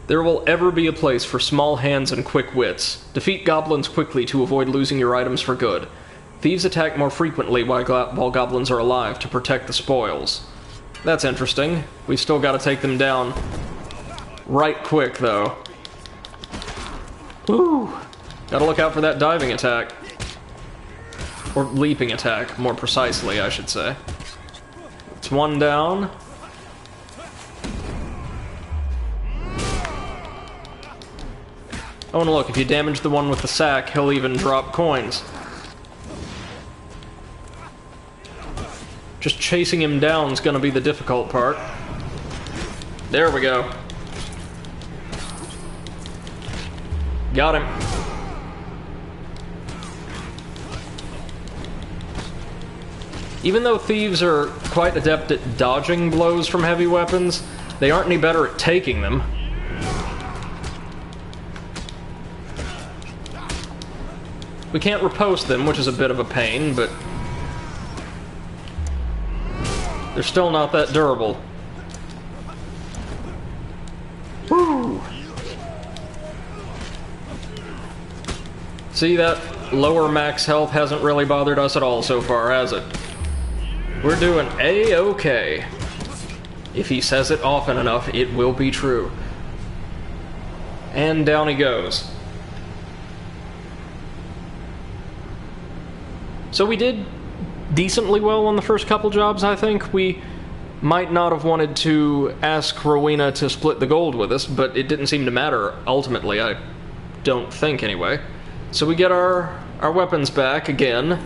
There will ever be a place for small hands and quick wits. Defeat goblins quickly to avoid losing your items for good. Thieves attack more frequently while goblins are alive to protect the spoils. That's interesting. We still gotta take them down right quick, though. Woo! Gotta look out for that diving attack. Or leaping attack, more precisely, I should say. It's one down. Oh, and look, if you damage the one with the sack, he'll even drop coins. Just chasing him down is gonna be the difficult part. There we go. Got him. Even though thieves are quite adept at dodging blows from heavy weapons, they aren't any better at taking them. We can't riposte them, which is a bit of a pain, but they're still not that durable. Woo! See, that lower max health hasn't really bothered us at all so far, has it? We're doing A-okay. If he says it often enough, it will be true. And down he goes. So we did decently well on the first couple jobs, I think. We might not have wanted to ask Rowena to split the gold with us, but it didn't seem to matter, ultimately, I don't think, anyway. So we get our weapons back again,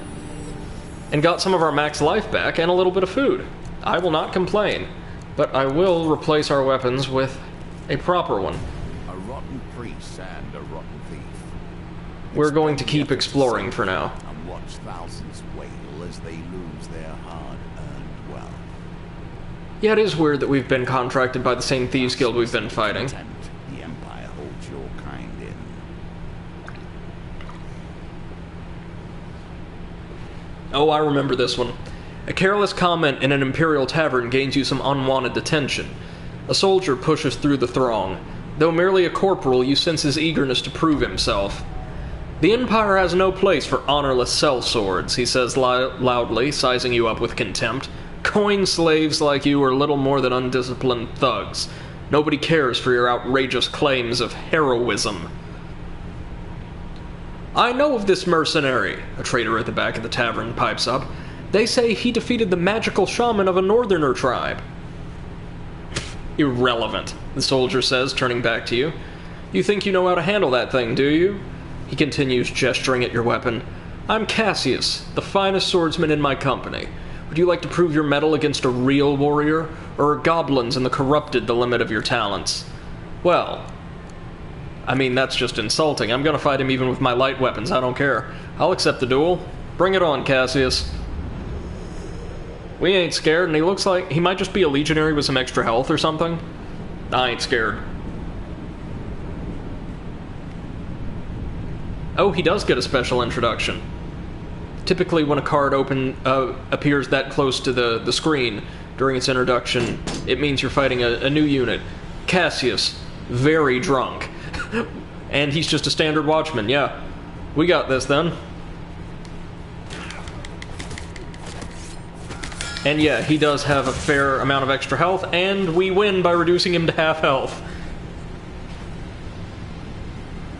and got some of our max life back, and a little bit of food. I will not complain, but I will replace our weapons with a proper one. A rotten priest and a rotten thief. We're going to keep exploring for now. And watch thousands wail as they lose their hard-earned wealth. Yeah, it is weird that we've been contracted by the same thieves guild we've been fighting. The Empire holds your kind in. Oh, I remember this one. A careless comment in an Imperial tavern gains you some unwanted attention. A soldier pushes through the throng. Though merely a corporal, you sense his eagerness to prove himself. The Empire has no place for honorless sellswords, he says loudly, sizing you up with contempt. Coin slaves like you are little more than undisciplined thugs. Nobody cares for your outrageous claims of heroism. I know of this mercenary, a trader at the back of the tavern pipes up. They say he defeated the magical shaman of a northerner tribe. Irrelevant, the soldier says, turning back to you. You think you know how to handle that thing, do you? He continues, gesturing at your weapon. I'm Cassius, the finest swordsman in my company. Would you like to prove your mettle against a real warrior, or are goblins and the corrupted the limit of your talents? Well, I mean, that's just insulting. I'm gonna fight him even with my light weapons, I don't care. I'll accept the duel. Bring it on, Cassius. We ain't scared, and he looks like he might just be a legionary with some extra health or something. I ain't scared. Oh, he does get a special introduction. Typically, when a card appears that close to the screen during its introduction, it means you're fighting a new unit. Cassius, very drunk. And he's just a standard watchman, yeah. We got this, then. And yeah, he does have a fair amount of extra health, and we win by reducing him to half health.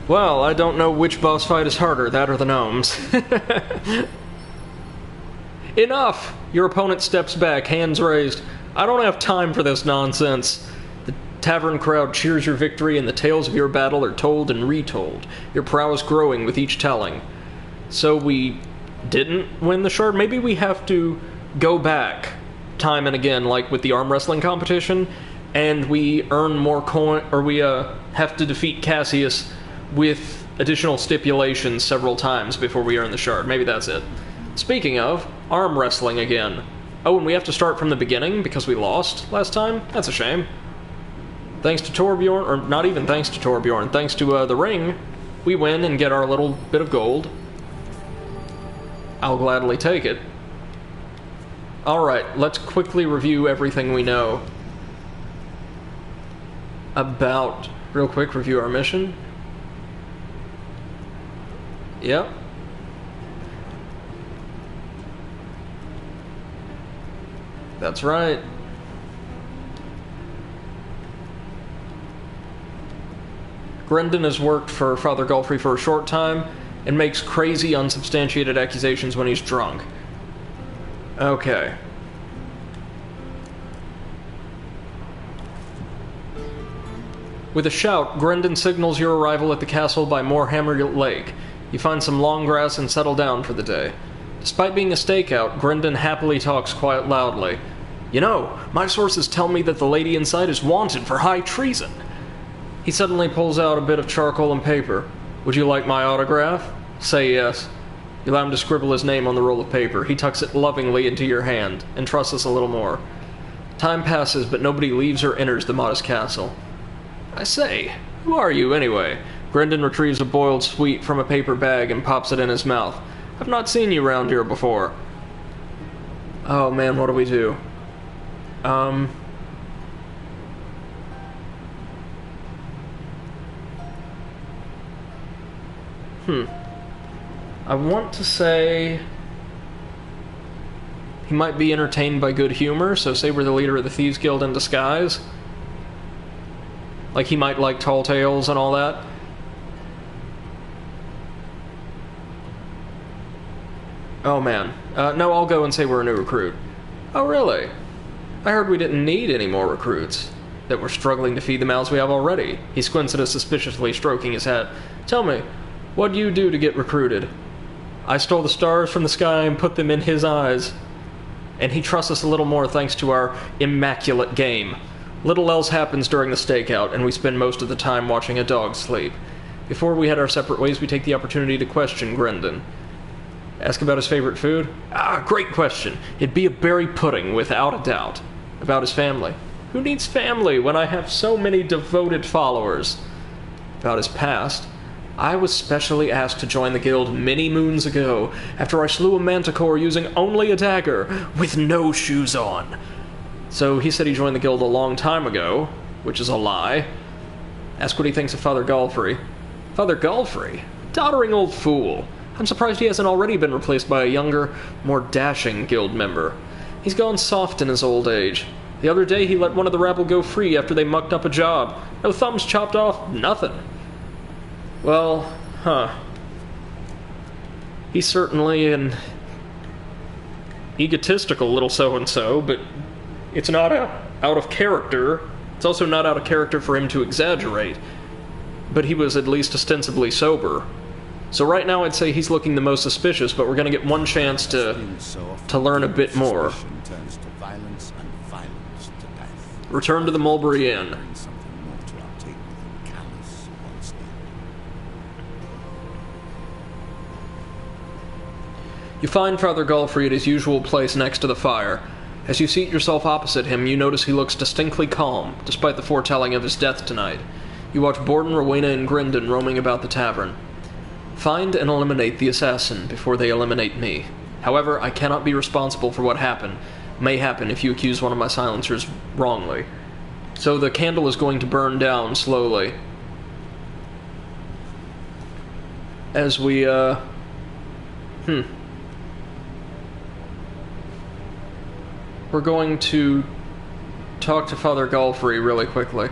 Well, I don't know which boss fight is harder, that or the gnomes. Enough! Your opponent steps back, hands raised. I don't have time for this nonsense. The tavern crowd cheers your victory, and the tales of your battle are told and retold, your prowess growing with each telling. So we didn't win the shard? Maybe we have to go back time and again, like with the arm wrestling competition, and we earn more coin, or we have to defeat Cassius with additional stipulations several times before we earn the shard. Maybe that's it. Speaking of, arm wrestling again. Oh, and we have to start from the beginning because we lost last time? That's a shame. Thanks to Torbjorn, or not even thanks to Torbjorn, thanks to the ring, we win and get our little bit of gold. I'll gladly take it. Alright, let's quickly review everything we know about... Real quick, review our mission. Yep. That's right. Grendon has worked for Father Golfrey for a short time and makes crazy, unsubstantiated accusations when he's drunk. Okay. With a shout, Grendon signals your arrival at the castle by Moorhammer Lake. You find some long grass and settle down for the day. Despite being a stakeout, Grendon happily talks quite loudly. You know, my sources tell me that the lady inside is wanted for high treason. He suddenly pulls out a bit of charcoal and paper. Would you like my autograph? Say yes. You allow him to scribble his name on the roll of paper. He tucks it lovingly into your hand, and trusts us a little more. Time passes, but nobody leaves or enters the modest castle. I say, who are you, anyway? Grendon retrieves a boiled sweet from a paper bag and pops it in his mouth. I've not seen you round here before. Oh man, what do we do? I want to say... he might be entertained by good humor, so say we're the leader of the Thieves Guild in disguise. Like, he might like tall tales and all that. Oh man. No, I'll go and say we're a new recruit. Oh really? I heard we didn't need any more recruits. That we're struggling to feed the mouths we have already. He squints at us suspiciously, stroking his head. Tell me, what'd you do to get recruited? I stole the stars from the sky and put them in his eyes. And he trusts us a little more thanks to our immaculate game. Little else happens during the stakeout, and we spend most of the time watching a dog sleep. Before we head our separate ways, we take the opportunity to question Grendon. Ask about his favorite food? Ah, great question. It'd be a berry pudding, without a doubt. About his family. Who needs family when I have so many devoted followers? About his past. I was specially asked to join the guild many moons ago, after I slew a manticore using only a dagger, with no shoes on. So he said he joined the guild a long time ago, which is a lie. Ask what he thinks of Father Golfrey. Father Golfrey? Doddering old fool. I'm surprised he hasn't already been replaced by a younger, more dashing guild member. He's gone soft in his old age. The other day he let one of the rabble go free after they mucked up a job. No thumbs chopped off, nothing. Well, he's certainly an egotistical little so-and-so, but it's not out of character. It's also not out of character for him to exaggerate. But he was at least ostensibly sober. So right now I'd say he's looking the most suspicious, but we're going to get one chance to learn a bit more. Return to the Mulberry Inn. You find Father Galfrey at his usual place next to the fire. As you seat yourself opposite him, you notice he looks distinctly calm, despite the foretelling of his death tonight. You watch Borden, Rowena, and Grindon roaming about the tavern. Find and eliminate the assassin before they eliminate me. However, I cannot be responsible for what may happen if you accuse one of my silencers wrongly. So the candle is going to burn down slowly. As we, We're going to talk to Father Galfrey really quickly.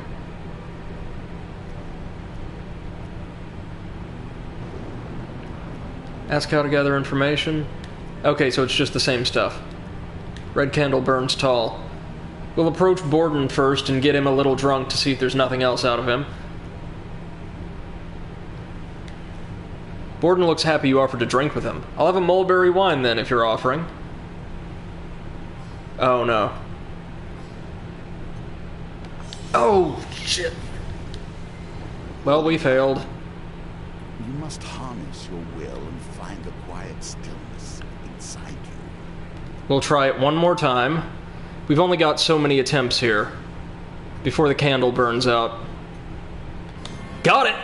Ask how to gather information. Okay, so it's just the same stuff. Red candle burns tall. We'll approach Borden first and get him a little drunk to see if there's nothing else out of him. Borden looks happy you offered to drink with him. I'll have a mulberry wine then, if you're offering. Oh no. Oh, shit. Well, we failed. You must harness your will and find a quiet stillness inside you. We'll try it one more time. We've only got so many attempts here before the candle burns out. Got it!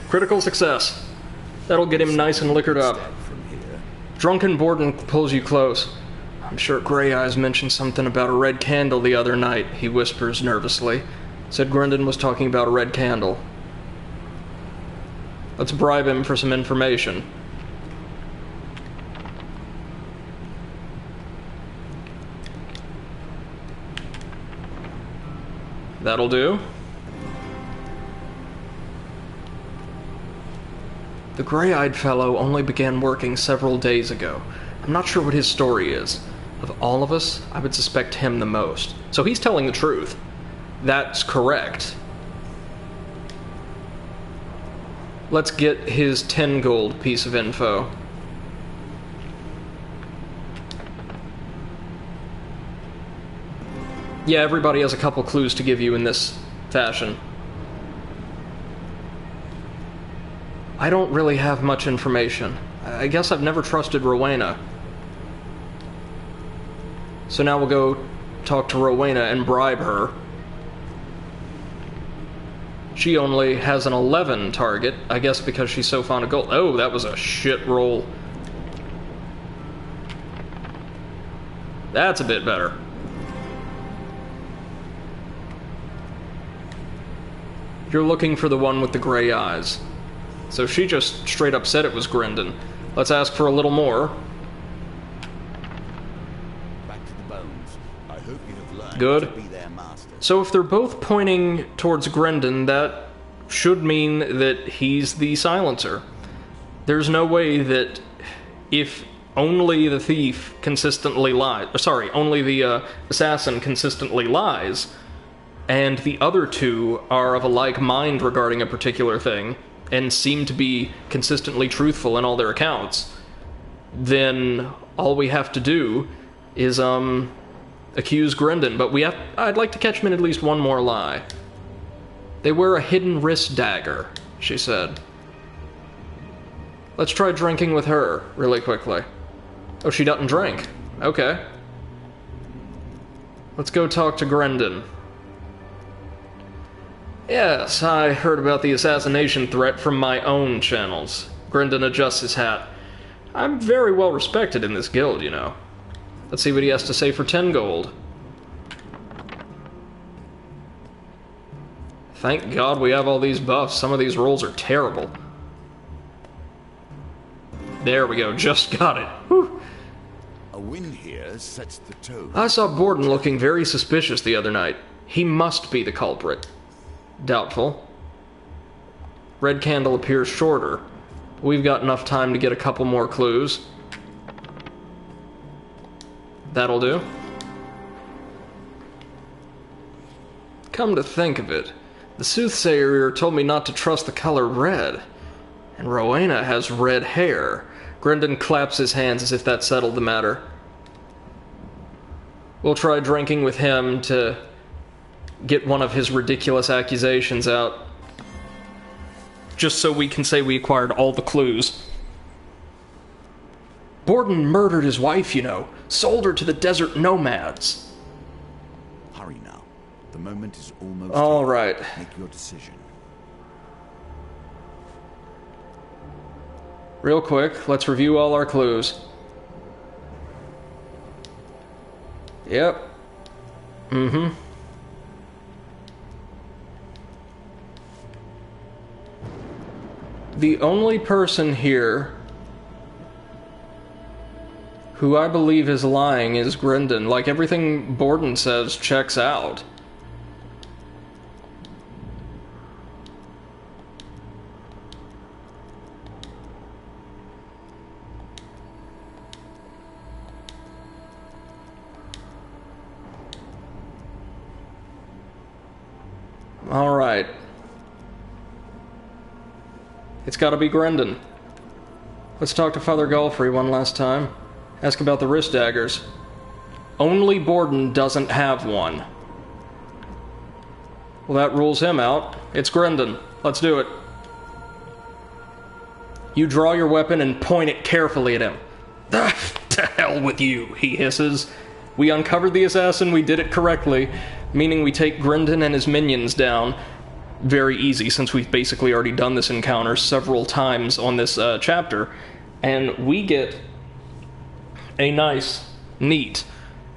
Critical success. That'll get him nice and liquored up. From here. Drunken Borden pulls you close. I'm sure Grey Eyes mentioned something about a red candle the other night, he whispers nervously. Said Grindon was talking about a red candle. Let's bribe him for some information. That'll do. The gray-eyed fellow only began working several days ago. I'm not sure what his story is. Of all of us, I would suspect him the most. So he's telling the truth. That's correct. Let's get his 10 gold piece of info. Yeah, everybody has a couple clues to give you in this fashion. I don't really have much information. I guess I've never trusted Rowena. So now we'll go talk to Rowena and bribe her. She only has an 11 target, I guess because she's so fond of gold. Oh, that was a shit roll. That's a bit better. You're looking for the one with the gray eyes. So she just straight up said it was Grindon. Let's ask for a little more. Back to the bones. I hope you have learned Good. to be their master. So if they're both pointing towards Grindon, that should mean that he's the silencer. There's no way that if only the thief consistently lies, only the assassin consistently lies, and the other two are of a like mind regarding a particular thing, and seem to be consistently truthful in all their accounts, then all we have to do is, accuse Grindon. But I'd like to catch him in at least one more lie. They wear a hidden wrist dagger, she said. Let's try drinking with her, really quickly. Oh, she doesn't drink. Okay. Let's go talk to Grindon. Yes, I heard about the assassination threat from my own channels. Grindon adjusts his hat. I'm very well respected in this guild, you know. Let's see what he has to say for 10 gold. Thank God we have all these buffs. Some of these rolls are terrible. There we go, just got it. Whew. A win here sets the tone. I saw Borden looking very suspicious the other night. He must be the culprit. Doubtful. Red candle appears shorter. We've got enough time to get a couple more clues. That'll do. Come to think of it, the soothsayer told me not to trust the color red. And Rowena has red hair. Grindon claps his hands as if that settled the matter. We'll try drinking with him to get one of his ridiculous accusations out. Just so we can say we acquired all the clues. Borden murdered his wife, you know. Sold her to the desert nomads. Hurry now. The moment is almost All here. right. Make your decision. Real quick, let's review all our clues. Yep. Mm-hmm. The only person here who I believe is lying is Grindon. Like, everything Borden says checks out. Alright. It's gotta be Grindon. Let's talk to Father Galfrey one last time. Ask about the wrist daggers. Only Borden doesn't have one. Well, that rules him out. It's Grindon. Let's do it. You draw your weapon and point it carefully at him. "Ah, to hell with you," he hisses. We uncovered the assassin, we did it correctly, meaning we take Grindon and his minions down. Very easy, since we've basically already done this encounter several times on this chapter. And we get a nice, neat,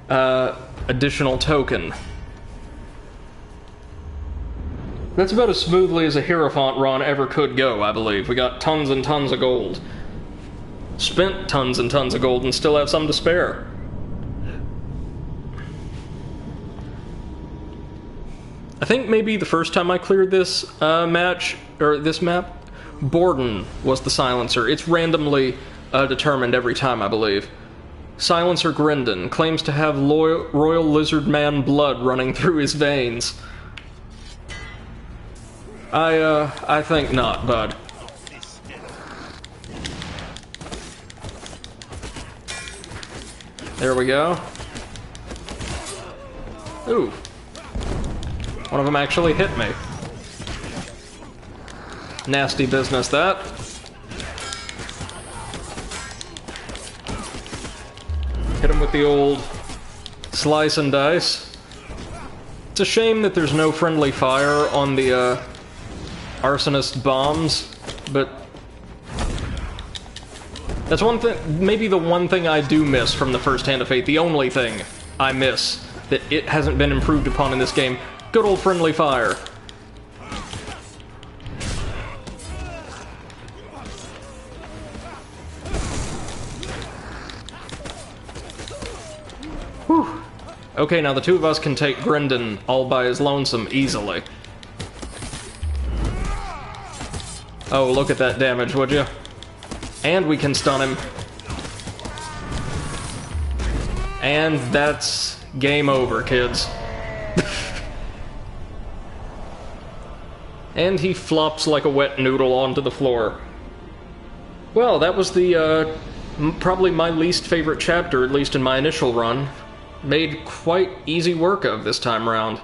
additional token. That's about as smoothly as a Hierophant run ever could go, I believe. We got tons and tons of gold. Spent tons and tons of gold and still have some to spare. I think maybe the first time I cleared this this map, Borden was the silencer. It's randomly determined every time, I believe. Silencer Grindon claims to have royal lizard man blood running through his veins. I think not, bud. There we go. Ooh. One of them actually hit me. Nasty business, that. Hit him with the old slice and dice. It's a shame that there's no friendly fire on the arsonist bombs, but that's one thing, maybe the one thing I do miss from the first Hand of Fate, the only thing I miss that it hasn't been improved upon in this game. Good old friendly fire. Whew. Okay, now the two of us can take Grindon all by his lonesome easily. Oh, look at that damage, would you? And we can stun him. And that's game over, kids. And he flops like a wet noodle onto the floor. Well, that was the, probably my least favorite chapter, at least in my initial run. Made quite easy work of this time round.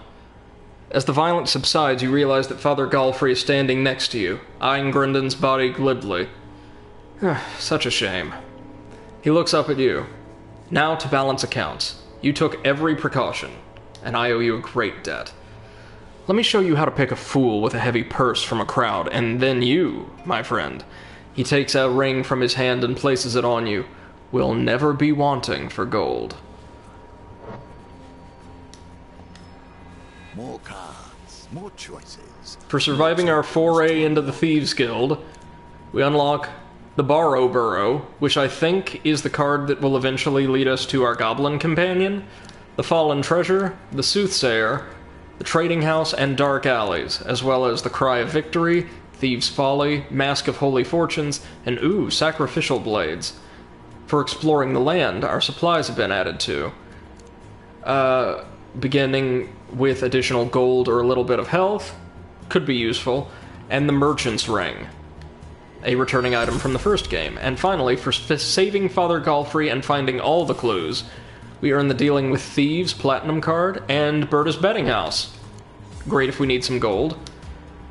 As the violence subsides, you realize that Father Galfrey is standing next to you, eyeing Grindon's body glibly. Such a shame. He looks up at you. Now to balance accounts. You took every precaution, and I owe you a great debt. Let me show you how to pick a fool with a heavy purse from a crowd, and then you, my friend. He takes a ring from his hand and places it on you. Will never be wanting for gold. More cards, more choices. For surviving our foray into the Thieves Guild, we unlock the Borrow Burrow, which I think is the card that will eventually lead us to our Goblin Companion, the Fallen Treasure, the Soothsayer, the Trading House, and Dark Alleys, as well as the Cry of Victory, Thieves' Folly, Mask of Holy Fortunes, and Sacrificial Blades. For exploring the land, our supplies have been added to. Beginning with additional gold or a little bit of health, could be useful, and the Merchant's Ring, a returning item from the first game. And finally, for saving Father Galfrey and finding all the clues, we earn the Dealing with Thieves Platinum card and Berta's Betting House. Great if we need some gold.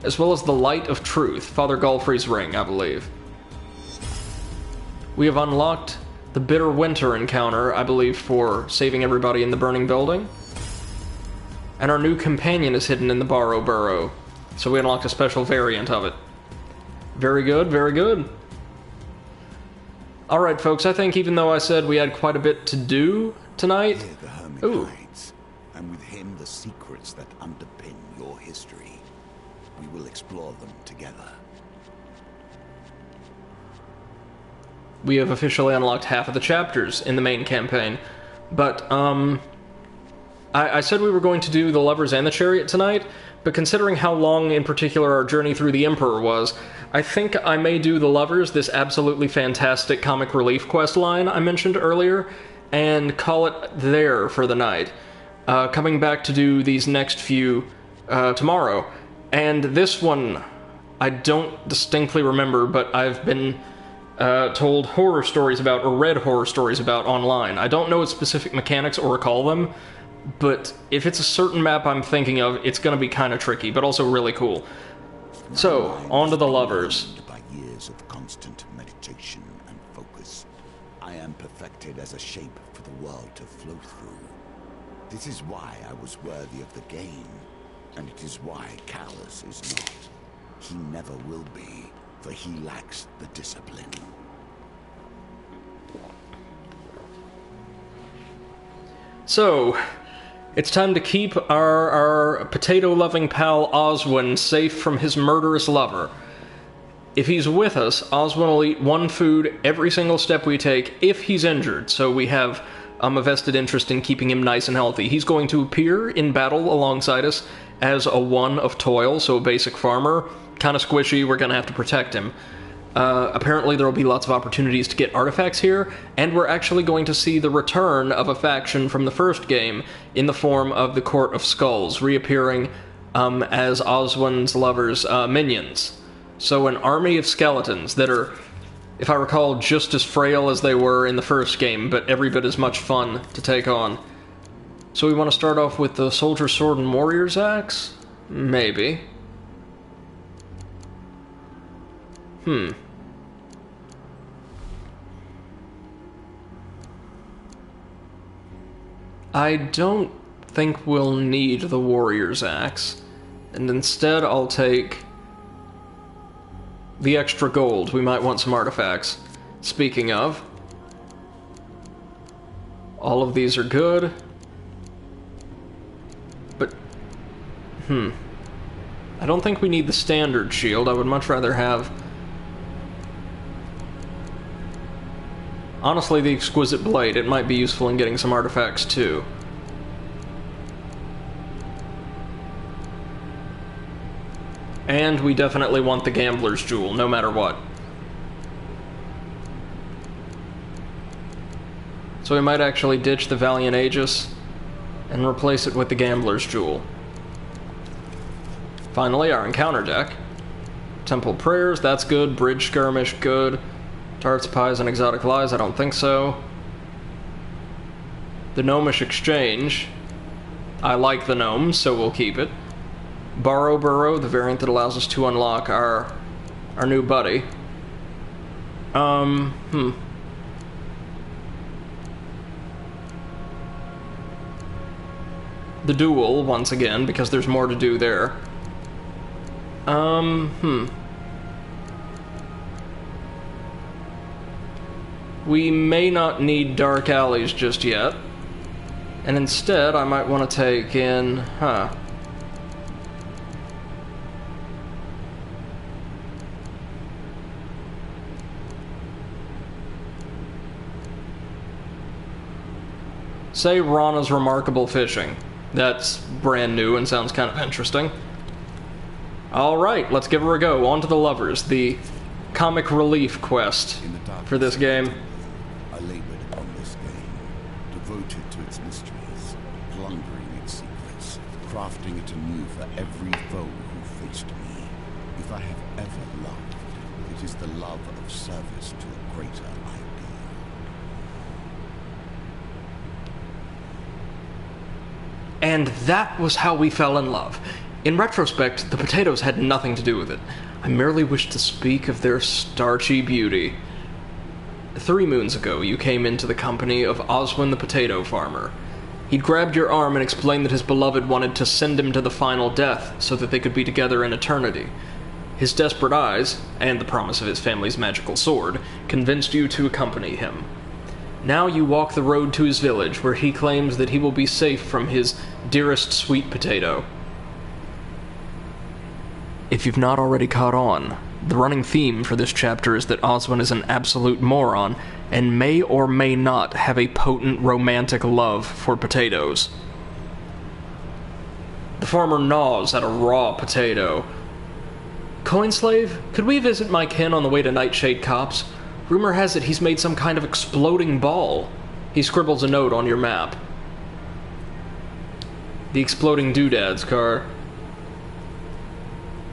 As well as the Light of Truth, Father Galfrey's ring, I believe. We have unlocked the Bitter Winter encounter, I believe, for saving everybody in the burning building. And our new companion is hidden in the Borrow Burrow, so we unlocked a special variant of it. Very good, very good. Alright, folks, I think even though I said we had quite a bit to do tonight... Here the hermit hides, and with him the secrets that underpin your history. We will explore them together. We have officially unlocked half of the chapters in the main campaign. But, I said we were going to do the Lovers and the Chariot tonight, but considering how long in particular our journey through the Emperor was, I think I may do the Lovers, this absolutely fantastic comic relief quest line I mentioned earlier, and call it there for the night. Coming back to do these next few tomorrow. And this one, I don't distinctly remember, but I've been told horror stories about, or read horror stories about online. I don't know its specific mechanics or recall them, but if it's a certain map I'm thinking of, it's going to be kind of tricky, but also really cool. So, on to the Lovers. By years of constant meditation and focus, I am perfected as a shape for the world to flow through. This is why I was worthy of the game, and it is why Callus is not. He never will be, for he lacks the discipline. So, it's time to keep our potato-loving pal Oswin safe from his murderous lover. If he's with us, Oswin will eat one food every single step we take if he's injured, so we have a vested interest in keeping him nice and healthy. He's going to appear in battle alongside us as a one of toil, so a basic farmer. Kind of squishy, we're going to have to protect him. Apparently there will be lots of opportunities to get artifacts here, and we're actually going to see the return of a faction from the first game in the form of the Court of Skulls, reappearing as Oswin's lover's minions. So an army of skeletons that are, if I recall, just as frail as they were in the first game, but every bit as much fun to take on. So we want to start off with the Soldier's Sword and Warrior's Axe? Maybe. I don't think we'll need the Warrior's Axe, and instead I'll take the extra gold. We might want some artifacts. Speaking of, all of these are good, but, I don't think we need the standard shield. I would much rather have, honestly, the exquisite blade. It might be useful in getting some artifacts too. And we definitely want the Gambler's Jewel, no matter what. So we might actually ditch the Valiant Aegis and replace it with the Gambler's Jewel. Finally, our encounter deck. Temple Prayers, that's good. Bridge Skirmish, good. Tarts, Pies, and Exotic Lies, I don't think so. The Gnomish Exchange. I like the gnomes, so we'll keep it. Borrow Burrow, the variant that allows us to unlock our new buddy. The Duel, once again, because there's more to do there. We may not need Dark Alleys just yet. And instead, I might want to take in, say Rana's Remarkable Fishing. That's brand new and sounds kind of interesting. Alright, let's give her a go. On to the Lovers, the comic relief quest for this game. I labored upon this game, devoted to its mysteries, plundering its secrets, crafting it anew for every foe who faced me. If I have ever loved, it is the love of service to a greater ideal. And that was how we fell in love. In retrospect, the potatoes had nothing to do with it. I merely wished to speak of their starchy beauty. 3 moons ago, you came into the company of Oswin the potato farmer. He'd grabbed your arm and explained that his beloved wanted to send him to the final death so that they could be together in eternity. His desperate eyes, and the promise of his family's magical sword, convinced you to accompany him. Now you walk the road to his village, where he claims that he will be safe from his dearest sweet potato. If you've not already caught on, the running theme for this chapter is that Oswin is an absolute moron and may or may not have a potent romantic love for potatoes. The farmer gnaws at a raw potato. Coinslave, could we visit my kin on the way to Nightshade Copse? Rumor has it he's made some kind of exploding ball. He scribbles a note on your map. The exploding doodads card.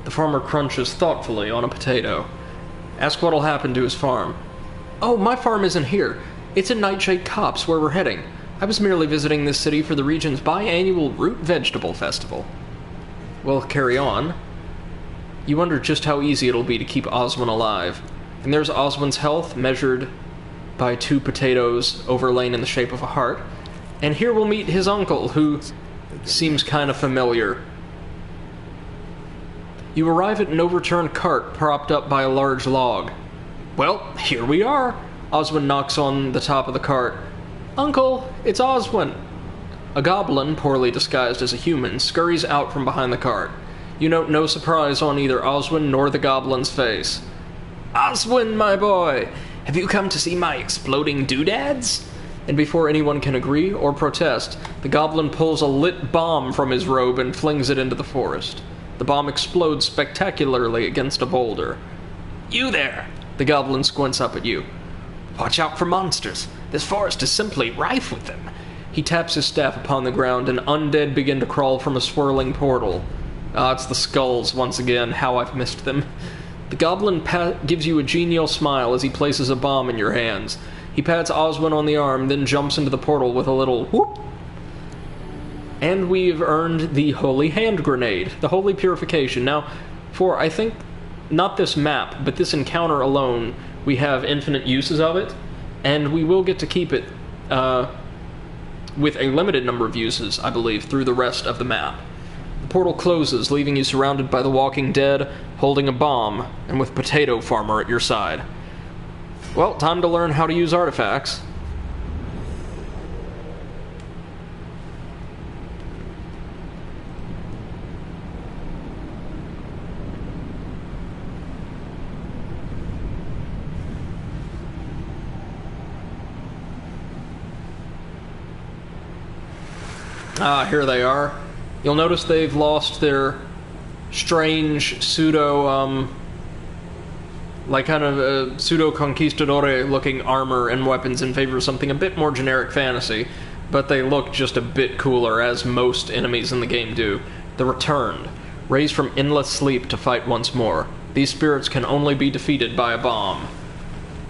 The farmer crunches thoughtfully on a potato. Ask what'll happen to his farm. Oh, my farm isn't here. It's in Nightshade Copse, where we're heading. I was merely visiting this city for the region's biannual root vegetable festival. Well, carry on. You wonder just how easy it'll be to keep Oswin alive. And there's Oswin's health, measured by 2 potatoes overlain in the shape of a heart. And here we'll meet his uncle, who seems kind of familiar. You arrive at an overturned cart propped up by a large log. Well, here we are. Oswin knocks on the top of the cart. Uncle, it's Oswin. A goblin, poorly disguised as a human, scurries out from behind the cart. You note no surprise on either Oswin nor the goblin's face. Oswin, my boy, have you come to see my exploding doodads? And before anyone can agree or protest, the goblin pulls a lit bomb from his robe and flings it into the forest. The bomb explodes spectacularly against a boulder. You there! The goblin squints up at you. Watch out for monsters. This forest is simply rife with them. He taps his staff upon the ground, and undead begin to crawl from a swirling portal. Ah, it's the skulls once again. How I've missed them. The goblin gives you a genial smile as he places a bomb in your hands. He pats Oswin on the arm, then jumps into the portal with a little whoop. And we've earned the Holy Hand Grenade, the Holy Purification. Now, for, I think, not this map, but this encounter alone, we have infinite uses of it, and we will get to keep it with a limited number of uses, I believe, through the rest of the map. The portal closes, leaving you surrounded by the walking dead, holding a bomb, and with Potato Farmer at your side. Well, time to learn how to use artifacts. Ah, here they are. You'll notice they've lost their strange pseudo, pseudo-conquistadore-looking armor and weapons in favor of something a bit more generic fantasy, but they look just a bit cooler, as most enemies in the game do. The Returned, raised from endless sleep to fight once more. These spirits can only be defeated by a bomb.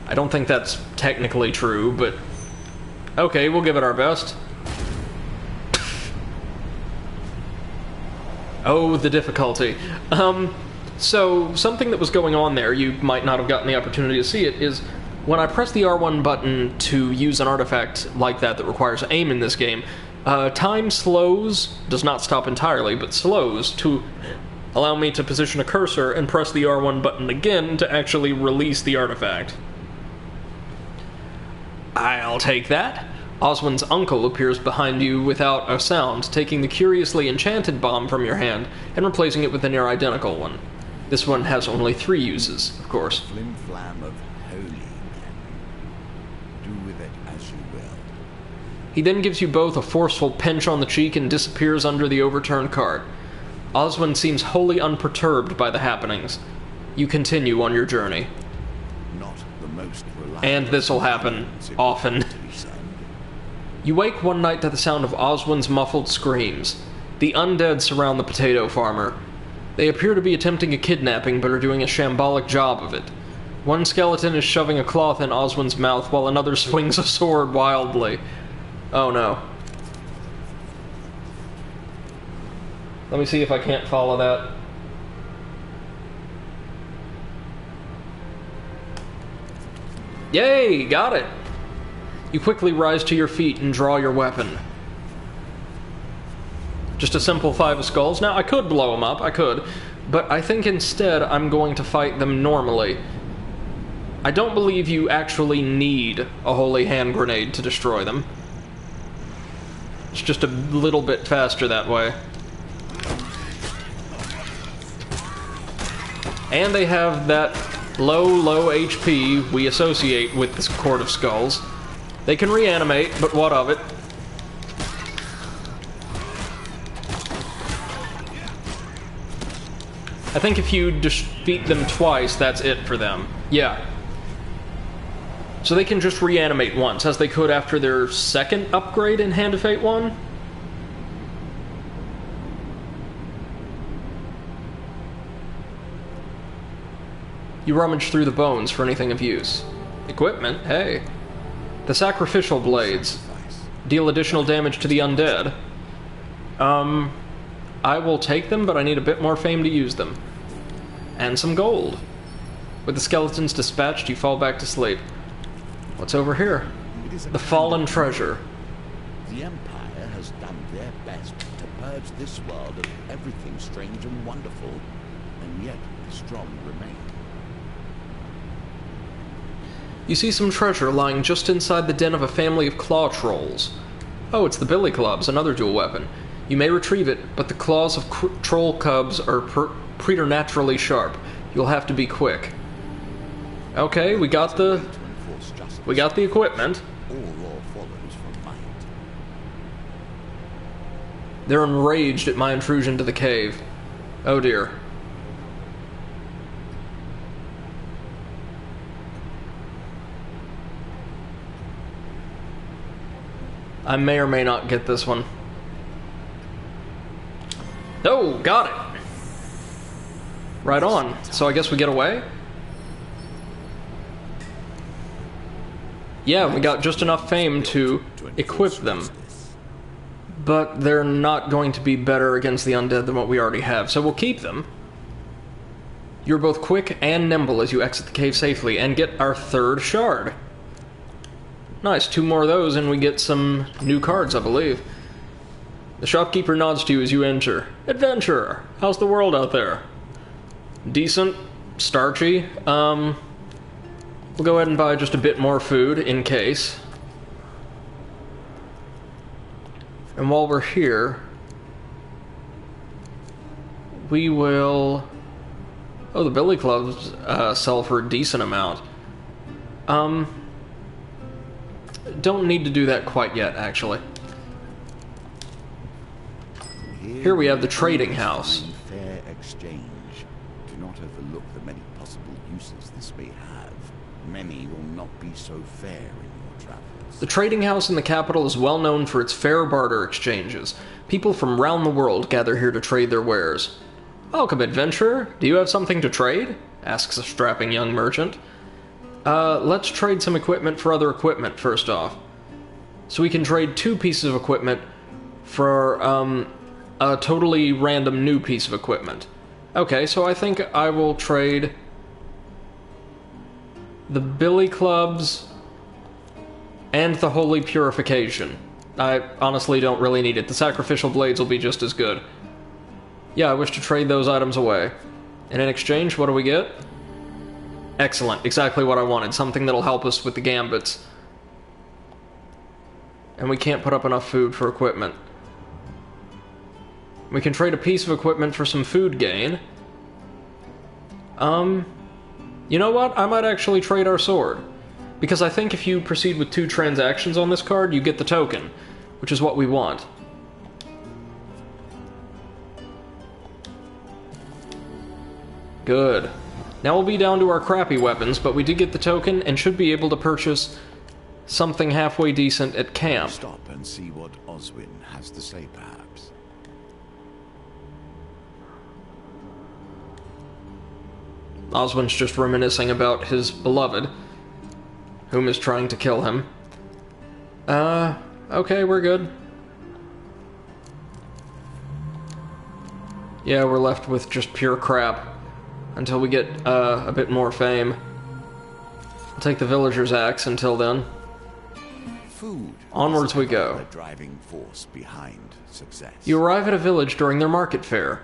I don't think that's technically true, but okay, we'll give it our best. Oh, the difficulty. So, something that was going on there, you might not have gotten the opportunity to see it, is when I press the R1 button to use an artifact like that requires aim in this game, time slows, does not stop entirely, but slows to allow me to position a cursor and press the R1 button again to actually release the artifact. I'll take that. Oswin's uncle appears behind you without a sound, taking the curiously enchanted bomb from your hand and replacing it with a near-identical one. This one has only 3 uses, of course. Flim-flam of holy men. Do with it as you will. He then gives you both a forceful pinch on the cheek and disappears under the overturned cart. Oswin seems wholly unperturbed by the happenings. You continue on your journey. Not the most reliable. And this'll happen often. You wake one night to the sound of Oswin's muffled screams. The undead surround the potato farmer. They appear to be attempting a kidnapping, but are doing a shambolic job of it. One skeleton is shoving a cloth in Oswin's mouth, while another swings a sword wildly. Oh no. Let me see if I can't follow that. Yay! Got it! You quickly rise to your feet and draw your weapon. Just a simple 5 of skulls. Now, I could blow them up, I could, but I think instead I'm going to fight them normally. I don't believe you actually need a holy hand grenade to destroy them. It's just a little bit faster that way. And they have that low HP we associate with this Court of Skulls. They can reanimate, but what of it? I think if you defeat them twice, that's it for them. Yeah. So they can just reanimate once, as they could after their second upgrade in Hand of Fate 1? You rummage through the bones for anything of use. Equipment? Hey. The sacrificial blades. Deal additional damage to the undead. I will take them, but I need a bit more fame to use them. And some gold. With the skeletons dispatched, you fall back to sleep. What's over here? The fallen treasure. The Empire has done their best to purge this world of everything strange and wonderful, and yet the strong remain. You see some treasure lying just inside the den of a family of claw trolls. Oh, it's the billy clubs, another dual weapon. You may retrieve it, but the claws of troll cubs are preternaturally sharp. You'll have to be quick. Okay, we got the equipment. All law follows from might. They're enraged at my intrusion to the cave. Oh dear. I may or may not get this one. Oh, got it! Right on. So I guess we get away? Yeah, we got just enough fame to equip them. But they're not going to be better against the undead than what we already have, so we'll keep them. You're both quick and nimble as you exit the cave safely and get our 3rd shard. Nice, 2 more of those and we get some new cards, I believe. The shopkeeper nods to you as you enter. Adventurer, how's the world out there? Decent, starchy. We'll go ahead and buy just a bit more food in case. And while we're here, we will... Oh, the billy clubs sell for a decent amount. Don't need to do that quite yet, actually. Here we have the trading house. Fair exchange. Do not overlook the many possible uses this may have. Many will not be so fair in your travels. The trading house in the capital is well known for its fair barter exchanges. People from round the world gather here to trade their wares. Welcome, adventurer. Do you have something to trade? Asks a strapping young merchant. Let's trade some equipment for other equipment, first off. So we can trade 2 pieces of equipment for, a totally random new piece of equipment. Okay, so I think I will trade the billy clubs and the holy purification. I honestly don't really need it. The sacrificial blades will be just as good. Yeah, I wish to trade those items away. And in exchange, what do we get? Excellent, exactly what I wanted. Something that'll help us with the gambits. And we can't put up enough food for equipment. We can trade a piece of equipment for some food gain. You know what? I might actually trade our sword. Because I think if you proceed with 2 transactions on this card, you get the token. Which is what we want. Good. Now we'll be down to our crappy weapons, but we did get the token and should be able to purchase something halfway decent at camp. Stop and see what Oswin has to say, perhaps. Oswin's just reminiscing about his beloved, whom is trying to kill him. Okay, we're good. Yeah, we're left with just pure crap until we get a bit more fame. I'll take the villager's axe until then. Food. Onwards we is go. The driving force behind success. You arrive at a village during their market fair.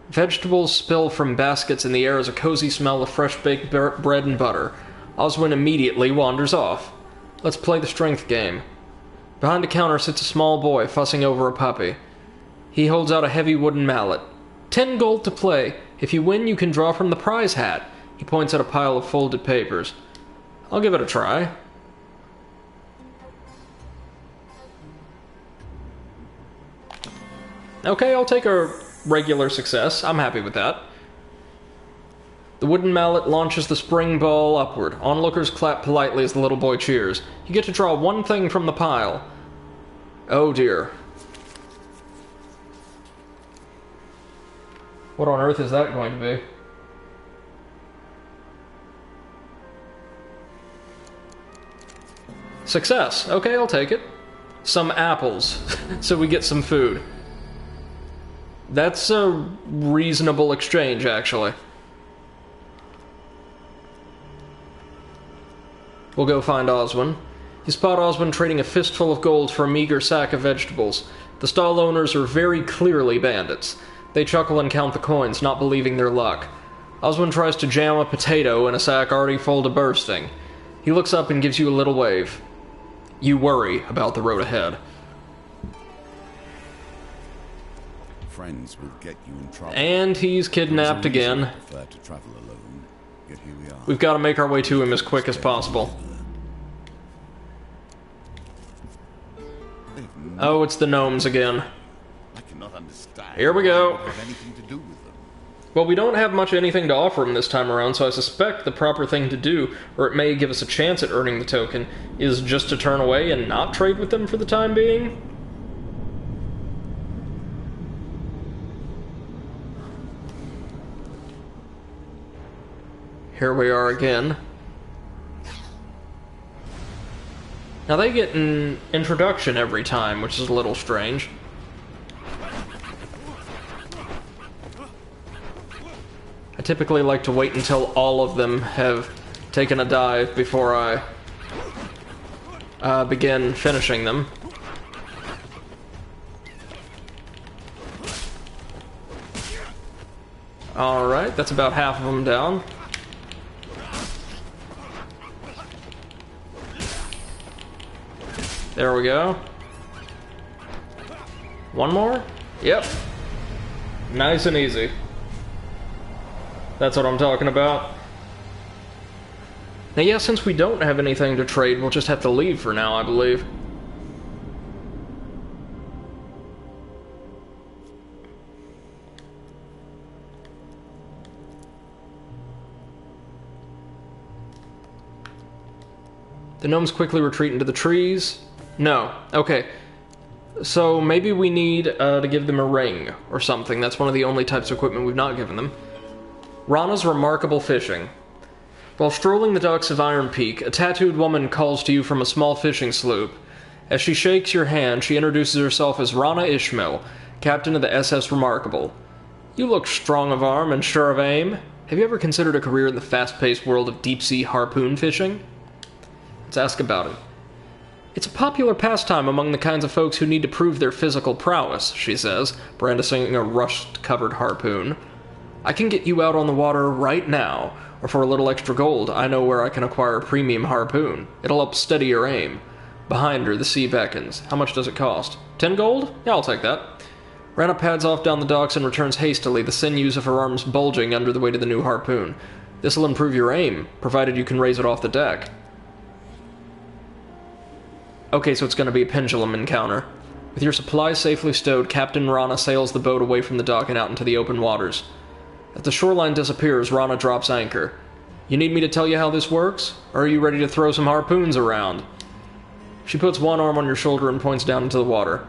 Vegetables spill from baskets in the air as a cozy smell of fresh-baked bread and butter. Oswin immediately wanders off. Let's play the strength game. Behind a counter sits a small boy fussing over a puppy. He holds out a heavy wooden mallet. 10 gold to play. If you win, you can draw from the prize hat. He points at a pile of folded papers. I'll give it a try. Okay, I'll take a regular success. I'm happy with that. The wooden mallet launches the spring ball upward. Onlookers clap politely as the little boy cheers. You get to draw one thing from the pile. Oh dear. What on earth is that going to be? Success. Okay, I'll take it. Some apples. So we get some food. That's a reasonable exchange, actually. We'll go find Oswin. You spot Oswin trading a fistful of gold for a meager sack of vegetables. The stall owners are very clearly bandits. They chuckle and count the coins, not believing their luck. Oswin tries to jam a potato in a sack already full to bursting. He looks up and gives you a little wave. You worry about the road ahead. Friends will get you in trouble. And he's kidnapped again. I prefer to travel alone. Yet here we are. We've got to make our way to him as quick as possible. Oh, it's the gnomes again. I cannot understand. Here we go. why you have anything to do with them. Well, we don't have much anything to offer him this time around, so I suspect the proper thing to do, or it may give us a chance at earning the token, is just to turn away and not trade with them for the time being. Here we are again. Now they get an introduction every time, which is a little strange. I typically like to wait until all of them have taken a dive before I begin finishing them. Alright, that's about half of them down. There we go. One more? Yep. Nice and easy. That's what I'm talking about. Now, yeah, since we don't have anything to trade, we'll just have to leave for now, I believe. The gnomes quickly retreat into the trees. No. Okay. So maybe we need to give them a ring or something. That's one of the only types of equipment we've not given them. Rana's remarkable fishing. While strolling the docks of Iron Peak, a tattooed woman calls to you from a small fishing sloop. As she shakes your hand, she introduces herself as Rana Ishmael, captain of the SS Remarkable. You look strong of arm and sure of aim. Have you ever considered a career in the fast-paced world of deep-sea harpoon fishing? Let's ask about it. It's a popular pastime among the kinds of folks who need to prove their physical prowess, she says, brandishing a rust-covered harpoon. I can get you out on the water right now, or for a little extra gold, I know where I can acquire a premium harpoon. It'll help steady your aim. Behind her, the sea beckons. How much does it cost? 10 gold? Yeah, I'll take that. Rana pads off down the docks and returns hastily, the sinews of her arms bulging under the weight of the new harpoon. This'll improve your aim, provided you can raise it off the deck. Okay, so it's going to be a pendulum encounter. With your supplies safely stowed, Captain Rana sails the boat away from the dock and out into the open waters. As the shoreline disappears, Rana drops anchor. You need me to tell you how this works? Or are you ready to throw some harpoons around? She puts one arm on your shoulder and points down into the water.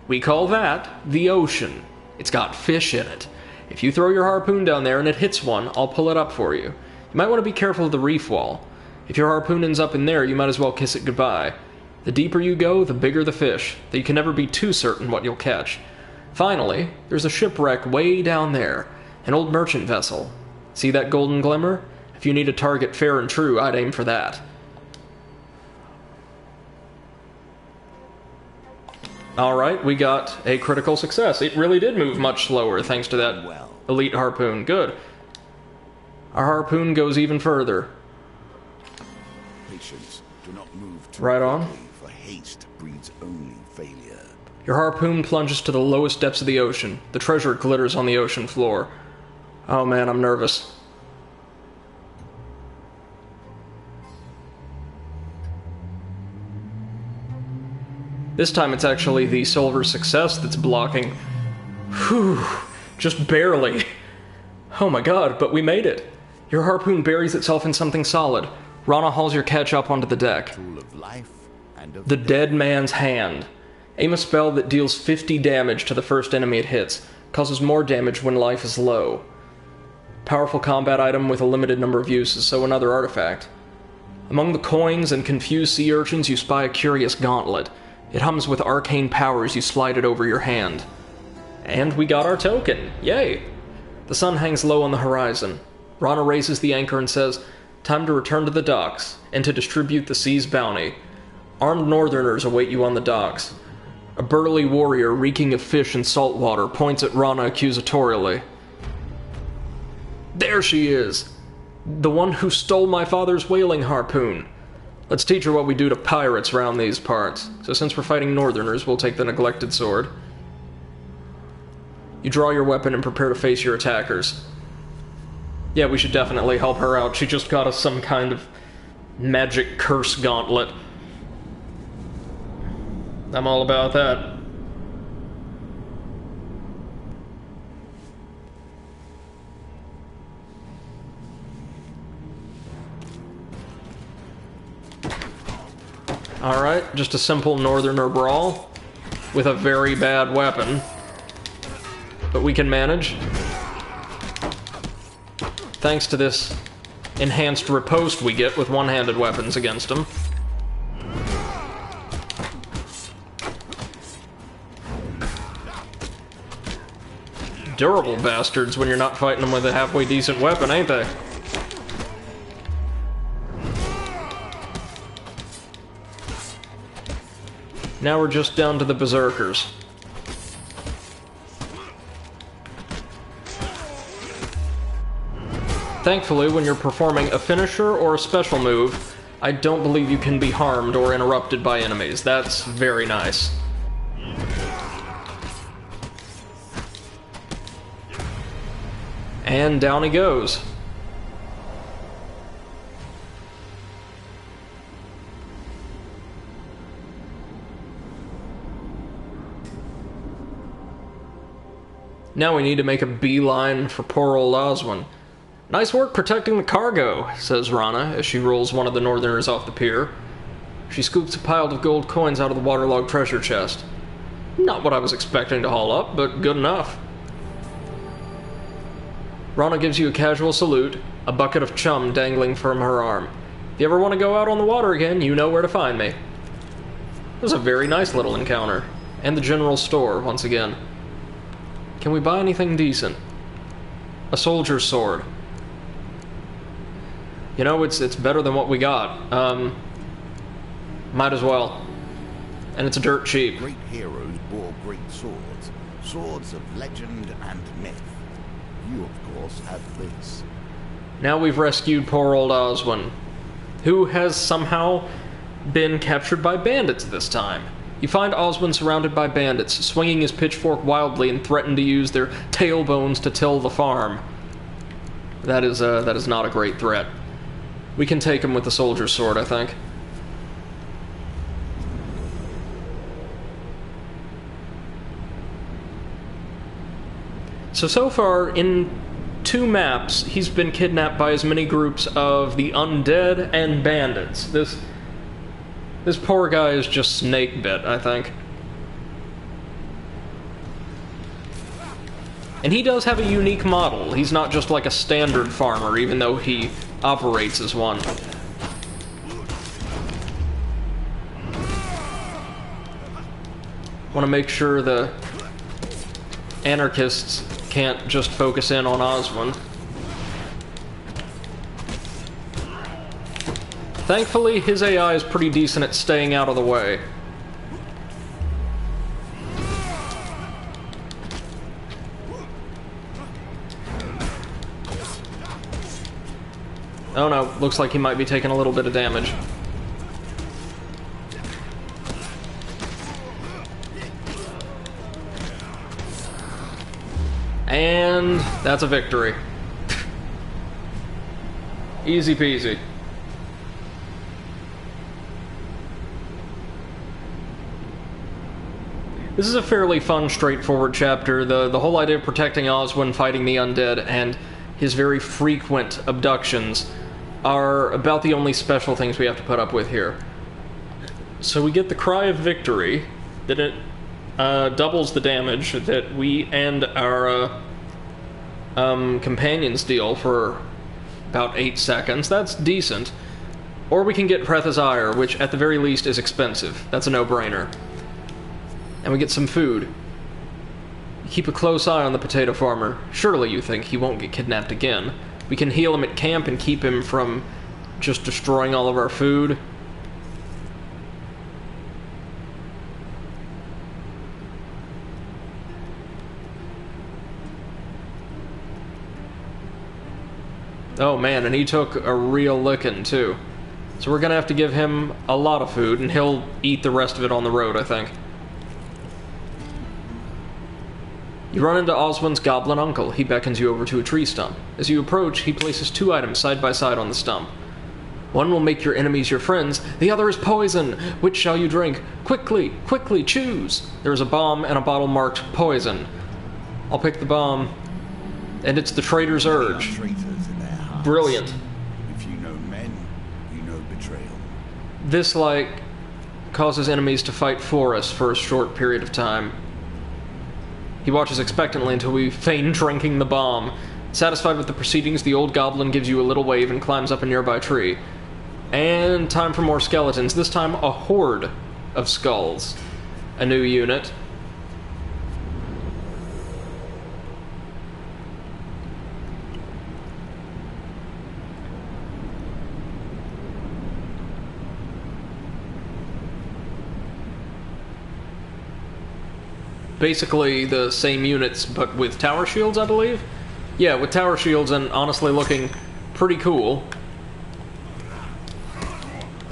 We call that the ocean. It's got fish in it. If you throw your harpoon down there and it hits one, I'll pull it up for you. You might want to be careful of the reef wall. If your harpoon ends up in there, you might as well kiss it goodbye. The deeper you go, the bigger the fish, though you can never be too certain what you'll catch. Finally, there's a shipwreck way down there, an old merchant vessel. See that golden glimmer? If you need a target fair and true, I'd aim for that. Alright, we got a critical success. It really did move much slower thanks to that Well. elite harpoon. Good. Our harpoon goes even further. Patience. Do not move too Right on. quickly, for haste breeds only failure. Your harpoon plunges to the lowest depths of the ocean. The treasure glitters on the ocean floor. Oh man, I'm nervous. This time it's actually the silver success that's blocking. Whew, just barely. Oh my god, but we made it. Your harpoon buries itself in something solid. Rana hauls your catch up onto the deck. Tool of life and of The Dead Man's Hand. Aim a spell that deals 50 damage to the first enemy it hits. Causes more damage when life is low. Powerful combat item with a limited number of uses, so another artifact. Among the coins and confused sea urchins you spy a curious gauntlet. It hums with arcane powers. You slide it over your hand. And we got our token. Yay! The sun hangs low on the horizon. Rana raises the anchor and says, "Time to return to the docks, and to distribute the sea's bounty. Armed northerners await you on the docks." A burly warrior reeking of fish and salt water points at Rana accusatorially. There she is! The one who stole my father's whaling harpoon. Let's teach her what we do to pirates round these parts. So since we're fighting northerners, we'll take the neglected sword. You draw your weapon and prepare to face your attackers. Yeah, we should definitely help her out. She just got us some kind of magic curse gauntlet. I'm all about that. Alright, just a simple northerner brawl with a very bad weapon. But we can manage. Thanks to this enhanced riposte we get with one-handed weapons against them. Durable bastards when you're not fighting them with a halfway decent weapon, ain't they? Now we're just down to the berserkers. Thankfully, when you're performing a finisher or a special move, I don't believe you can be harmed or interrupted by enemies. That's very nice. And down he goes. Now we need to make a beeline for poor old Oswin. Nice work protecting the cargo, says Rana as she rolls one of the northerners off the pier. She scoops a pile of gold coins out of the waterlogged treasure chest. Not what I was expecting to haul up, but good enough. Rana gives you a casual salute, a bucket of chum dangling from her arm. If you ever want to go out on the water again, you know where to find me. It was a very nice little encounter. And the general store, once again. Can we buy anything decent? A soldier's sword. You know, it's better than what we got. Might as well. And it's dirt cheap. great heroes bore great swords. Swords of legend and myth. You, of course, have this. Now we've rescued poor old Oswin, who has somehow been captured by bandits this time. You find Oswin surrounded by bandits, swinging his pitchfork wildly and threaten to use their tailbones to till the farm. That is not a great threat. We can take him with the soldier's sword, I think. So far, in 2 maps, he's been kidnapped by as many groups of the undead and bandits. This poor guy is just snake bit, I think. And he does have a unique model. He's not just like a standard farmer, even though he operates as one. Want to make sure the anarchists can't just focus in on Oswin. Thankfully, his AI is pretty decent at staying out of the way. Oh no, looks like he might be taking a little bit of damage. And that's a victory. Easy peasy. This is a fairly fun, straightforward chapter. The whole idea of protecting Oswin, fighting the undead, and his very frequent abductions are about the only special things we have to put up with here. So we get the Cry of Victory, that it doubles the damage that we and our companions deal for about 8 seconds. That's decent. Or we can get Preth's Ire, which at the very least is expensive. That's a no-brainer. And we get some food. Keep a close eye on the potato farmer. Surely you think he won't get kidnapped again. We can heal him at camp and keep him from just destroying all of our food. Oh man, and he took a real licking too. So we're gonna have to give him a lot of food, and he'll eat the rest of it on the road, I think. You run into Oswin's goblin uncle. He beckons you over to a tree stump. As you approach, he places 2 items side by side on the stump. One will make your enemies your friends, the other is poison. Which shall you drink? Quickly, quickly, choose! There is a bomb and a bottle marked poison. I'll pick the bomb, and it's the traitor's urge. Brilliant. If you know men, you know betrayal. This, like, causes enemies to fight for us for a short period of time. He watches expectantly until we feign drinking the bomb. Satisfied with the proceedings, the old goblin gives you a little wave and climbs up a nearby tree. And time for more skeletons. This time, a horde of skulls. A new unit. Basically the same units, but with tower shields, I believe? Yeah, with tower shields and honestly looking pretty cool.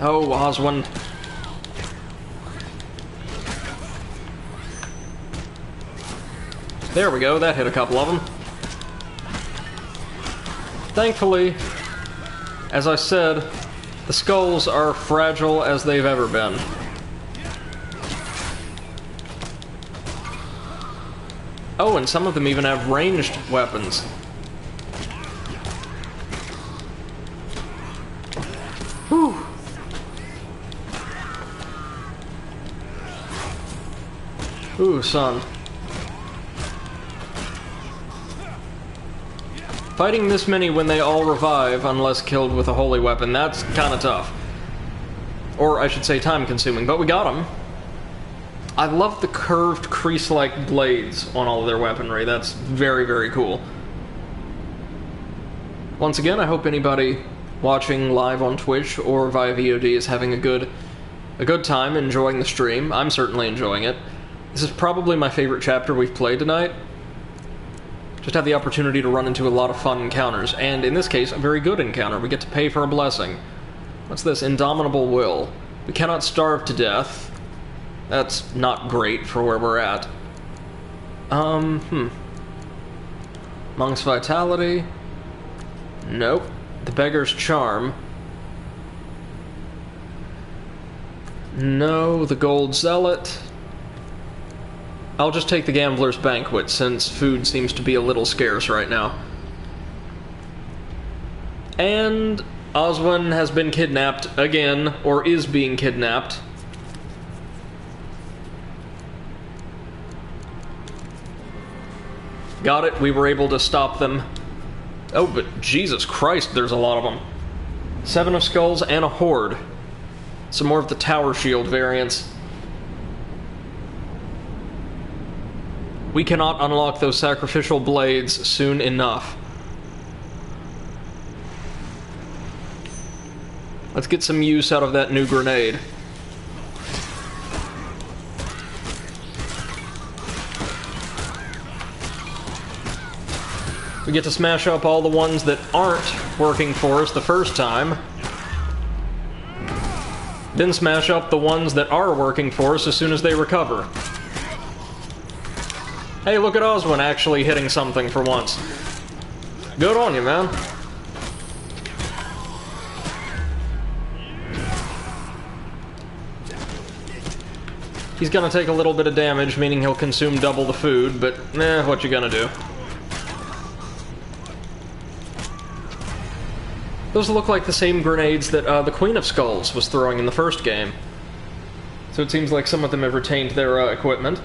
Oh, Oswin. There we go, that hit a couple of them. Thankfully, as I said, the skulls are fragile as they've ever been. Oh, and some of them even have ranged weapons. Whew. Ooh, son. Fighting this many when they all revive, unless killed with a holy weapon, that's kinda tough. Or I should say time-consuming, but we got them. I love the curved, crease-like blades on all of their weaponry. That's very, very cool. Once again, I hope anybody watching live on Twitch or via VOD is having a good time enjoying the stream. I'm certainly enjoying it. This is probably my favorite chapter we've played tonight. Just had the opportunity to run into a lot of fun encounters, and in this case, a very good encounter. We get to pay for a blessing. What's this? Indomitable will. We cannot starve to death. That's not great for where we're at. Monk's Vitality. Nope. The Beggar's Charm. No. The Gold Zealot. I'll just take the Gambler's Banquet, since food seems to be a little scarce right now. And Oswin has been kidnapped again, or is being kidnapped. Got it, we were able to stop them. Oh, but Jesus Christ, there's a lot of them. 7 of skulls and a horde. Some more of the tower shield variants. We cannot unlock those sacrificial blades soon enough. Let's get some use out of that new grenade. We get to smash up all the ones that aren't working for us the first time. Then smash up the ones that are working for us as soon as they recover. Hey, look at Oswin actually hitting something for once. Good on you, man. He's gonna take a little bit of damage, meaning he'll consume double the food, but what you gonna do? Those look like the same grenades that the Queen of Skulls was throwing in the first game. So it seems like some of them have retained their equipment.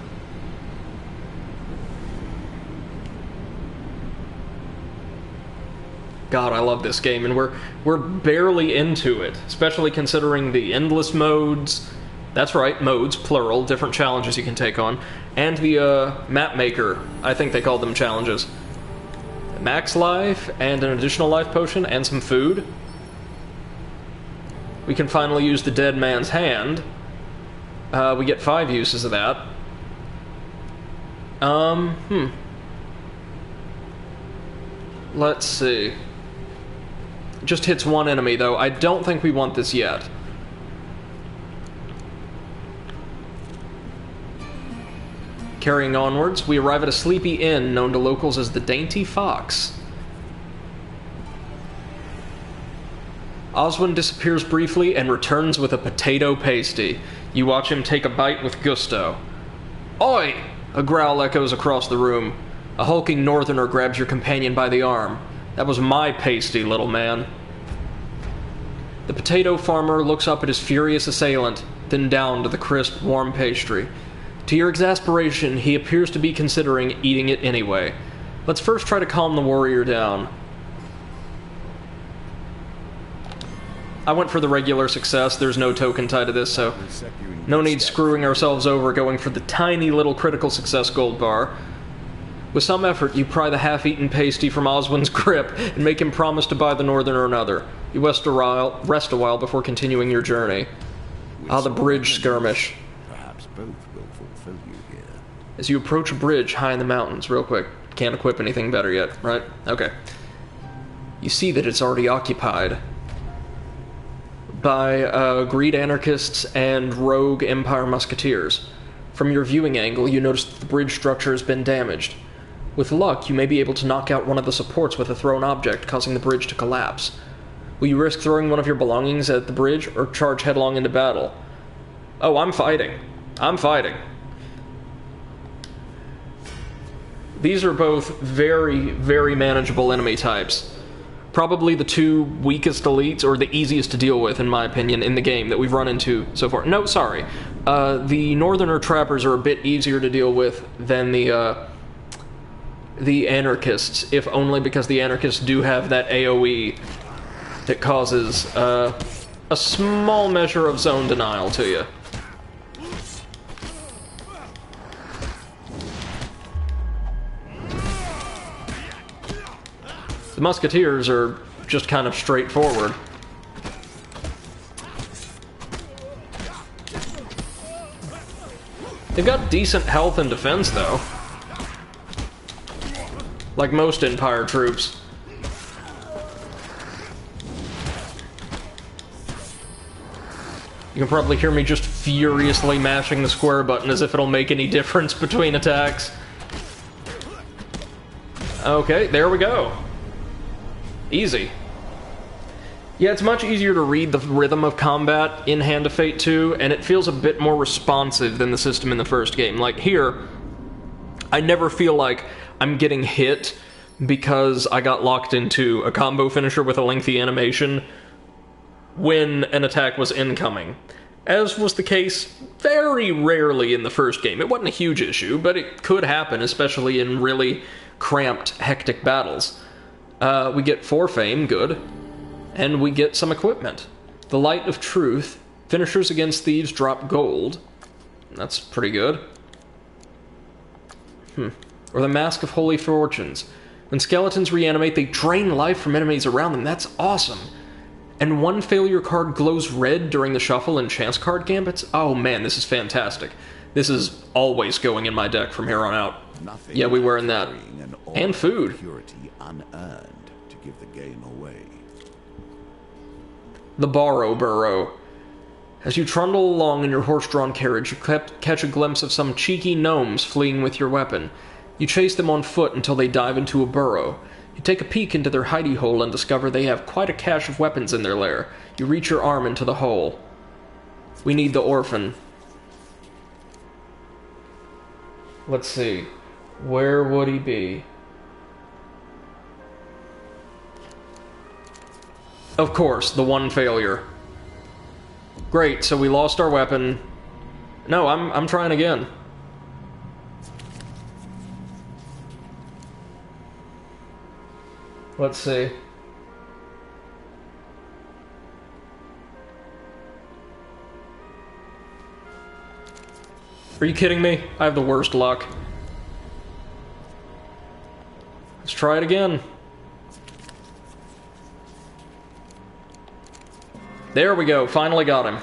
God, I love this game, and we're barely into it, especially considering the endless modes. That's right, modes, plural, different challenges you can take on, and the map maker, I think they called them challenges. Max life, and an additional life potion, and some food. We can finally use the dead man's hand. We get 5 uses of that. Let's see. Just hits one enemy, though. I don't think we want this yet. Carrying onwards, we arrive at a sleepy inn known to locals as the Dainty Fox. Oswin disappears briefly and returns with a potato pasty. You watch him take a bite with gusto. Oi! A growl echoes across the room. A hulking northerner grabs your companion by the arm. That was my pasty, little man. The potato farmer looks up at his furious assailant, then down to the crisp, warm pastry. To your exasperation, he appears to be considering eating it anyway. Let's first try to calm the warrior down. I went for the regular success. There's no token tied to this, so no need screwing ourselves over going for the tiny little critical success gold bar. With some effort, you pry the half-eaten pasty from Oswin's grip and make him promise to buy the northerner another. You rest a while before continuing your journey. The bridge skirmish. Perhaps both will fulfill you here. As you approach a bridge high in the mountains, real quick. Can't equip anything better yet, right? Okay. You see that it's already occupied by greed anarchists and rogue Empire musketeers. From your viewing angle, you notice that the bridge structure has been damaged. With luck, you may be able to knock out one of the supports with a thrown object, causing the bridge to collapse. Will you risk throwing one of your belongings at the bridge, or charge headlong into battle? Oh, I'm fighting. I'm fighting. These are both very, very manageable enemy types. Probably the two weakest elites, or the easiest to deal with, in my opinion, in the game that we've run into so far. No, sorry. The Northerner Trappers are a bit easier to deal with than the Anarchists, if only because the Anarchists do have that AoE that causes a small measure of zone denial to you. The Musketeers are just kind of straightforward. They've got decent health and defense, though. Like most Empire troops. You can probably hear me just furiously mashing the square button as if it'll make any difference between attacks. Okay, there we go. Easy. Yeah, it's much easier to read the rhythm of combat in Hand of Fate 2, and it feels a bit more responsive than the system in the first game. Like here, I never feel like I'm getting hit because I got locked into a combo finisher with a lengthy animation when an attack was incoming. As was the case very rarely in the first game. It wasn't a huge issue, but it could happen, especially in really cramped, hectic battles. We get 4 fame, good, and we get some equipment. The Light of Truth, finishers against thieves drop gold. That's pretty good. Or the Mask of Holy Fortunes. When skeletons reanimate, they drain life from enemies around them. That's awesome. And one failure card glows red during the shuffle in chance card gambits. Oh man, this is fantastic. This is always going in my deck from here on out. Nothing yeah, we were in that. an And food. Purity unearned to give the game away. The Borrow Burrow. As you trundle along in your horse-drawn carriage, you catch a glimpse of some cheeky gnomes fleeing with your weapon. You chase them on foot until they dive into a burrow. You take a peek into their hidey hole and discover they have quite a cache of weapons in their lair. You reach your arm into the hole. We need the orphan. Let's see. Where would he be? Of course, the one failure. Great, so we lost our weapon. No, I'm trying again. Let's see. Are you kidding me? I have the worst luck. Let's try it again. There we go, finally got him.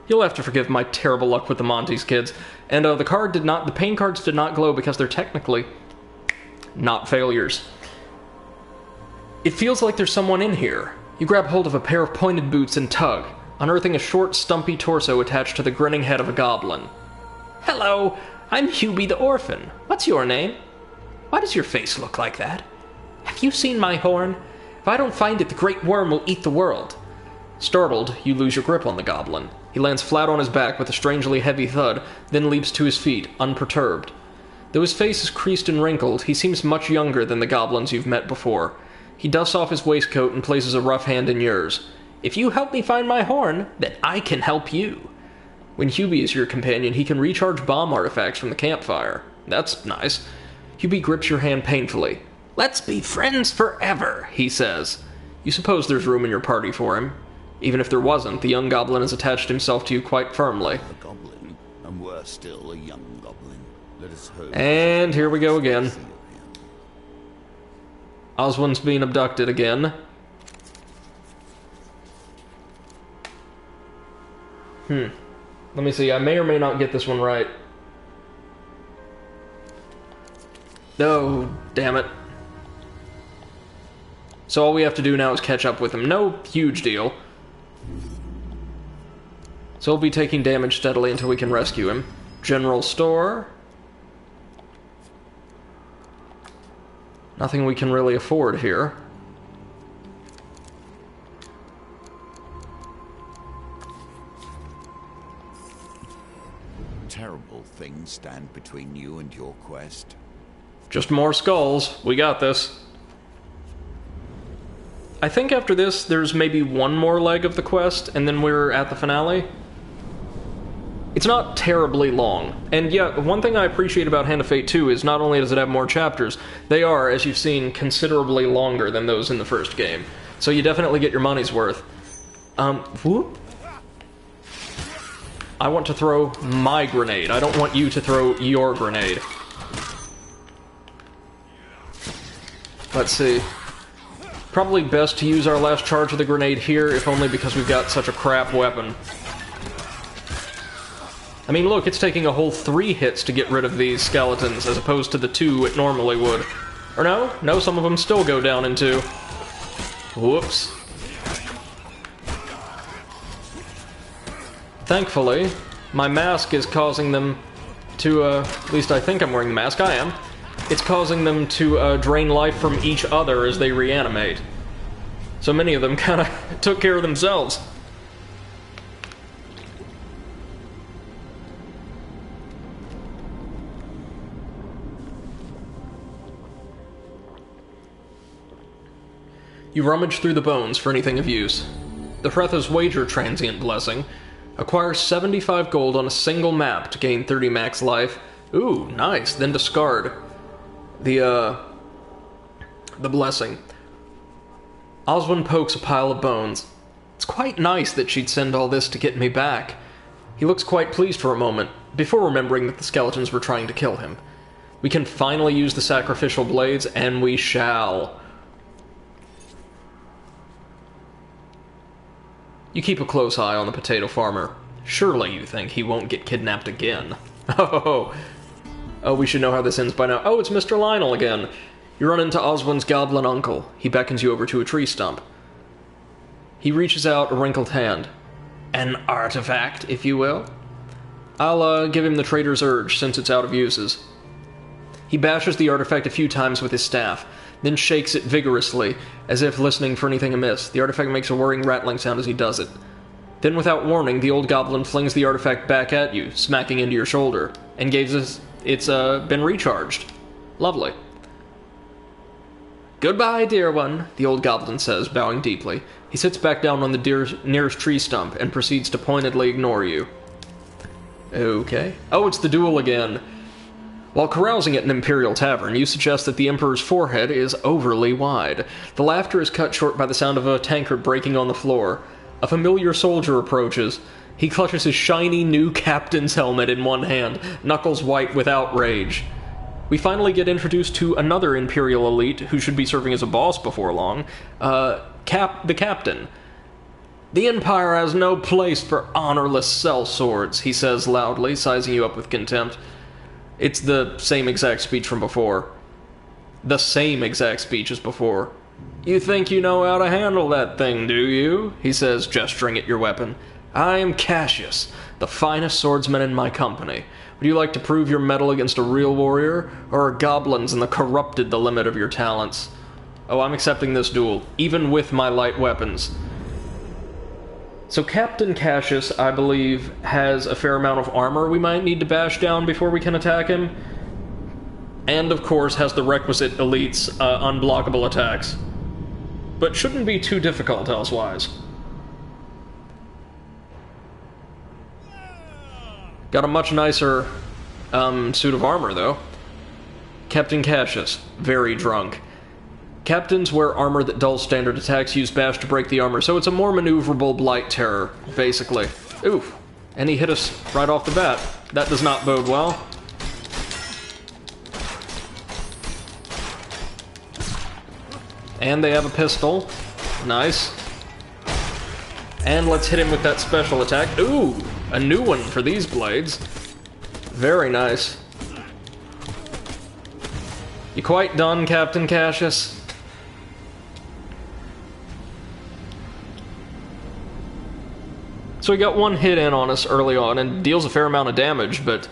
You'll have to forgive my terrible luck with the Montes, kids. And the pain cards did not glow because they're technically not failures. It feels like there's someone in here. You grab hold of a pair of pointed boots and tug, unearthing a short, stumpy torso attached to the grinning head of a goblin. Hello, I'm Hubie the Orphan. What's your name? Why does your face look like that? Have you seen my horn? If I don't find it, the great worm will eat the world. Startled, you lose your grip on the goblin. He lands flat on his back with a strangely heavy thud, then leaps to his feet, unperturbed. Though his face is creased and wrinkled, he seems much younger than the goblins you've met before. He dusts off his waistcoat and places a rough hand in yours. If you help me find my horn, then I can help you. When Hubie is your companion, he can recharge bomb artifacts from the campfire. That's nice. Hubie grips your hand painfully. Let's be friends forever, he says. You suppose there's room in your party for him. Even if there wasn't, the young goblin has attached himself to you quite firmly. A goblin, and worse still, a young goblin. Let us hope. And here we go again. Oswin's being abducted again. Let me see, I may or may not get this one right. Oh, damn it. So all we have to do now is catch up with him. No huge deal. So he'll be taking damage steadily until we can rescue him. General store. Nothing we can really afford here. Terrible things stand between you and your quest. Just more skulls. We got this. I think after this, there's maybe one more leg of the quest, and then we're at the finale. It's not terribly long. And yeah, one thing I appreciate about Hand of Fate 2 is not only does it have more chapters, they are, as you've seen, considerably longer than those in the first game. So you definitely get your money's worth. Whoop. I want to throw my grenade. I don't want you to throw your grenade. Let's see. Probably best to use our last charge of the grenade here, if only because we've got such a crap weapon. I mean, look, it's taking a whole 3 hits to get rid of these skeletons, as opposed to the 2 it normally would. Or no? No, some of them still go down in 2. Whoops. Thankfully, my mask is causing them to, at least I think I'm wearing the mask, I am. It's causing them to drain life from each other as they reanimate. So many of them kind of took care of themselves. You rummage through the bones for anything of use. The Hreth's Wager transient blessing. Acquire 75 gold on a single map to gain 30 max life. Ooh, nice. Then discard the blessing. Oswin pokes a pile of bones. It's quite nice that she'd send all this to get me back. He looks quite pleased for a moment, before remembering that the skeletons were trying to kill him. We can finally use the sacrificial blades, and we shall. You keep a close eye on the potato farmer. Surely you think he won't get kidnapped again. Oh, Oh, we should know how this ends by now. Oh, it's Mr. Lionel again. You run into Oswin's goblin uncle. He beckons you over to a tree stump. He reaches out a wrinkled hand. An artifact, if you will. I'll give him the Trader's Urge, since it's out of uses. He bashes the artifact a few times with his staff, then shakes it vigorously, as if listening for anything amiss. The artifact makes a whirring, rattling sound as he does it. Then, without warning, the old goblin flings the artifact back at you, smacking into your shoulder, and gives us it's been recharged. Lovely. Goodbye, dear one, the old goblin says, bowing deeply. He sits back down on the nearest tree stump and proceeds to pointedly ignore you. Okay. Oh, it's the duel again. While carousing at an Imperial tavern, you suggest that the Emperor's forehead is overly wide. The laughter is cut short by the sound of a tankard breaking on the floor. A familiar soldier approaches. He clutches his shiny new captain's helmet in one hand, knuckles white with outrage. We finally get introduced to another Imperial elite who should be serving as a boss before long. The captain. The Empire has no place for honorless sellswords, he says loudly, sizing you up with contempt. It's the same exact speech from before. The same exact speech as before. You think you know how to handle that thing, do you? He says, gesturing at your weapon. I am Cassius, the finest swordsman in my company. Would you like to prove your mettle against a real warrior, or are goblins and the corrupted the limit of your talents? Oh, I'm accepting this duel, even with my light weapons. So Captain Cassius, I believe, has a fair amount of armor we might need to bash down before we can attack him. And, of course, has the requisite elites' unblockable attacks. But shouldn't be too difficult elsewise. Got a much nicer suit of armor, though. Captain Cassius, very drunk. Captains wear armor that dulls standard attacks, use bash to break the armor, so it's a more maneuverable blight terror, basically. Oof. And he hit us right off the bat. That does not bode well. And they have a pistol. Nice. And let's hit him with that special attack. Ooh! A new one for these blades. Very nice. You quite done, Captain Cassius? So he got one hit in on us early on and deals a fair amount of damage, but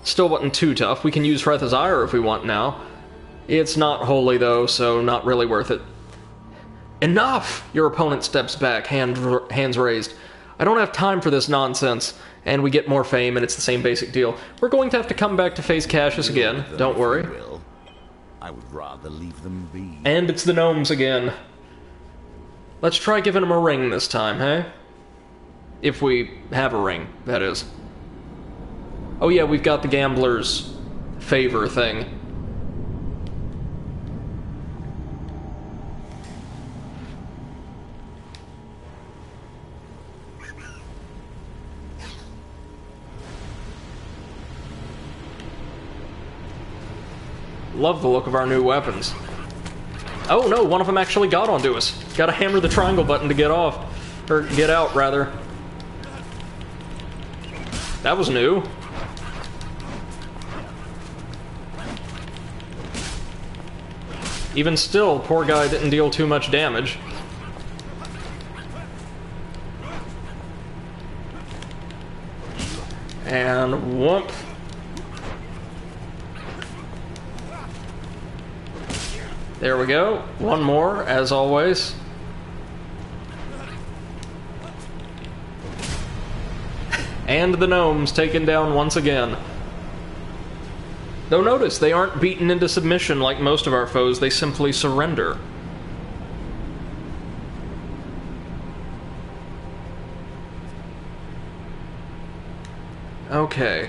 still wasn't too tough. We can use Hreth's Ire if we want now. It's not holy, though, so not really worth it. Enough! Your opponent steps back, hands raised. I don't have time for this nonsense. And we get more fame, and it's the same basic deal. We're going to have to come back to face Cassius again, don't worry. I would rather leave them be. And it's the gnomes again. Let's try giving them a ring this time, hey? If we have a ring, that is. Oh yeah, we've got the gambler's favor thing. Love the look of our new weapons. Oh no, one of them actually got onto us. Gotta hammer the triangle button to get off. Or get out, rather. That was new. Even still, poor guy didn't deal too much damage. And whoop. There we go. One more, as always. And the gnomes taken down once again. Though notice, they aren't beaten into submission like most of our foes, they simply surrender. Okay.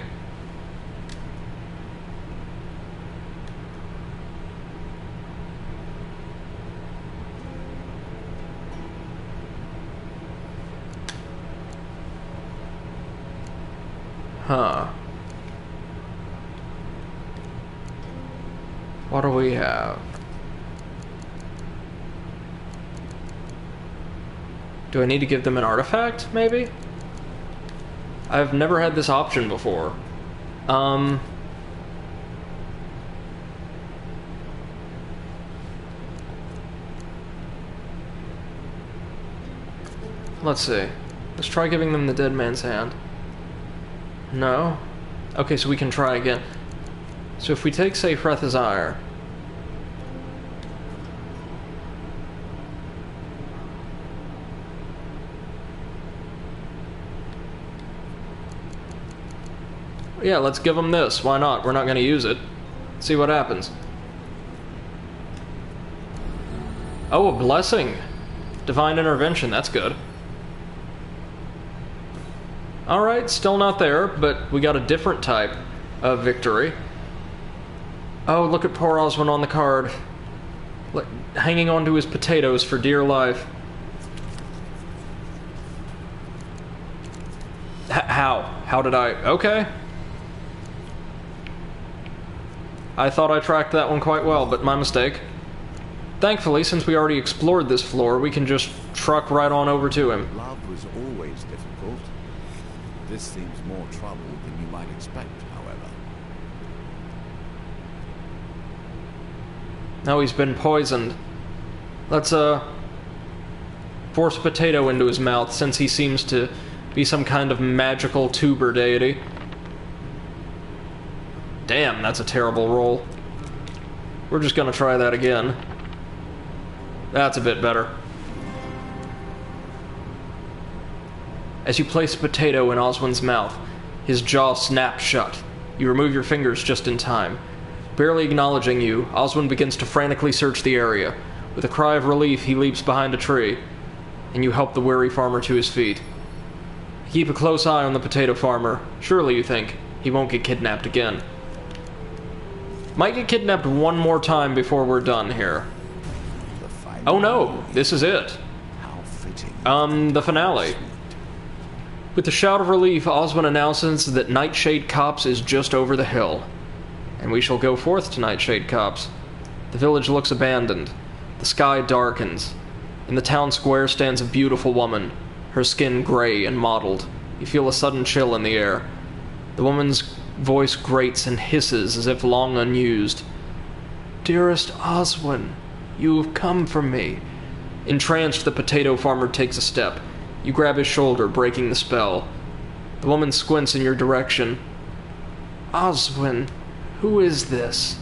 Huh. What do we have? Do I need to give them an artifact, maybe? I've never had this option before. let's see. Let's try giving them the dead man's hand. No? Okay, so we can try again. So if we take, say, Frethazire. Yeah, let's give them this. Why not? We're not going to use it. See what happens. Oh, a blessing. Divine intervention. That's good. Alright, still not there, but we got a different type of victory. Oh, look at poor Oswin on the card. Hanging on to his potatoes for dear life. How? How did I... Okay. I thought I tracked that one quite well, but my mistake. Thankfully, since we already explored this floor, we can just truck right on over to him. Love was always difficult. This seems more trouble than you might expect, however. Now he's been poisoned. Let's, force a potato into his mouth, since he seems to be some kind of magical tuber deity. Damn, that's a terrible roll. We're just gonna try that again. That's a bit better. As you place a potato in Oswin's mouth, his jaw snaps shut. You remove your fingers just in time. Barely acknowledging you, Oswin begins to frantically search the area. With a cry of relief, he leaps behind a tree, and you help the weary farmer to his feet. Keep a close eye on the potato farmer. Surely, you think, he won't get kidnapped again. Might get kidnapped one more time before we're done here. Oh no, this is it. How fitting. The finale. With a shout of relief, Oswin announces that Nightshade Copse is just over the hill. And we shall go forth to Nightshade Copse. The village looks abandoned. The sky darkens. In the town square stands a beautiful woman, her skin gray and mottled. You feel a sudden chill in the air. The woman's voice grates and hisses as if long unused. Dearest Oswin, you have come for me. Entranced, the potato farmer takes a step. You grab his shoulder, breaking the spell. The woman squints in your direction. Oswin, who is this?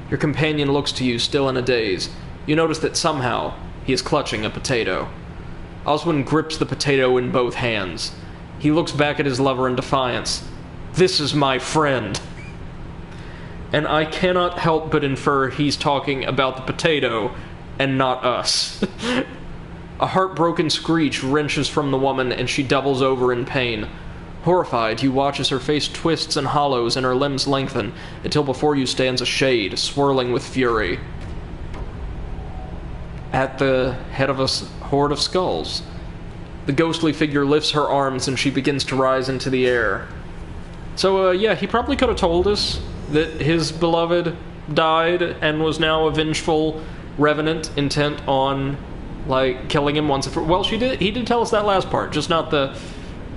Your companion looks to you, still in a daze. You notice that somehow he is clutching a potato. Oswin grips the potato in both hands. He looks back at his lover in defiance. This is my friend. And I cannot help but infer he's talking about the potato and not us. A heartbroken screech wrenches from the woman and she doubles over in pain. Horrified, you watch as her face twists and hollows and her limbs lengthen until before you stands a shade, swirling with fury. At the head of a horde of skulls. The ghostly figure lifts her arms and she begins to rise into the air. So, yeah, he probably could have told us that his beloved died and was now a vengeful revenant intent on, like, killing him once and for... Well, he did tell us that last part, just not the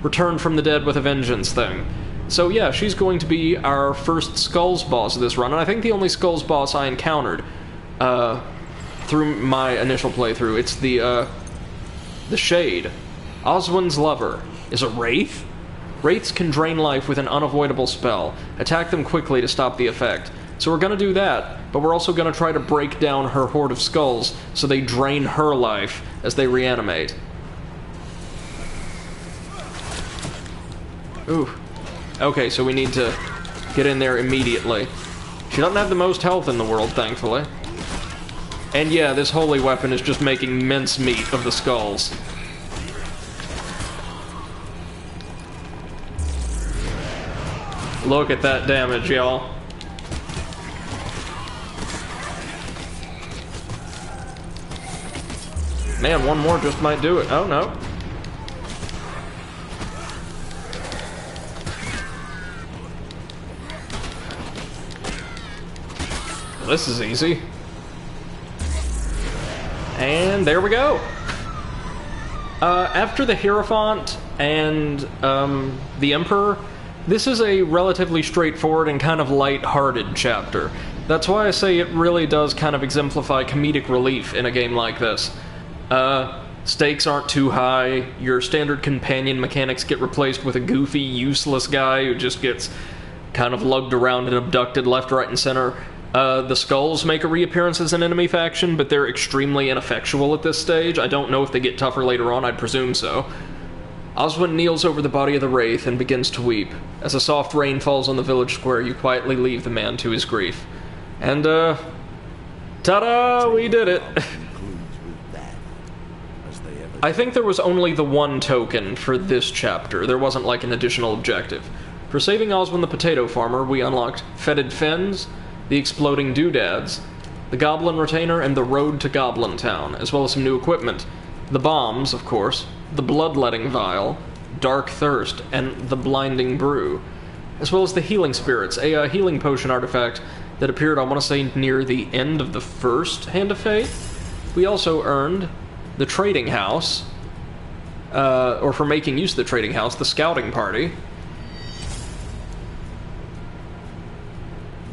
return from the dead with a vengeance thing. So, yeah, she's going to be our first Skulls boss of this run, and I think the only Skulls boss I encountered, through my initial playthrough. It's the Shade. Oswin's lover is a wraith? Wraiths can drain life with an unavoidable spell. Attack them quickly to stop the effect. So we're gonna do that, but we're also gonna try to break down her horde of skulls so they drain her life as they reanimate. Ooh. Okay, so we need to get in there immediately. She doesn't have the most health in the world, thankfully. And yeah, this holy weapon is just making mincemeat of the skulls. Look at that damage, y'all. Man, one more just might do it. Oh, no. This is easy. And there we go. After the Hierophant and the Emperor, this is a relatively straightforward and kind of light-hearted chapter. That's why I say it really does kind of exemplify comedic relief in a game like this. Stakes aren't too high. Your standard companion mechanics get replaced with a goofy, useless guy who just gets kind of lugged around and abducted left, right, and center. The Skulls make a reappearance as an enemy faction, but they're extremely ineffectual at this stage. I don't know if they get tougher later on, I'd presume so. Oswin kneels over the body of the Wraith and begins to weep. As a soft rain falls on the village square, you quietly leave the man to his grief. And, ta-da! We did it! I think there was only the one token for this chapter. There wasn't like an additional objective. For saving Oswin the potato farmer, we unlocked Fetid Fens, the Exploding Doodads, the Goblin Retainer, and the Road to Goblin Town, as well as some new equipment. The bombs, of course, the Bloodletting Vial, Dark Thirst, and the Blinding Brew, as well as the Healing Spirits, a healing potion artifact that appeared, I want to say, near the end of the first Hand of Fate. We also earned the Trading House, or for making use of the Trading House, the Scouting Party.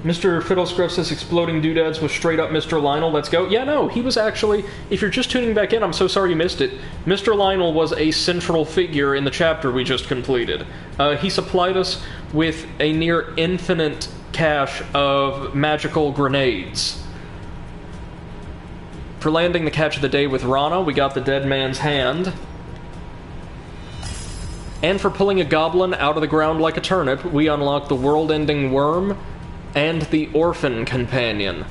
Mr. Fiddlescruff says Exploding Doodads was straight up Mr. Lionel. Let's go. Yeah, no, he was actually, if you're just tuning back in, I'm so sorry you missed it. Mr. Lionel was a central figure in the chapter we just completed. He supplied us with a near infinite cache of magical grenades. For landing the catch of the day with Rana, we got the Dead Man's Hand. And for pulling a goblin out of the ground like a turnip, we unlocked the World-Ending Worm and the Orphan Companion.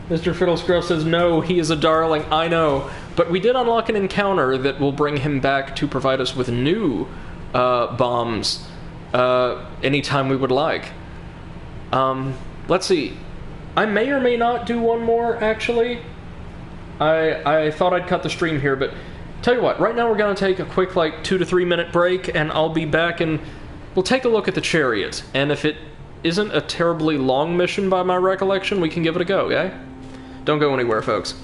Mr. Fiddlescruff says, no, he is a darling, I know. But we did unlock an encounter that will bring him back to provide us with new bombs anytime we would like. Let's see. I may or may not do one more, actually. I thought I'd cut the stream here, but tell you what, right now we're going to take a quick, 2 to 3 minute break, and I'll be back and we'll take a look at the chariot. And if it isn't a terribly long mission by my recollection, we can give it a go, okay? Don't go anywhere, folks.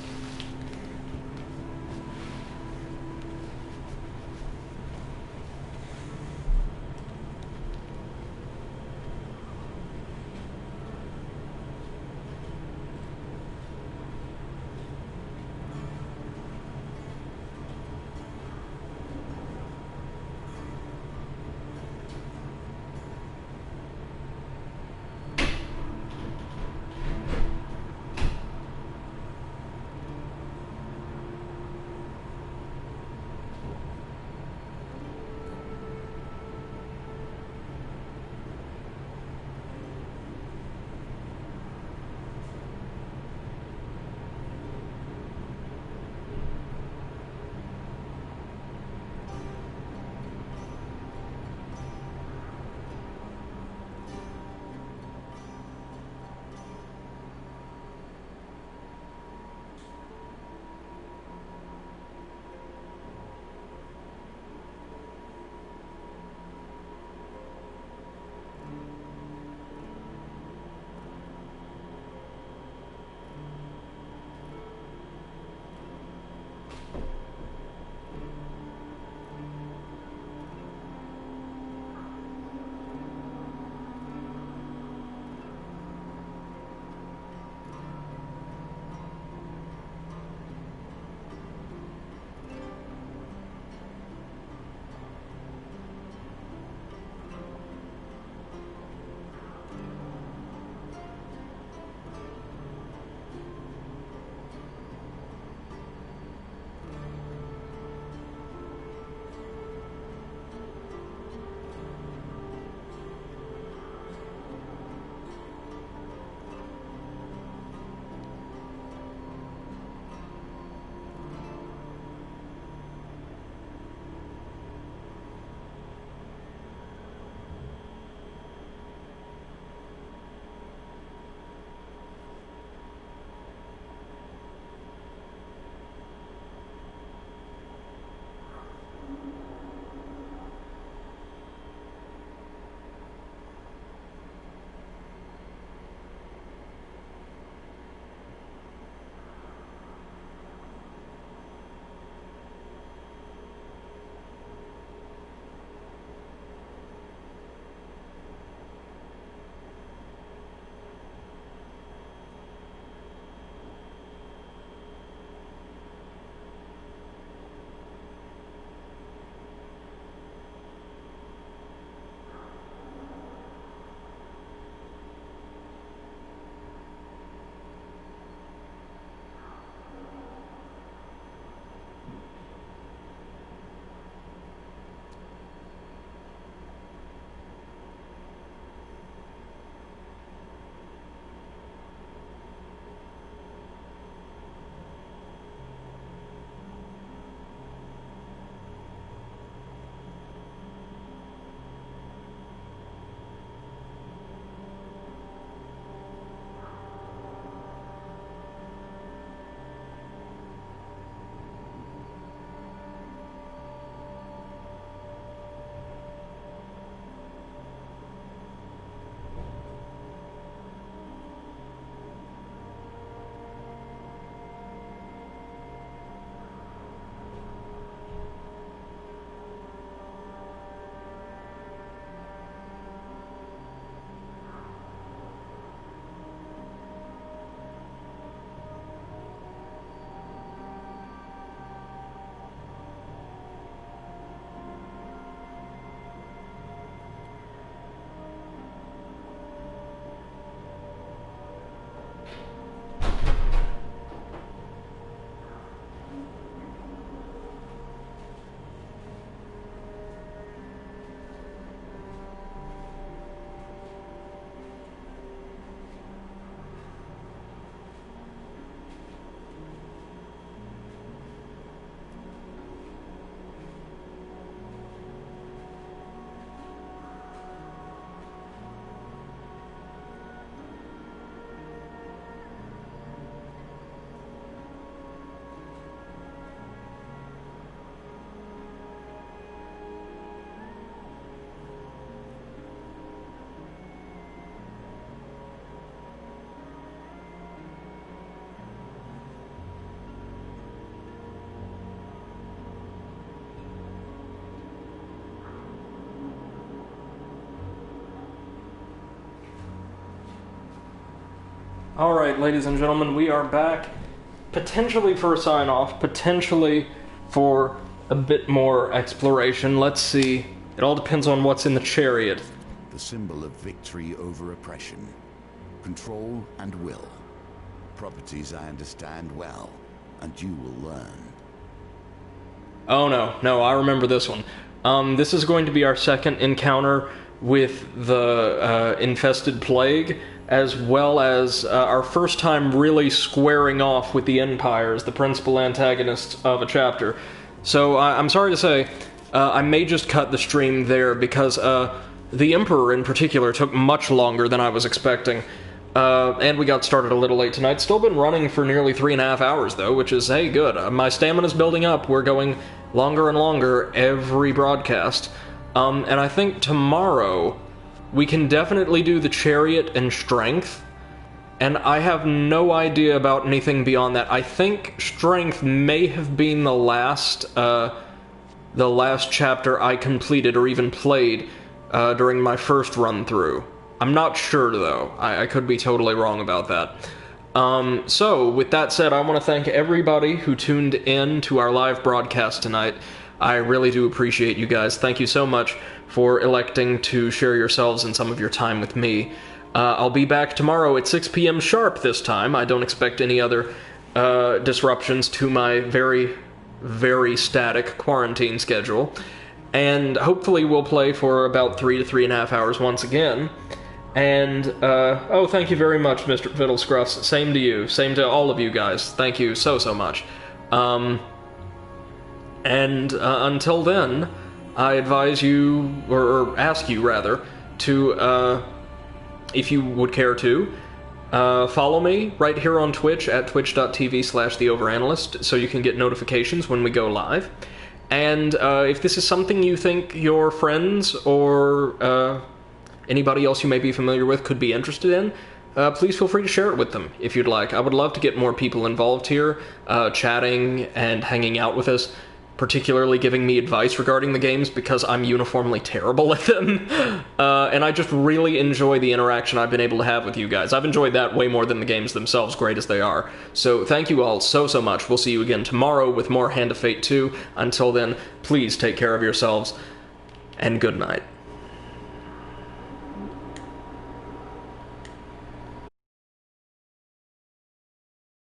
Alright, ladies and gentlemen, we are back. Potentially for a sign-off, potentially for a bit more exploration. Let's see. It all depends on what's in the chariot. The symbol of victory over oppression. Control and will. Properties I understand well, and you will learn. Oh no, I remember this one. This is going to be our second encounter with the infested plague, as well as our first time really squaring off with the Empires, the principal antagonists of a chapter. So I'm sorry to say, I may just cut the stream there because the Emperor in particular took much longer than I was expecting. And we got started a little late tonight. Still been running for nearly 3.5 hours, though, which is, hey, good. My stamina's building up. We're going longer and longer every broadcast. And I think tomorrow we can definitely do the chariot and strength. And I have no idea about anything beyond that. I think strength may have been the last chapter I completed or even played during my first run-through. I'm not sure, though. I could be totally wrong about that. So, with that said, I want to thank everybody who tuned in to our live broadcast tonight. I really do appreciate you guys. Thank you so much for electing to share yourselves and some of your time with me. I'll be back tomorrow at 6 p.m. sharp this time. I don't expect any other disruptions to my very, very static quarantine schedule. And hopefully we'll play for about 3 to 3.5 hours once again. And, oh, thank you very much, Mr. Fiddlescruffs. Same to you. Same to all of you guys. Thank you so much. Until then, I advise you, or ask you, rather, to, if you would care to, follow me right here on Twitch at twitch.tv/theoveranalyst so you can get notifications when we go live. And, if this is something you think your friends or, anybody else you may be familiar with could be interested in, please feel free to share it with them if you'd like. I would love to get more people involved here, chatting and hanging out with us, particularly giving me advice regarding the games because I'm uniformly terrible at them. And I just really enjoy the interaction I've been able to have with you guys. I've enjoyed that way more than the games themselves, great as they are. So thank you all so much. We'll see you again tomorrow with more Hand of Fate 2. Until then, please take care of yourselves, and good night.